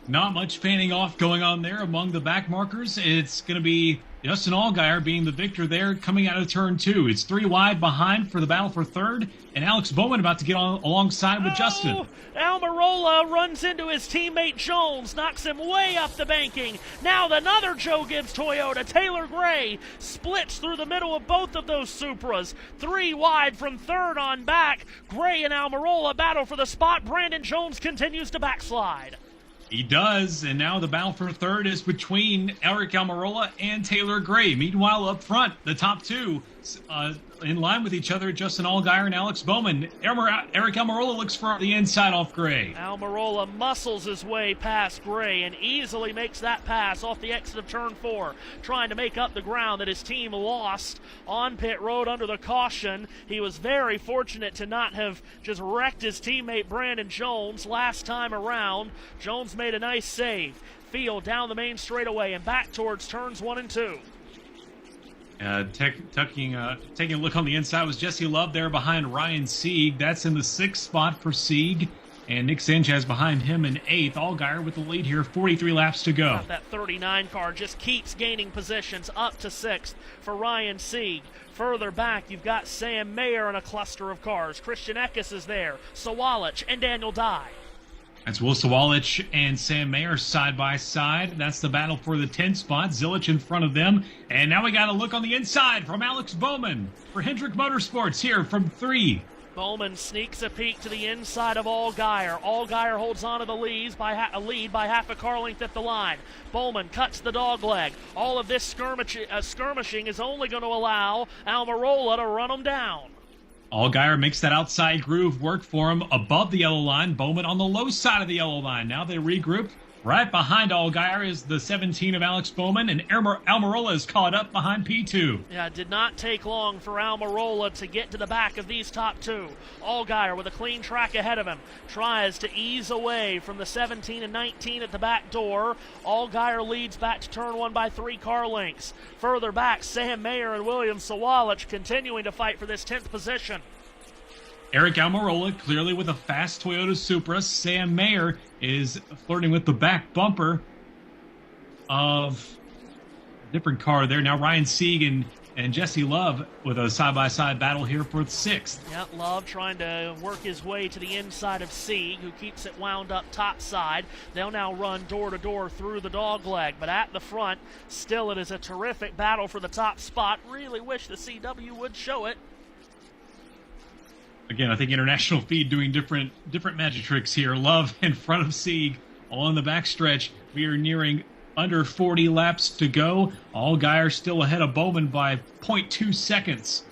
Not much fanning off going on there among the back markers. It's going to be Justin Allgaier being the victor there coming out of turn 2. It's 3 wide behind for the battle for third, and Alex Bowman about to get on alongside with Justin. Almirola runs into his teammate Jones, knocks him way up the banking. Now another Joe Gibbs Toyota, Taylor Gray, splits through the middle of both of those Supras. 3 wide from third on back. Gray and Almirola battle for the spot. Brandon Jones continues to backslide. He does, and now the battle for third is between Eric Almirola and Taylor Gray. Meanwhile, up front, the top two in line with each other, Justin Allgaier and Alex Bowman. Eric Almirola looks for the inside off Gray. Almirola muscles his way past Gray and easily makes that pass off the exit of turn 4, trying to make up the ground that his team lost on pit road under the caution. He was very fortunate to not have just wrecked his teammate Brandon Jones last time around. Jones made a nice save. Field down the main straightaway and back towards turns 1 and 2. Taking a look on the inside was Jesse Love there behind Ryan Sieg. That's in the 6th spot for Sieg. And Nick Sanchez behind him in 8th. Allgaier with the lead here, 43 laps to go. That 39 car just keeps gaining positions up to 6th for Ryan Sieg. Further back, you've got Sam Mayer in a cluster of cars. Christian Eckes is there, Sawalich, and Daniel Dye. That's Will Sawalich and Sam Mayer side by side. That's the battle for the 10th spot. Zilich in front of them. And now we got a look on the inside from Alex Bowman for Hendrick Motorsports here from 3. Bowman sneaks a peek to the inside of Allgaier. Allgaier holds on to the lead by half a car length at the line. Bowman cuts the dogleg. All of this skirmishing is only going to allow Almirola to run him down. Allgaier makes that outside groove work for him above the yellow line. Bowman on the low side of the yellow line. Now they regroup. Right behind Allgaier is the 17 of Alex Bowman, and Almirola is caught up behind P2. Yeah, it did not take long for Almirola to get to the back of these top two. Allgaier with a clean track ahead of him tries to ease away from the 17 and 19 at the back door. Allgaier leads back to turn 1 by 3 car lengths. Further back, Sam Mayer and William Sawalich continuing to fight for this 10th position. Eric Almirola clearly with a fast Toyota Supra. Sam Mayer is flirting with the back bumper of a different car there. Now Ryan Sieg and Jesse Love with a side-by-side battle here for 6th. Yeah, Love trying to work his way to the inside of Sieg, who keeps it wound up top side. They'll now run door-to-door through the dogleg, but at the front, still it is a terrific battle for the top spot. Really wish the CW would show it. Again, I think International Feed doing different magic tricks here. Love in front of Sieg along the backstretch. We are nearing under 40 laps to go. Allgaier still ahead of Bowman by 0.2 seconds.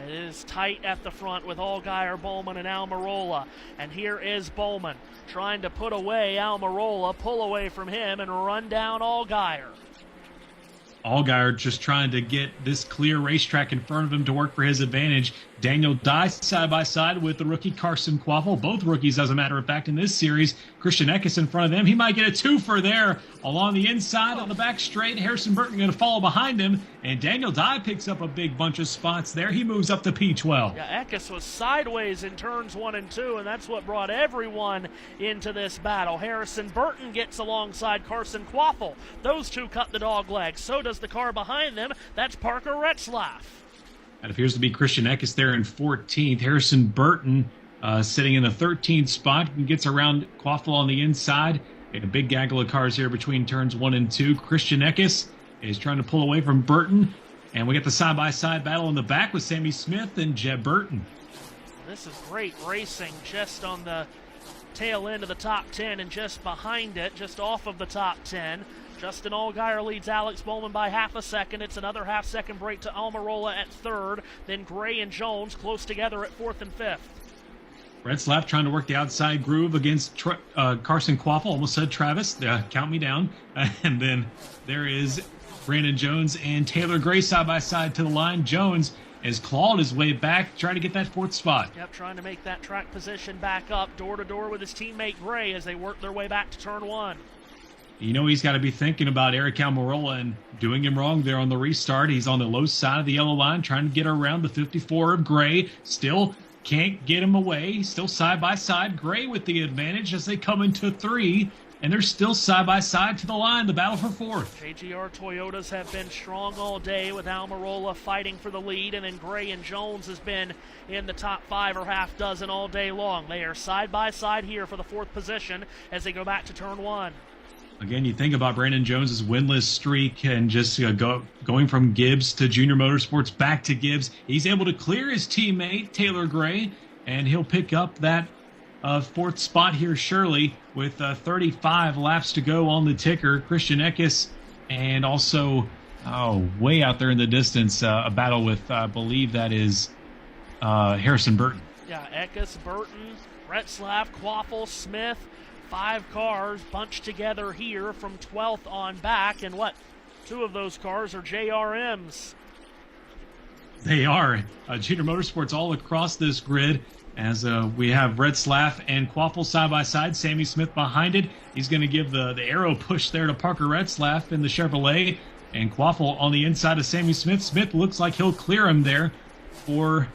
It is tight at the front with Allgaier, Bowman, and Almirola. And here is Bowman trying to put away Almirola, pull away from him, and run down Allgaier. Allgaier just trying to get this clear racetrack in front of him to work for his advantage. Daniel Dye side by side with the rookie Carson Quaffle. Both rookies, as a matter of fact, in this series. Christian Eckes in front of them. He might get a twofer there along the inside on the back straight. Harrison Burton going to follow behind him. And Daniel Dye picks up a big bunch of spots there. He moves up to P12. Yeah, Eckes was sideways in turns 1 and 2, and that's what brought everyone into this battle. Harrison Burton gets alongside Carson Quaffle. Those two cut the dog leg. So does the car behind them. That's Parker Retzlaff. That appears to be Christian Eckes there in 14th. Harrison Burton sitting in the 13th spot and gets around Quaffle on the inside. And a big gaggle of cars here between turns 1 and 2. Christian Eckes is trying to pull away from Burton. And we got the side-by-side battle in the back with Sammy Smith and Jeb Burton. This is great racing just on the tail end of the top 10 and just behind it, just off of the top 10. Justin Allgaier leads Alex Bowman by half a second. It's another half-second break to Almirola at third. Then Gray and Jones close together at fourth and fifth. Retzlaff trying to work the outside groove against Carson Quaffle. Almost said Travis. Count me down. And then there is Brandon Jones and Taylor Gray side-by-side to the line. Jones has clawed his way back, trying to get that fourth spot. Yep, trying to make that track position back up, door-to-door with his teammate Gray as they work their way back to turn one. You know he's got to be thinking about Eric Almirola and doing him wrong there on the restart. He's on the low side of the yellow line, trying to get around the 54 of Gray. Still can't get him away. Still side-by-side. Gray with the advantage as they come into three. And they're still side-by-side to the line, the battle for fourth. JGR Toyotas have been strong all day with Almirola fighting for the lead, and then Gray and Jones has been in the top 5 or half dozen all day long. They are side-by-side here for the fourth position as they go back to turn one. Again, you think about Brandon Jones' winless streak and just going from Gibbs to Junior Motorsports back to Gibbs. He's able to clear his teammate, Taylor Gray, and he'll pick up that fourth spot here surely with 35 laps to go on the ticker. Christian Eckes and also way out there in the distance, a battle with, I believe that is Harrison Burton. Yeah, Eckes, Burton, Retzlaff, Quaffle, Smith, 5 cars bunched together here from 12th on back, and 2 of those cars are JRMs. They are. Junior Motorsports all across this grid as we have Retzlaff and Quaffle side by side. Sammy Smith behind it. He's going to give the arrow push there to Parker Retzlaff in the Chevrolet. And Quaffle on the inside of Sammy Smith. Smith looks like he'll clear him there for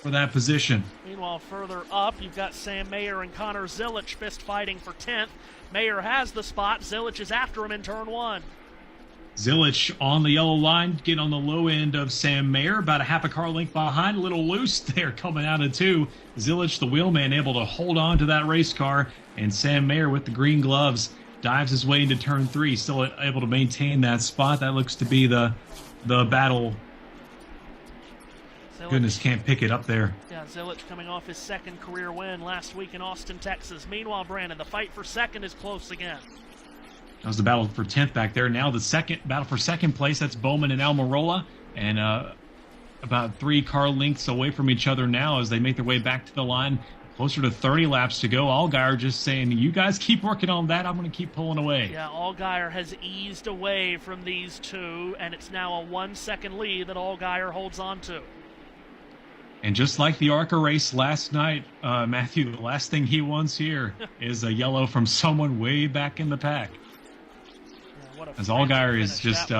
that position. Meanwhile, further up, you've got Sam Mayer and Connor Zilich fist fighting for 10th. Mayer has the spot. Zilich is after him in turn one. Zilich on the yellow line, getting on the low end of Sam Mayer, about a half a car length behind, a little loose there coming out of 2. Zilich, the wheelman, able to hold on to that race car, and Sam Mayer with the green gloves dives his way into turn 3, still able to maintain that spot. That looks to be the battle. Zilich, goodness, can't pick it up there. Yeah, Zilich coming off his second career win last week in Austin, Texas. Meanwhile, Brandon, the fight for second is close again. That was the battle for 10th back there. Now the second battle for second place, that's Bowman and Almirola. And about 3 car lengths away from each other now as they make their way back to the line. Closer to 30 laps to go. Allgaier just saying, you guys keep working on that. I'm going to keep pulling away. Yeah, Allgaier has eased away from these 2, and it's now a 1-second lead that Allgaier holds on to. And just like the ARCA race last night, Matthew, the last thing he wants here is a yellow from someone way back in the pack. As Allgaier is just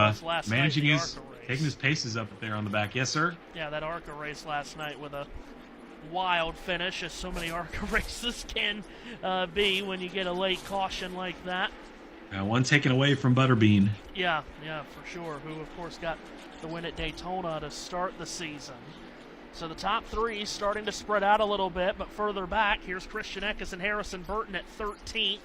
managing taking his paces up there on the back. Yes, sir? Yeah, that ARCA race last night with a wild finish, as so many ARCA races can be when you get a late caution like that. One taken away from Butterbean. Yeah, for sure, who, of course, got the win at Daytona to start the season. So the top 3 starting to spread out a little bit, but further back, here's Christian Eckes and Harrison Burton at 13th.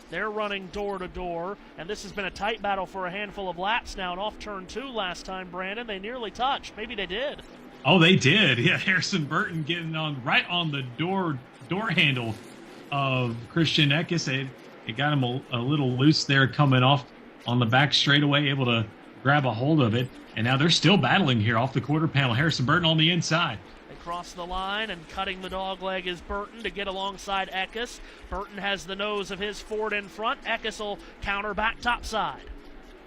They're running door-to-door, and this has been a tight battle for a handful of laps now. And off turn 2 last time, Brandon, they nearly touched. Maybe they did. Oh, they did. Yeah, Harrison Burton getting right on the door handle of Christian Eckes. It got him a little loose there coming off on the back straightaway, able to grab a hold of it. And now they're still battling here off the quarter panel. Harrison Burton on the inside. They cross the line, and cutting the dog leg is Burton to get alongside Eckes. Burton has the nose of his Ford in front. Eckes will counter back topside.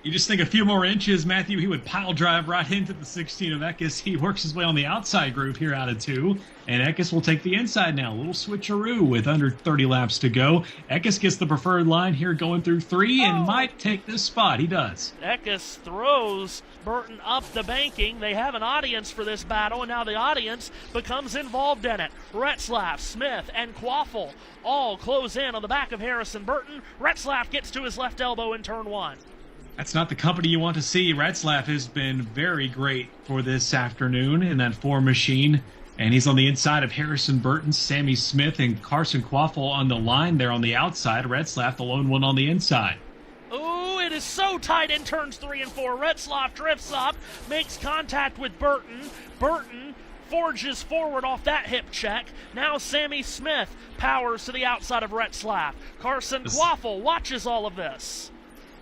You just think a few more inches, Matthew, he would pile drive right into the 16 of Eckes. He works his way on the outside groove here out of 2, and Eckes will take the inside now. A little switcheroo with under 30 laps to go. Eckes gets the preferred line here going through 3 and might take this spot. He does. Eckes throws Burton up the banking. They have an audience for this battle, and now the audience becomes involved in it. Retzlaff, Smith, and Quaffle all close in on the back of Harrison Burton. Retzlaff gets to his left elbow in turn 1. That's not the company you want to see. Retzlaff has been very great for this afternoon in that 4 machine. And he's on the inside of Harrison Burton, Sammy Smith, and Carson Quaffle on the line there on the outside. Retzlaff, the lone one on the inside. Ooh, it is so tight in turns 3 and 4. Retzlaff drifts up, makes contact with Burton. Burton forges forward off that hip check. Now Sammy Smith powers to the outside of Retzlaff. Carson Quaffle watches all of this.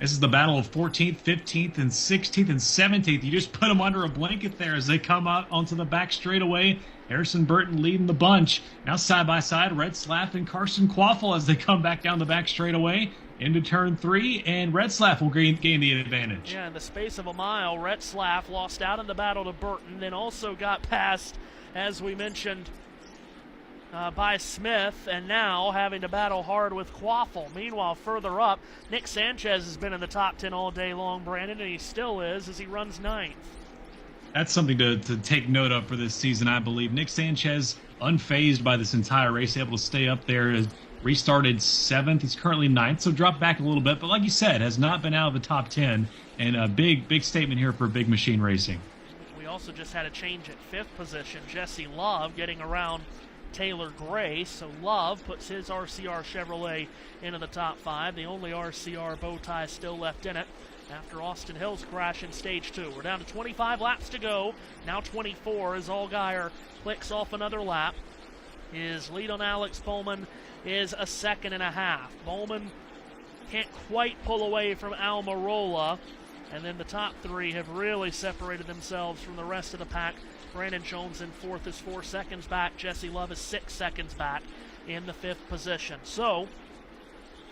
This is the battle of 14th, 15th, and 16th, and 17th. You just put them under a blanket there as they come out onto the back straightaway. Harrison Burton leading the bunch. Now side by side, Retzlaff and Carson Quaffle as they come back down the back straightaway into turn 3, and Retzlaff will gain the advantage. Yeah, in the space of a mile, Retzlaff lost out in the battle to Burton, then also got passed, as we mentioned, by Smith, and now having to battle hard with Quaffle. Meanwhile, further up, Nick Sanchez has been in the top 10 all day long, Brandon, and he still is as he runs 9th. That's something to take note of for this season, I believe. Nick Sanchez, unfazed by this entire race, able to stay up there, restarted 7th. He's currently 9th, so dropped back a little bit, but like you said, has not been out of the top 10, and a big statement here for Big Machine Racing. We also just had a change at 5th position. Jesse Love getting around Taylor Gray, so Love puts his RCR Chevrolet into the top 5, the only RCR bow tie still left in it after Austin Hill's crash in stage 2. We're down to 25 laps to go, now 24 as Allgaier clicks off another lap. His lead on Alex Bowman is a 2.5 seconds. Bowman can't quite pull away from Almirola, and then the top 3 have really separated themselves from the rest of the pack. Brandon Jones in 4th is 4 seconds back. Jesse Love is 6 seconds back in the 5th position. So,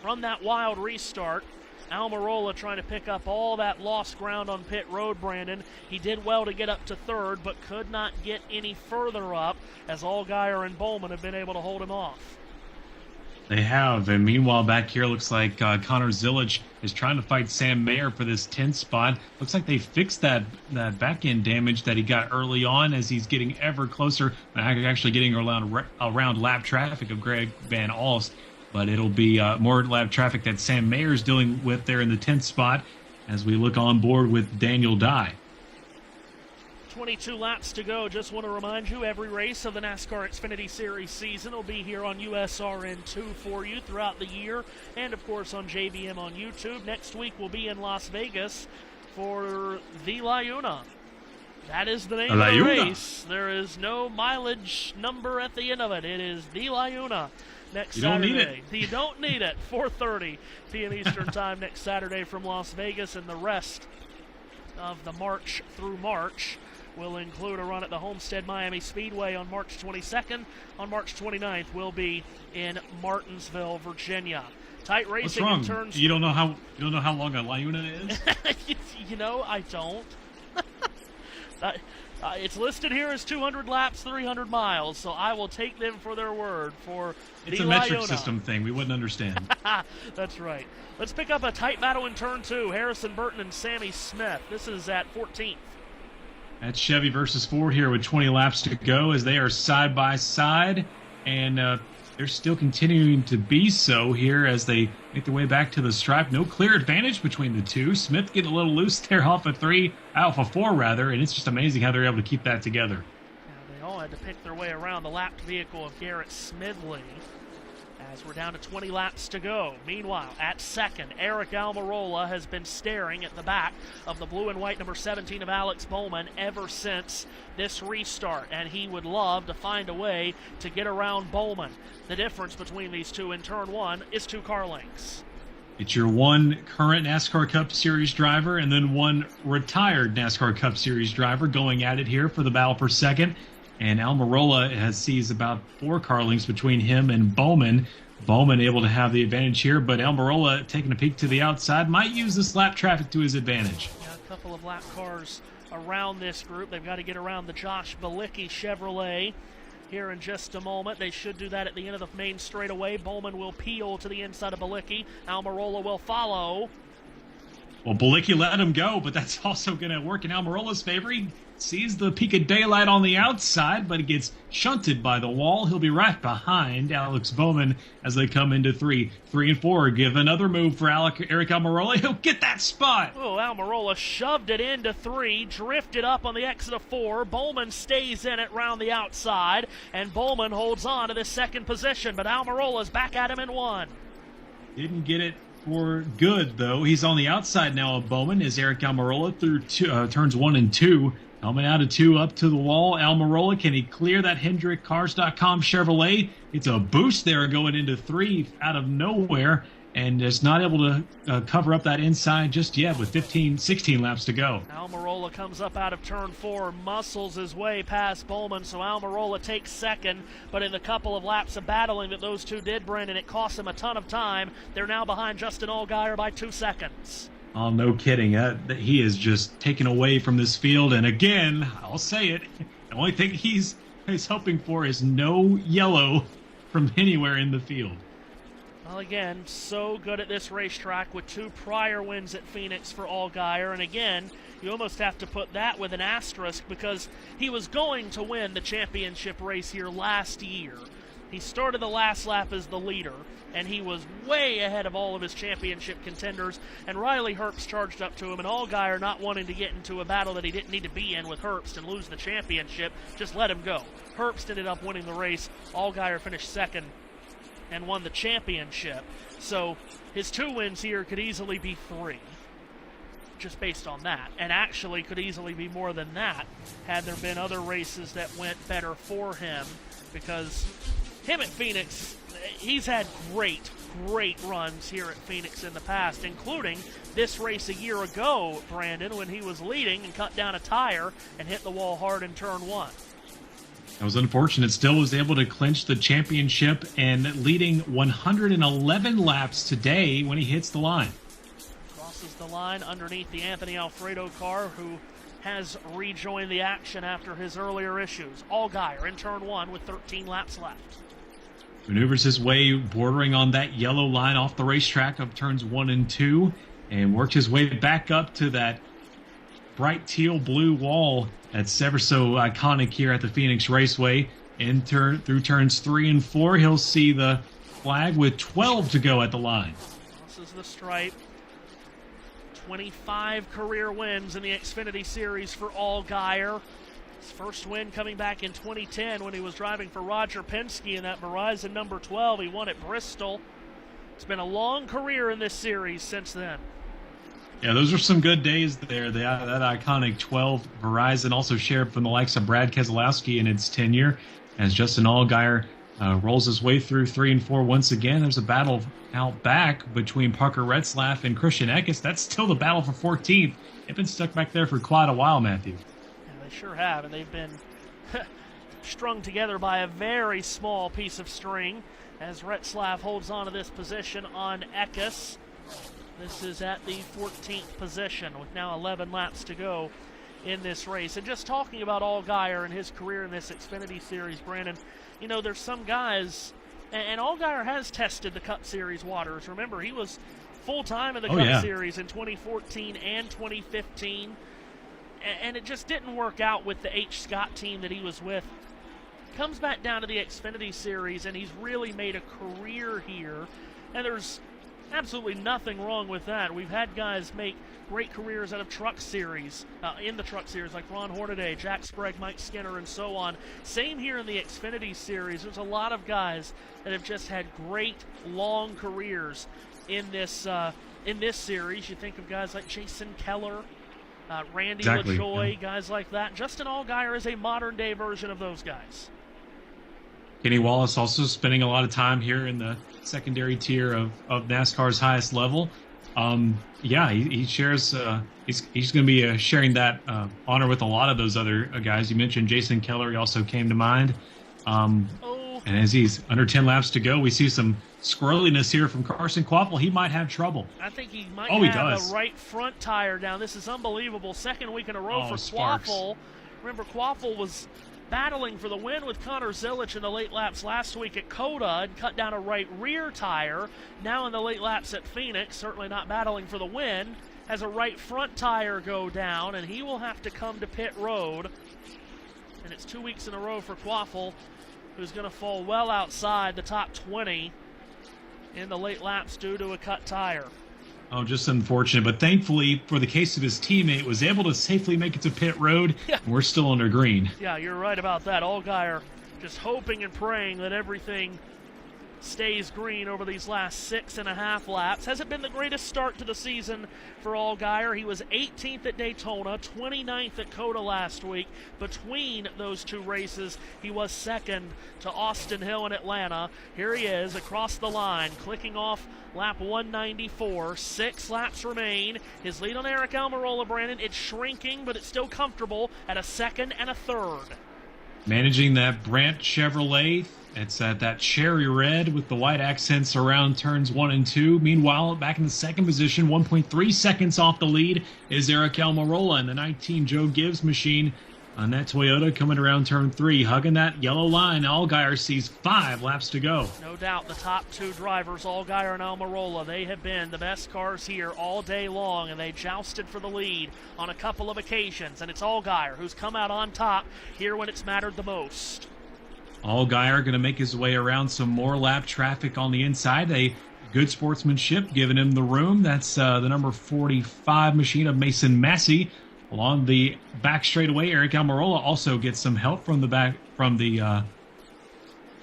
from that wild restart, Almirola trying to pick up all that lost ground on pit road, Brandon. He did well to get up to 3rd, but could not get any further up as Allgaier and Bowman have been able to hold him off. They have, and meanwhile back here looks like Connor Zilic is trying to fight Sam Mayer for this 10th spot. Looks like they fixed that back end damage that he got early on as he's getting ever closer, actually getting around lap traffic of Greg Van Alst. But it'll be more lap traffic that Sam Mayer's dealing with there in the 10th spot as we look on board with Daniel Dye. 22 laps to go. Just want to remind you, every race of the NASCAR Xfinity Series season will be here on USRN2 for you throughout the year, and of course on JBM on YouTube. Next week we'll be in Las Vegas for the LaYuna. That is the name of the race. There is no mileage number at the end of it. It is the LaYuna next Saturday. You don't need it. You don't need it. 4:30 p.m. Eastern Time next Saturday from Las Vegas, and the rest of the March through March will include a run at the Homestead Miami Speedway on March 22nd. On March 29th, we'll be in Martinsville, Virginia. Tight racing. What's wrong? In turns. You don't know how long a LaYuna is? You know, I don't. It's listed here as 200 laps, 300 miles, so I will take them for their word for It's the a metric LaYuna. system thing. We wouldn't understand. That's right. Let's pick up a tight battle in turn 2. Harrison Burton and Sammy Smith. This is at 14th. That's Chevy versus Ford here with 20 laps to go as they are side by side, and they're still continuing to be so here as they make their way back to the stripe. No clear advantage between the two. Smith getting a little loose there off of 4 rather, and it's just amazing how they're able to keep that together. They all had to pick their way around the lapped vehicle of Garrett Smidley as we're down to 20 laps to go. Meanwhile, at second, Eric Almirola has been staring at the back of the blue and white number 17 of Alex Bowman ever since this restart, and he would love to find a way to get around Bowman. The difference between these two in turn 1 is 2 car lengths. It's your one current NASCAR Cup Series driver and then one retired NASCAR Cup Series driver going at it here for the battle for second. And Almirola sees about 4 car lengths between him and Bowman. Bowman able to have the advantage here, but Almirola taking a peek to the outside might use this lap traffic to his advantage. Yeah, a couple of lap cars around this group. They've got to get around the Josh Bilicki Chevrolet here in just a moment. They should do that at the end of the main straightaway. Bowman will peel to the inside of Bilicki. Almirola will follow. Well, Bilicki let him go, but that's also going to work in Almirola's favor. He sees the peak of daylight on the outside, but he gets shunted by the wall. He'll be right behind Alex Bowman as they come into 3 and 4. Give another move for Eric Almirola. He'll get that spot. Oh, Almirola shoved it into 3, drifted up on the exit of 4. Bowman stays in it round the outside, and Bowman holds on to this second position, but Almirola's back at him in 1. Didn't get it for good, though. He's on the outside now of Bowman as Eric Almirola through turns 1 and 2. Coming out of 2 up to the wall. Almirola, can he clear that HendrickCars.com Chevrolet? It's a boost there going into 3 out of nowhere, and is not able to cover up that inside just yet with 16 laps to go. Almirola comes up out of turn 4, muscles his way past Bowman, so Almirola takes second, but in the couple of laps of battling that those two did, Brandon, it cost them a ton of time. They're now behind Justin Allgaier by 2 seconds. Oh, no kidding. He is just taken away from this field, and again, I'll say it, the only thing he's hoping for is no yellow from anywhere in the field. Well, again, so good at this racetrack with 2 prior wins at Phoenix for Allgaier. And again, you almost have to put that with an asterisk because he was going to win the championship race here last year. He started the last lap as the leader, and he was way ahead of all of his championship contenders. And Riley Herbst charged up to him, and Allgaier, not wanting to get into a battle that he didn't need to be in with Herbst and lose the championship, just let him go. Herbst ended up winning the race. Allgaier finished second and won the championship. So his 2 wins here could easily be 3, just based on that. And actually could easily be more than that had there been other races that went better for him, because him at Phoenix, he's had great runs here at Phoenix in the past, including this race a year ago, Brandon, when he was leading and cut down a tire and hit the wall hard in turn 1. That was unfortunate. Still was able to clinch the championship and leading 111 laps today when he hits the line. Crosses the line underneath the Anthony Alfredo car, who has rejoined the action after his earlier issues. Allgaier in turn 1 with 13 laps left. Maneuvers his way bordering on that yellow line off the racetrack of turns 1 and 2, and worked his way back up to that bright teal blue wall that's ever so iconic here at the Phoenix Raceway. Through turns 3 and 4, he'll see the flag with 12 to go at the line. This is the stripe. 25 career wins in the Xfinity Series for Allgaier. His first win coming back in 2010 when he was driving for Roger Penske in that Verizon number 12. He won at Bristol. It's been a long career in this series since then. Yeah, those are some good days there. That iconic 12 Verizon, also shared from the likes of Brad Keselowski in its tenure, as Justin Allgaier rolls his way through 3 and 4 once again. There's a battle out back between Parker Retzlaff and Christian Eckes. That's still the battle for 14th. They've been stuck back there for quite a while, Matthew. Yeah, they sure have, and they've been strung together by a very small piece of string as Retzlaff holds on to this position on Eckes. This is at the 14th position with now 11 laps to go in this race. And just talking about Allgaier and his career in this Xfinity Series, Brandon, you know, there's some guys, and Allgaier has tested the Cup Series waters. Remember, he was full-time in the Cup Series in 2014 and 2015, and it just didn't work out with the H. Scott team that he was with. Comes back down to the Xfinity Series, and he's really made a career here, and there's absolutely nothing wrong with that. We've had guys make great careers out of Truck Series, in the Truck Series, like Ron Hornaday, Jack Sprague, Mike Skinner, and so on. Same here in the Xfinity Series. There's a lot of guys that have just had great, long careers in this series. You think of guys like Jason Keller, Randy LaJoie, guys like that. Justin Allgaier is a modern-day version of those guys. Kenny Wallace also spending a lot of time here in the secondary tier of NASCAR's highest level. He shares. He's going to be sharing that honor with a lot of those other guys. You mentioned Jason Keller. He also came to mind. And as he's under 10 laps to go, we see some squirreliness here from Carson Quaffle. He might have trouble. I think he might have a right front tire down. This is unbelievable. Second week in a row for Quaffle. Remember, Quaffle was battling for the win with Connor Zilich in the late laps last week at Coda and cut down a right rear tire. Now in the late laps at Phoenix, certainly not battling for the win, has a right front tire go down, and he will have to come to pit road. And it's 2 weeks in a row for Quaffle, who's going to fall well outside the top 20 in the late laps due to a cut tire. Oh, just unfortunate. But thankfully, for the case of his teammate, was able to safely make it to pit road. Yeah. And we're still under green. Yeah, you're right about that. Allgaier just hoping and praying that everything stays green over these last 6.5 laps. Hasn't been the greatest start to the season for Allgaier. He was 18th at Daytona, 29th at COTA last week. Between those two races, he was second to Austin Hill in Atlanta. Here he is across the line, clicking off lap 194. 6 laps remain. His lead on Eric Almirola, Brandon, it's shrinking, but it's still comfortable at a second and a third. Managing that Brandt Chevrolet. It's at that cherry red with the white accents around turns 1 and 2. Meanwhile, back in the second position, 1.3 seconds off the lead, is Eric Almirola in the 19 Joe Gibbs machine on that Toyota coming around turn 3, hugging that yellow line. Allgaier sees 5 laps to go. No doubt the top 2 drivers, Allgaier and Almirola, they have been the best cars here all day long, and they jousted for the lead on a couple of occasions. And it's Allgaier who's come out on top here when it's mattered the most. Allgaier going to make his way around some more lap traffic on the inside. A good sportsmanship giving him the room. That's the number 45 machine of Mason Massey. Along the back straightaway, Eric Almirola also gets some help from the back, from the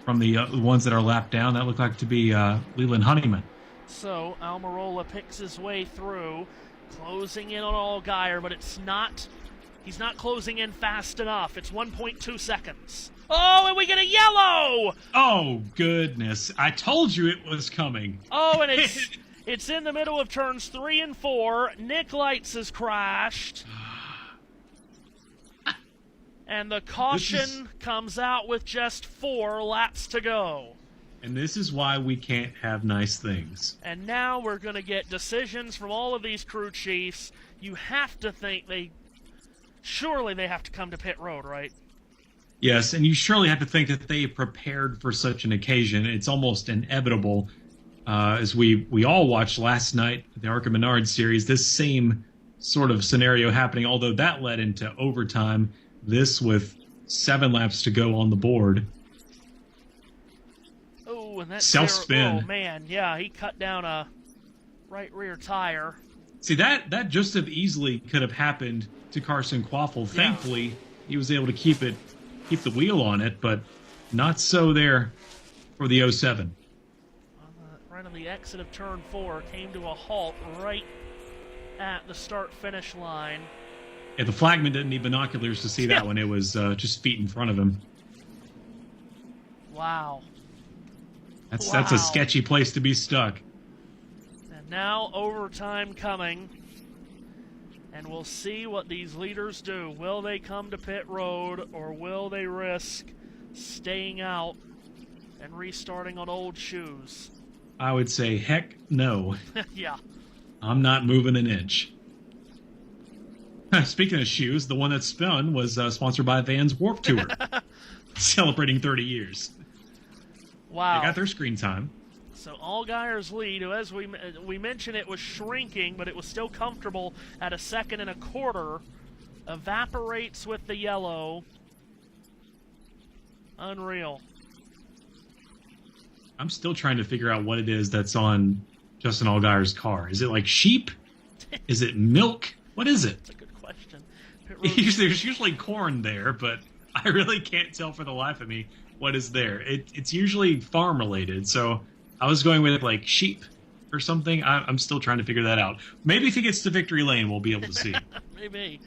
ones that are lapped down. That looked like to be Leland Honeyman. So Almirola picks his way through, closing in on Allgaier, but he's not closing in fast enough. It's 1.2 seconds. Oh, and we get a yellow! Oh, goodness. I told you it was coming. Oh, and it's in the middle of turns 3 and 4. Nick Lights has crashed. And the caution comes out with just 4 laps to go. And this is why we can't have nice things. And now we're going to get decisions from all of these crew chiefs. You have to think surely they have to come to pit road, right? Yes, and you surely have to think that they prepared for such an occasion. It's almost inevitable. As we all watched last night, the ARCA Menard series, this same sort of scenario happening, although that led into overtime. This with 7 laps to go on the board. Oh, and that's self-spin. Oh, man, yeah, he cut down a right rear tire. See, that just as easily could have happened to Carson Quaffle. Thankfully, he was able to keep the wheel on it, but not so there for the 07. Right on the exit of turn 4, came to a halt right at the start-finish line. Yeah, the flagman didn't need binoculars to see that one. It was just feet in front of him. Wow. That's a sketchy place to be stuck. And now overtime coming. And we'll see what these leaders do. Will they come to pit road, or will they risk staying out and restarting on old shoes? I would say, heck no. Yeah. I'm not moving an inch. Speaking of shoes, the one that spun was sponsored by Vans Warped Tour, celebrating 30 years. Wow. They got their screen time. So Allgaier's lead, as we mentioned, it was shrinking, but it was still comfortable at a second and a quarter, evaporates with the yellow. Unreal. I'm still trying to figure out what it is that's on Justin Allgaier's car. Is it like sheep? Is it milk? What is it? That's a good question. There's usually corn there, but I really can't tell for the life of me what is there. It's usually farm related, so I was going with like sheep or something. I'm still trying to figure that out. Maybe if he gets to victory lane, we'll be able to see. Maybe.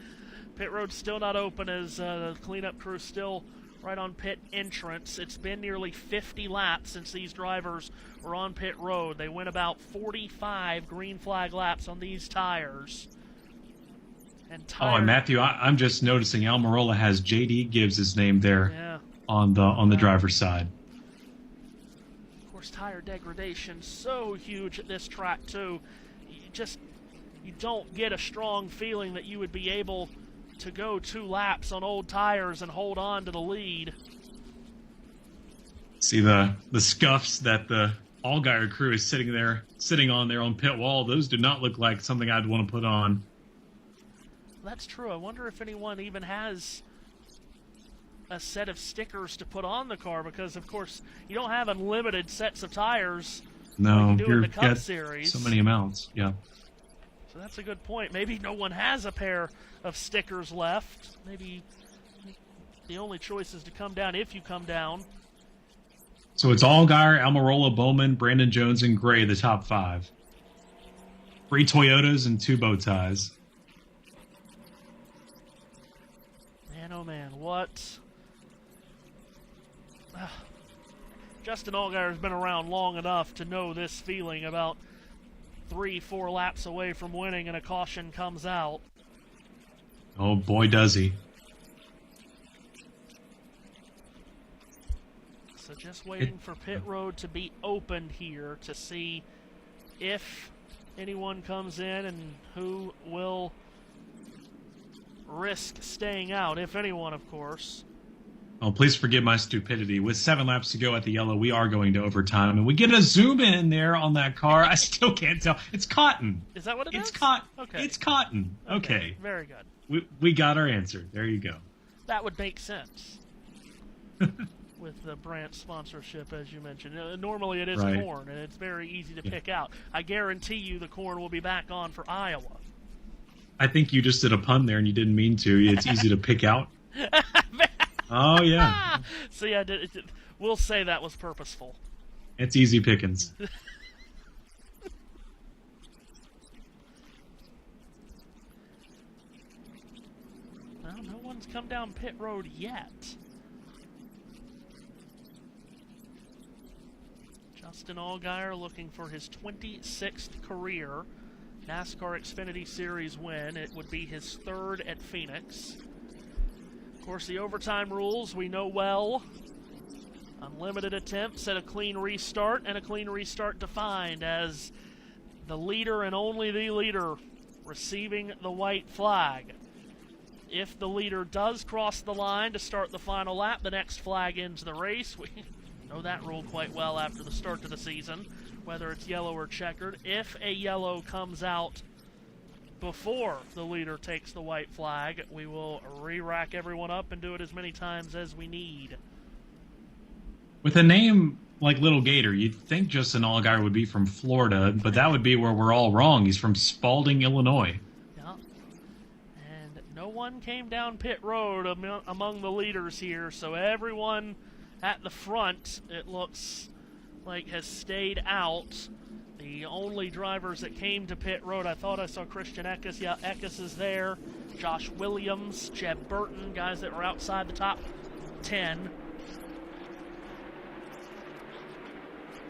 Pit road's still not open as the cleanup crew still right on pit entrance. It's been nearly 50 laps since these drivers were on pit road. They went about 45 green flag laps on these tires. And and Matthew, I'm just noticing Almirola has J.D. Gibbs' name there on the driver's side. Of course, tire degradation so huge at this track too. You don't get a strong feeling that you would be able to go 2 laps on old tires and hold on to the lead. See the scuffs that the Allgaier crew is sitting on their own pit wall. Those do not look like something I'd want to put on. That's true. I wonder if anyone even has a set of stickers to put on the car, because of course you don't have unlimited sets of tires. No, like you do in the you've Cup got series. so many amounts. Yeah. So that's a good point. Maybe no one has a pair of stickers left. Maybe the only choice is to come down if you come down. So it's Allgaier, Almirola, Bowman, Brandon Jones, and Gray, the top 5. 3 Toyotas and 2 bow ties. Man, oh man, what? Justin Allgaier has been around long enough to know this feeling about 3-4 laps away from winning and a caution comes out. Oh boy, does he. So just waiting for pit road to be opened here to see if anyone comes in and who will risk staying out, if anyone, of course. Oh, please forgive my stupidity. With 7 laps to go at the yellow, we are going to overtime, and we get a zoom in there on that car. I still can't tell. It's cotton. Is that what it is? It's cotton. Okay. It's cotton. Okay. Very good. We got our answer. There you go. That would make sense. With the Brandt sponsorship, as you mentioned. Normally it is Right. corn, and it's very easy to pick out. I guarantee you the corn will be back on for Iowa. I think you just did a pun there, and you didn't mean to. It's easy to pick out. Oh, yeah. See, I did. We'll say that was purposeful. It's easy pickings. Well, no one's come down pit road yet. Justin Allgaier looking for his 26th career NASCAR Xfinity Series win. It would be his 3rd at Phoenix. Of course, the overtime rules we know well. Unlimited attempts at a clean restart, and a clean restart defined as the leader and only the leader receiving the white flag. If the leader does cross the line to start the final lap, the next flag ends the race. We know that rule quite well after the start of the season, whether it's yellow or checkered. If a yellow comes out before the leader takes the white flag, we will re-rack everyone up and do it as many times as we need. With a name like Little Gator, you'd think Justin Allgaier would be from Florida, but that would be where we're all wrong. He's from Spalding, Illinois. Yeah. And no one came down pit road among the leaders here, so everyone at the front, it looks like, has stayed out. The only drivers that came to pit road, I thought I saw Christian Eckes. Yeah, Eckes is there. Josh Williams, Jeb Burton, guys that were outside the top 10.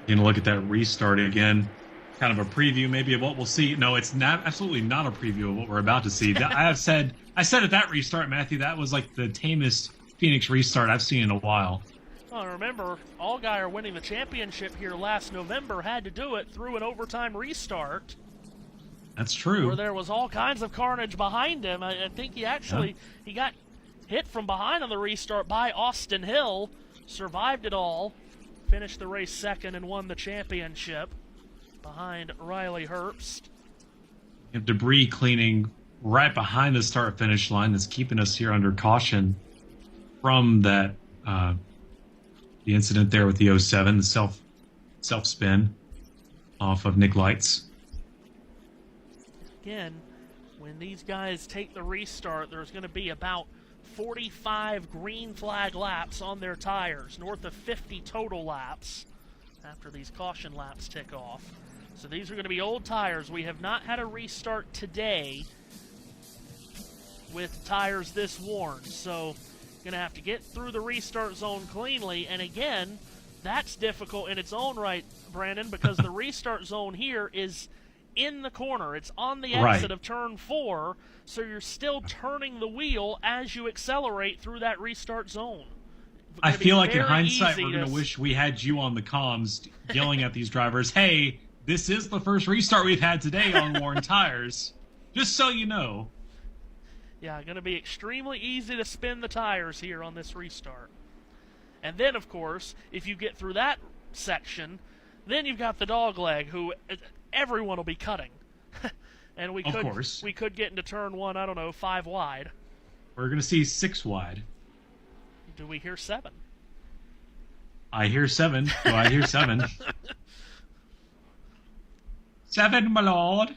Going to look at that restart again. Kind of a preview maybe of what we'll see. No, it's not, absolutely not a preview of what we're about to see. I said at that restart, Matthew, that was like the tamest Phoenix restart I've seen in a while. Well, remember, Allgaier winning the championship here last November had to do it through an overtime restart. That's true. Where there was all kinds of carnage behind him. I think he actually he got hit from behind on the restart by Austin Hill, survived it all, finished the race second and won the championship behind Riley Herbst. Debris cleaning right behind the start-finish line that's keeping us here under caution from that the incident there with the 07, the self-spin off of Nick Lights. Again, when these guys take the restart, there's going to be about 45 green flag laps on their tires, north of 50 total laps after these caution laps tick off. So these are going to be old tires. We have not had a restart today with tires this worn, so going to have to get through the restart zone cleanly. And again, that's difficult in its own right, Brandon, because the restart zone here is in the corner. It's on the exit of turn 4, so you're still turning the wheel as you accelerate through that restart zone. I feel like in hindsight we're going to wish we had you on the comms yelling at these drivers, hey, this is the first restart we've had today on worn tires, just so you know. Yeah, going to be extremely easy to spin the tires here on this restart. And then, of course, if you get through that section, then you've got the dog leg, who everyone will be cutting. And we could get into turn 1, I don't know, 5 wide. We're going to see 6 wide. Do we hear 7? I hear 7. Do I hear 7? 7, my lord.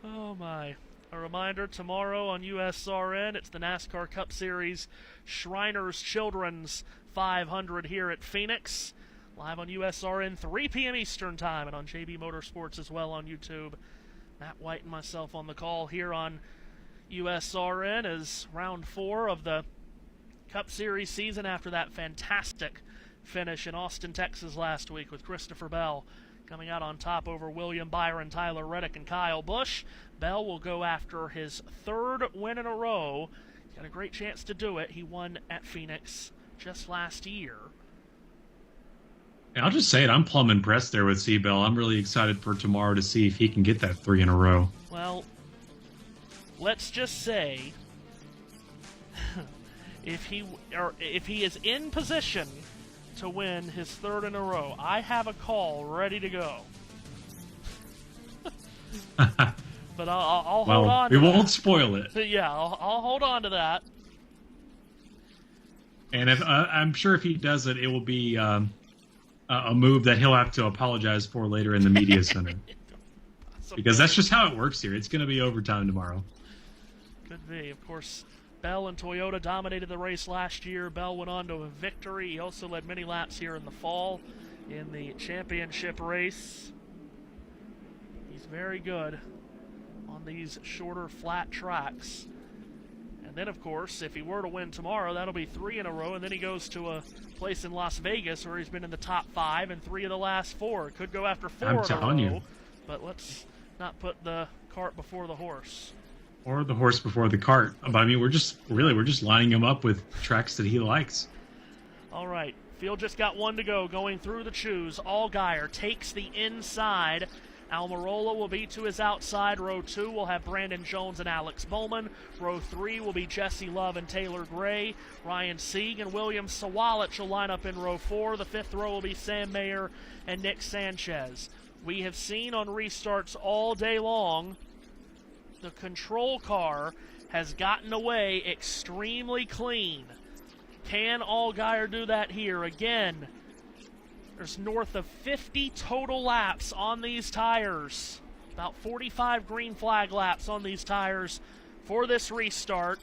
Oh, my. A reminder, tomorrow on USRN, it's the NASCAR Cup Series Shriners Children's 500 here at Phoenix. Live on USRN, 3 p.m. Eastern Time, and on JB Motorsports as well on YouTube. Matt White and myself on the call here on USRN as round 4 of the Cup Series season after that fantastic finish in Austin, Texas last week with Christopher Bell coming out on top over William Byron, Tyler Reddick, and Kyle Busch. Bell will go after his 3rd win in a row. He's got a great chance to do it. He won at Phoenix just last year. I'll just say it. I'm plumb impressed there with C-Bell. I'm really excited for tomorrow to see if he can get that 3 in a row. Well, let's just say if he is in position to win his 3rd in a row, I have a call ready to go. But I'll hold on to that. We won't spoil it. Yeah, I'll hold on to that. And if I'm sure if he does it, it will be a move that he'll have to apologize for later in the media center. Because that's just how it works here. It's going to be overtime tomorrow. Could be. Of course, Bell and Toyota dominated the race last year. Bell went on to a victory. He also led many laps here in the fall in the championship race. He's very good on these shorter, flat tracks. And then, of course, if he were to win tomorrow, that'll be 3 in a row, and then he goes to a place in Las Vegas where he's been in the top 5 in 3 of the last 4. Could go after 4 in a row, but let's not put the cart before the horse. Or the horse before the cart. But I mean, we're just lining him up with tracks that he likes. All right, field just got 1 to go, going through the choose. Allgaier takes the inside. Almirola will be to his outside. Row 2 will have Brandon Jones and Alex Bowman. Row 3 will be Jesse Love and Taylor Gray. Ryan Sieg and William Sawalich will line up in row 4. The 5th row will be Sam Mayer and Nick Sanchez. We have seen on restarts all day long, the control car has gotten away extremely clean. Can Allgaier do that here? Again, there's north of 50 total laps on these tires. About 45 green flag laps on these tires for this restart.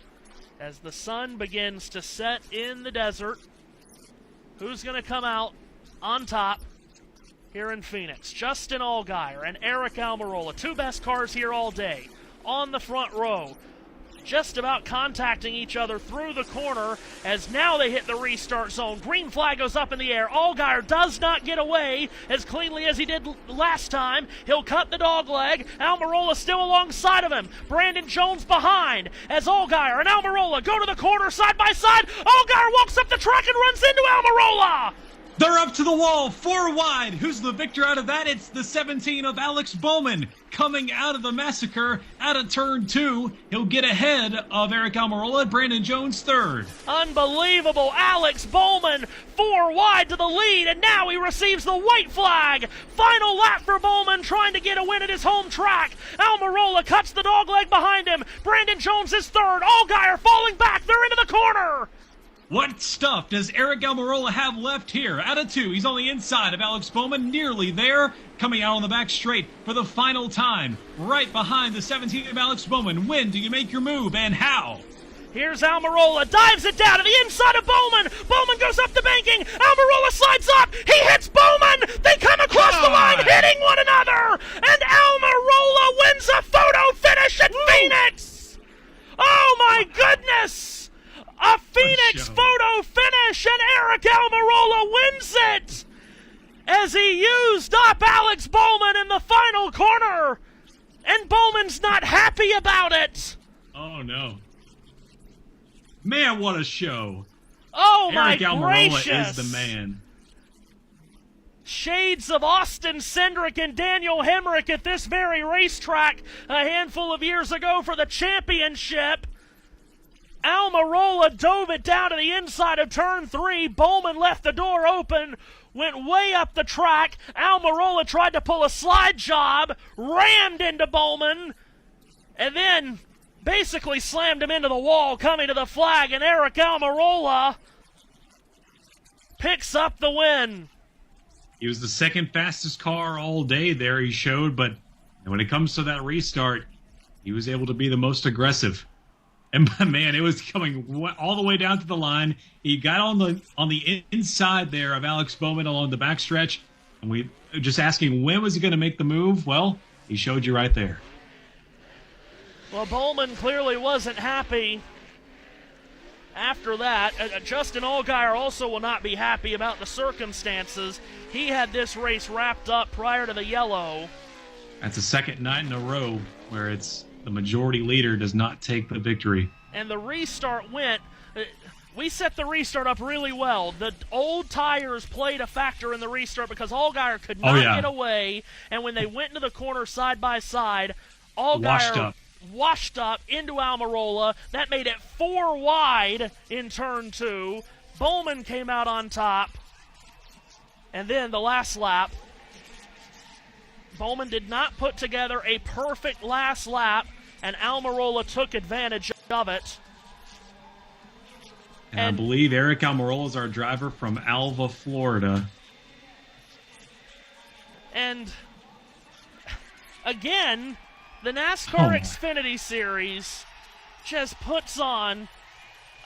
As the sun begins to set in the desert, who's going to come out on top here in Phoenix? Justin Allgaier and Eric Almirola, 2 best cars here all day. On the front row, just about contacting each other through the corner as now they hit the restart zone. Green flag goes up in the air. Allgaier does not get away as cleanly as he did last time. He'll cut the dog leg. Almirola still alongside of him. Brandon Jones behind as Allgaier and Almirola go to the corner side by side. Allgaier walks up the track and runs into Almirola. They're up to the wall, 4 wide. Who's the victor out of that? It's the 17 of Alex Bowman coming out of the massacre out of turn 2. He'll get ahead of Eric Almirola, Brandon Jones 3rd. Unbelievable. Alex Bowman 4 wide to the lead, and now he receives the white flag. Final lap for Bowman, trying to get a win at his home track. Almirola cuts the dogleg behind him. Brandon Jones is 3rd. Allgaier falling back. They're into the corner. What stuff does Eric Almirola have left here? Out of 2, he's on the inside of Alex Bowman, nearly there. Coming out on the back straight for the final time. Right behind the 17 of Alex Bowman. When do you make your move, and how? Here's Almirola, dives it down to the inside of Bowman. Bowman goes up the banking. Almirola slides up. He hits Bowman. They come across the line, hitting one another. And Almirola wins a photo finish at Phoenix. Oh, my goodness. A Phoenix photo finish, and Eric Almirola wins it as he used up Alex Bowman in the final corner. And Bowman's not happy about it. Oh, no. Man, what a show. Oh, Eric my Almirola gracious. is the man. Shades of Austin Cindric and Daniel Hemrick at this very racetrack a handful of years ago for the championship. Almirola dove it down to the inside of turn 3. Bowman left the door open, went way up the track. Almirola tried to pull a slide job, rammed into Bowman, and then basically slammed him into the wall, coming to the flag, and Eric Almirola picks up the win. He was the 2nd fastest car all day there, he showed, but when it comes to that restart, he was able to be the most aggressive. And man, it was coming all the way down to the line. He got on the inside there of Alex Bowman along the backstretch, and we just asking when was he going to make the move. Well, he showed you right there. Well, Bowman clearly wasn't happy after that. Justin Allgaier also will not be happy about the circumstances. He had this race wrapped up prior to the yellow. That's the second night in a row where it's the majority leader does not take the victory. And the restart went. We set the restart up really well. The old tires played a factor in the restart because Allgaier could not get away. And when they went into the corner side by side, Allgaier washed up into Almirola. That made it 4 wide in turn 2. Bowman came out on top. And then the last lap, Bowman did not put together a perfect last lap, and Almirola took advantage of it. And I believe Eric Almirola is our driver from Alva, Florida. And again, the NASCAR Xfinity Series just puts on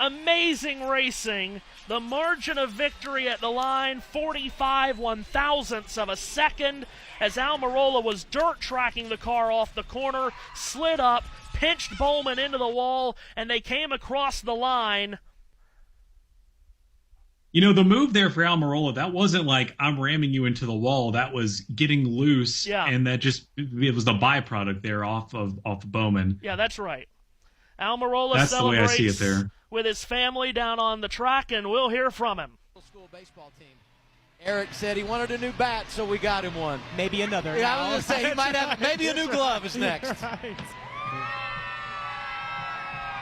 amazing racing. The margin of victory at the line, 45 1/1000ths of a second, as Almirola was dirt tracking the car off the corner, slid up, pinched Bowman into the wall, and they came across the line. You know, the move there for Almirola, that wasn't like I'm ramming you into the wall. That was getting loose, and that just it was the byproduct there off of Bowman. Yeah, that's right. Almirola That's the way I celebrates see it there. with his family down on the track, and we'll hear from him. School baseball team. Eric said he wanted a new bat, so we got him one. Maybe another. Yeah, I was going to say he might have maybe a new glove is next. Right.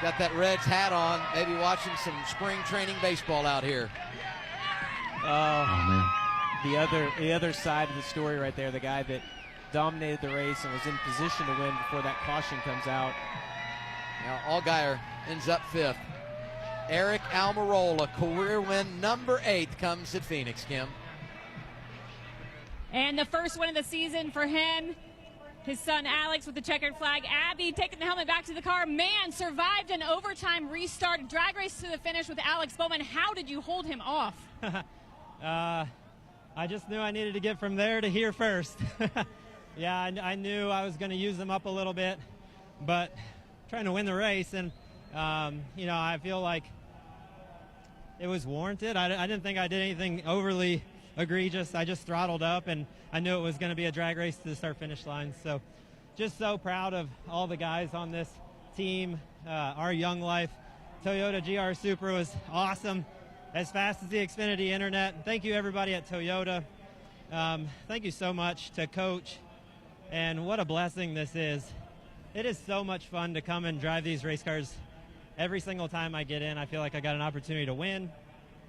Got that Reds hat on, maybe watching some spring training baseball out here. Oh man. The other side of the story right there, the guy that dominated the race and was in position to win before that caution comes out. Now Allgaier ends up 5th. Eric Almirola, career win number 8, comes at Phoenix, Kim. And the first win of the season for him. His son Alex with the checkered flag. Abby taking the helmet back to the car. Man, survived an overtime restart. Drag race to the finish with Alex Bowman. How did you hold him off? I just knew I needed to get from there to here first. Yeah, I knew I was going to use them up a little bit, but trying to win the race, and you know, I feel like it was warranted. I didn't think I did anything overly egregious. I just throttled up, and I knew it was going to be a drag race to the start-finish line. So just so proud of all the guys on this team. Our Young Life Toyota GR Supra was awesome, as fast as the Xfinity Internet. Thank you, everybody at Toyota. Thank you so much to Coach, and what a blessing this is. It is so much fun to come and drive these race cars. Every single time I get in, I feel like I got an opportunity to win,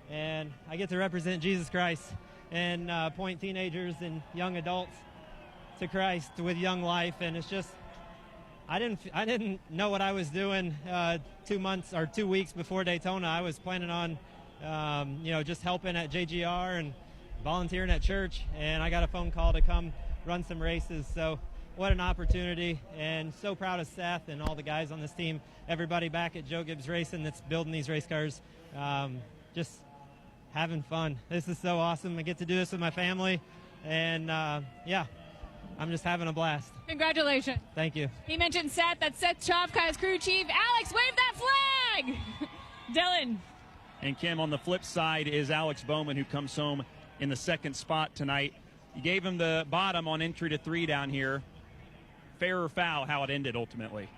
and I get to represent Jesus Christ and point teenagers and young adults to Christ with Young Life. And it's just, I didn't know what I was doing 2 weeks before Daytona. I was planning on you know, just helping at JGR and volunteering at church, and I got a phone call to come run some races. So what an opportunity, and so proud of Seth and all the guys on this team, everybody back at Joe Gibbs Racing that's building these race cars. Just having fun. This is so awesome. I get to do this with my family, and yeah, I'm just having a blast. Congratulations. Thank you. He mentioned Seth. That's Seth Chofka's crew chief. Alex, wave that flag! Dylan. And Kim, on the flip side is Alex Bowman, who comes home in the 2nd spot tonight. You gave him the bottom on entry to 3 down here. Fair or foul, how it ended ultimately?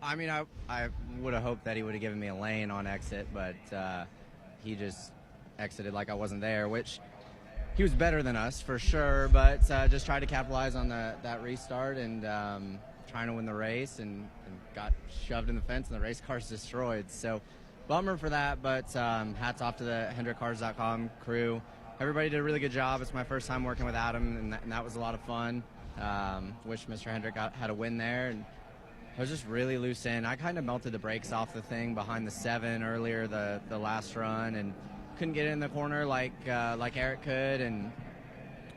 I mean, I would have hoped that he would have given me a lane on exit, but he just exited like I wasn't there, which he was better than us for sure, but just tried to capitalize on that restart and trying to win the race, and got shoved in the fence, and the race car's destroyed. So bummer for that, but hats off to the HendrickCars.com crew. Everybody did a really good job. It's my first time working with Adam, and that was a lot of fun. Wish Mr. Hendrick had a win there, and I was just really loose in. I kind of melted the brakes off the thing behind the 7 earlier, the last run, and couldn't get in the corner like Eric could. And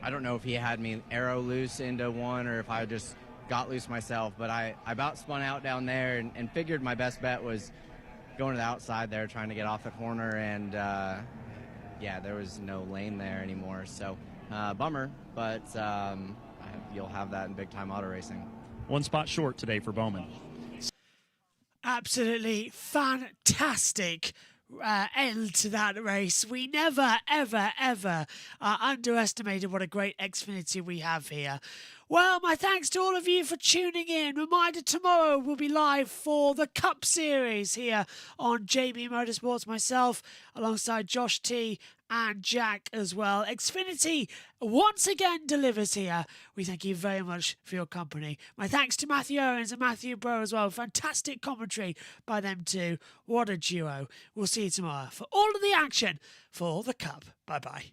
I don't know if he had me arrow loose into 1 or if I just got loose myself, but I about spun out down there and figured my best bet was going to the outside there, trying to get off the corner, and yeah, there was no lane there anymore. So bummer, but you'll have that in big-time auto racing. One spot short today for Bowman. Absolutely fantastic end to that race. We never, ever, ever underestimated what a great Xfinity we have here. Well, my thanks to all of you for tuning in. Reminder, tomorrow we'll be live for the Cup Series here on JB Motorsports, myself, alongside Josh T and Jack as well. Xfinity once again delivers here. We thank you very much for your company. My thanks to Matthew Owens and Matthew Bro as well. Fantastic commentary by them too. What a duo. We'll see you tomorrow for all of the action for the Cup. Bye-bye.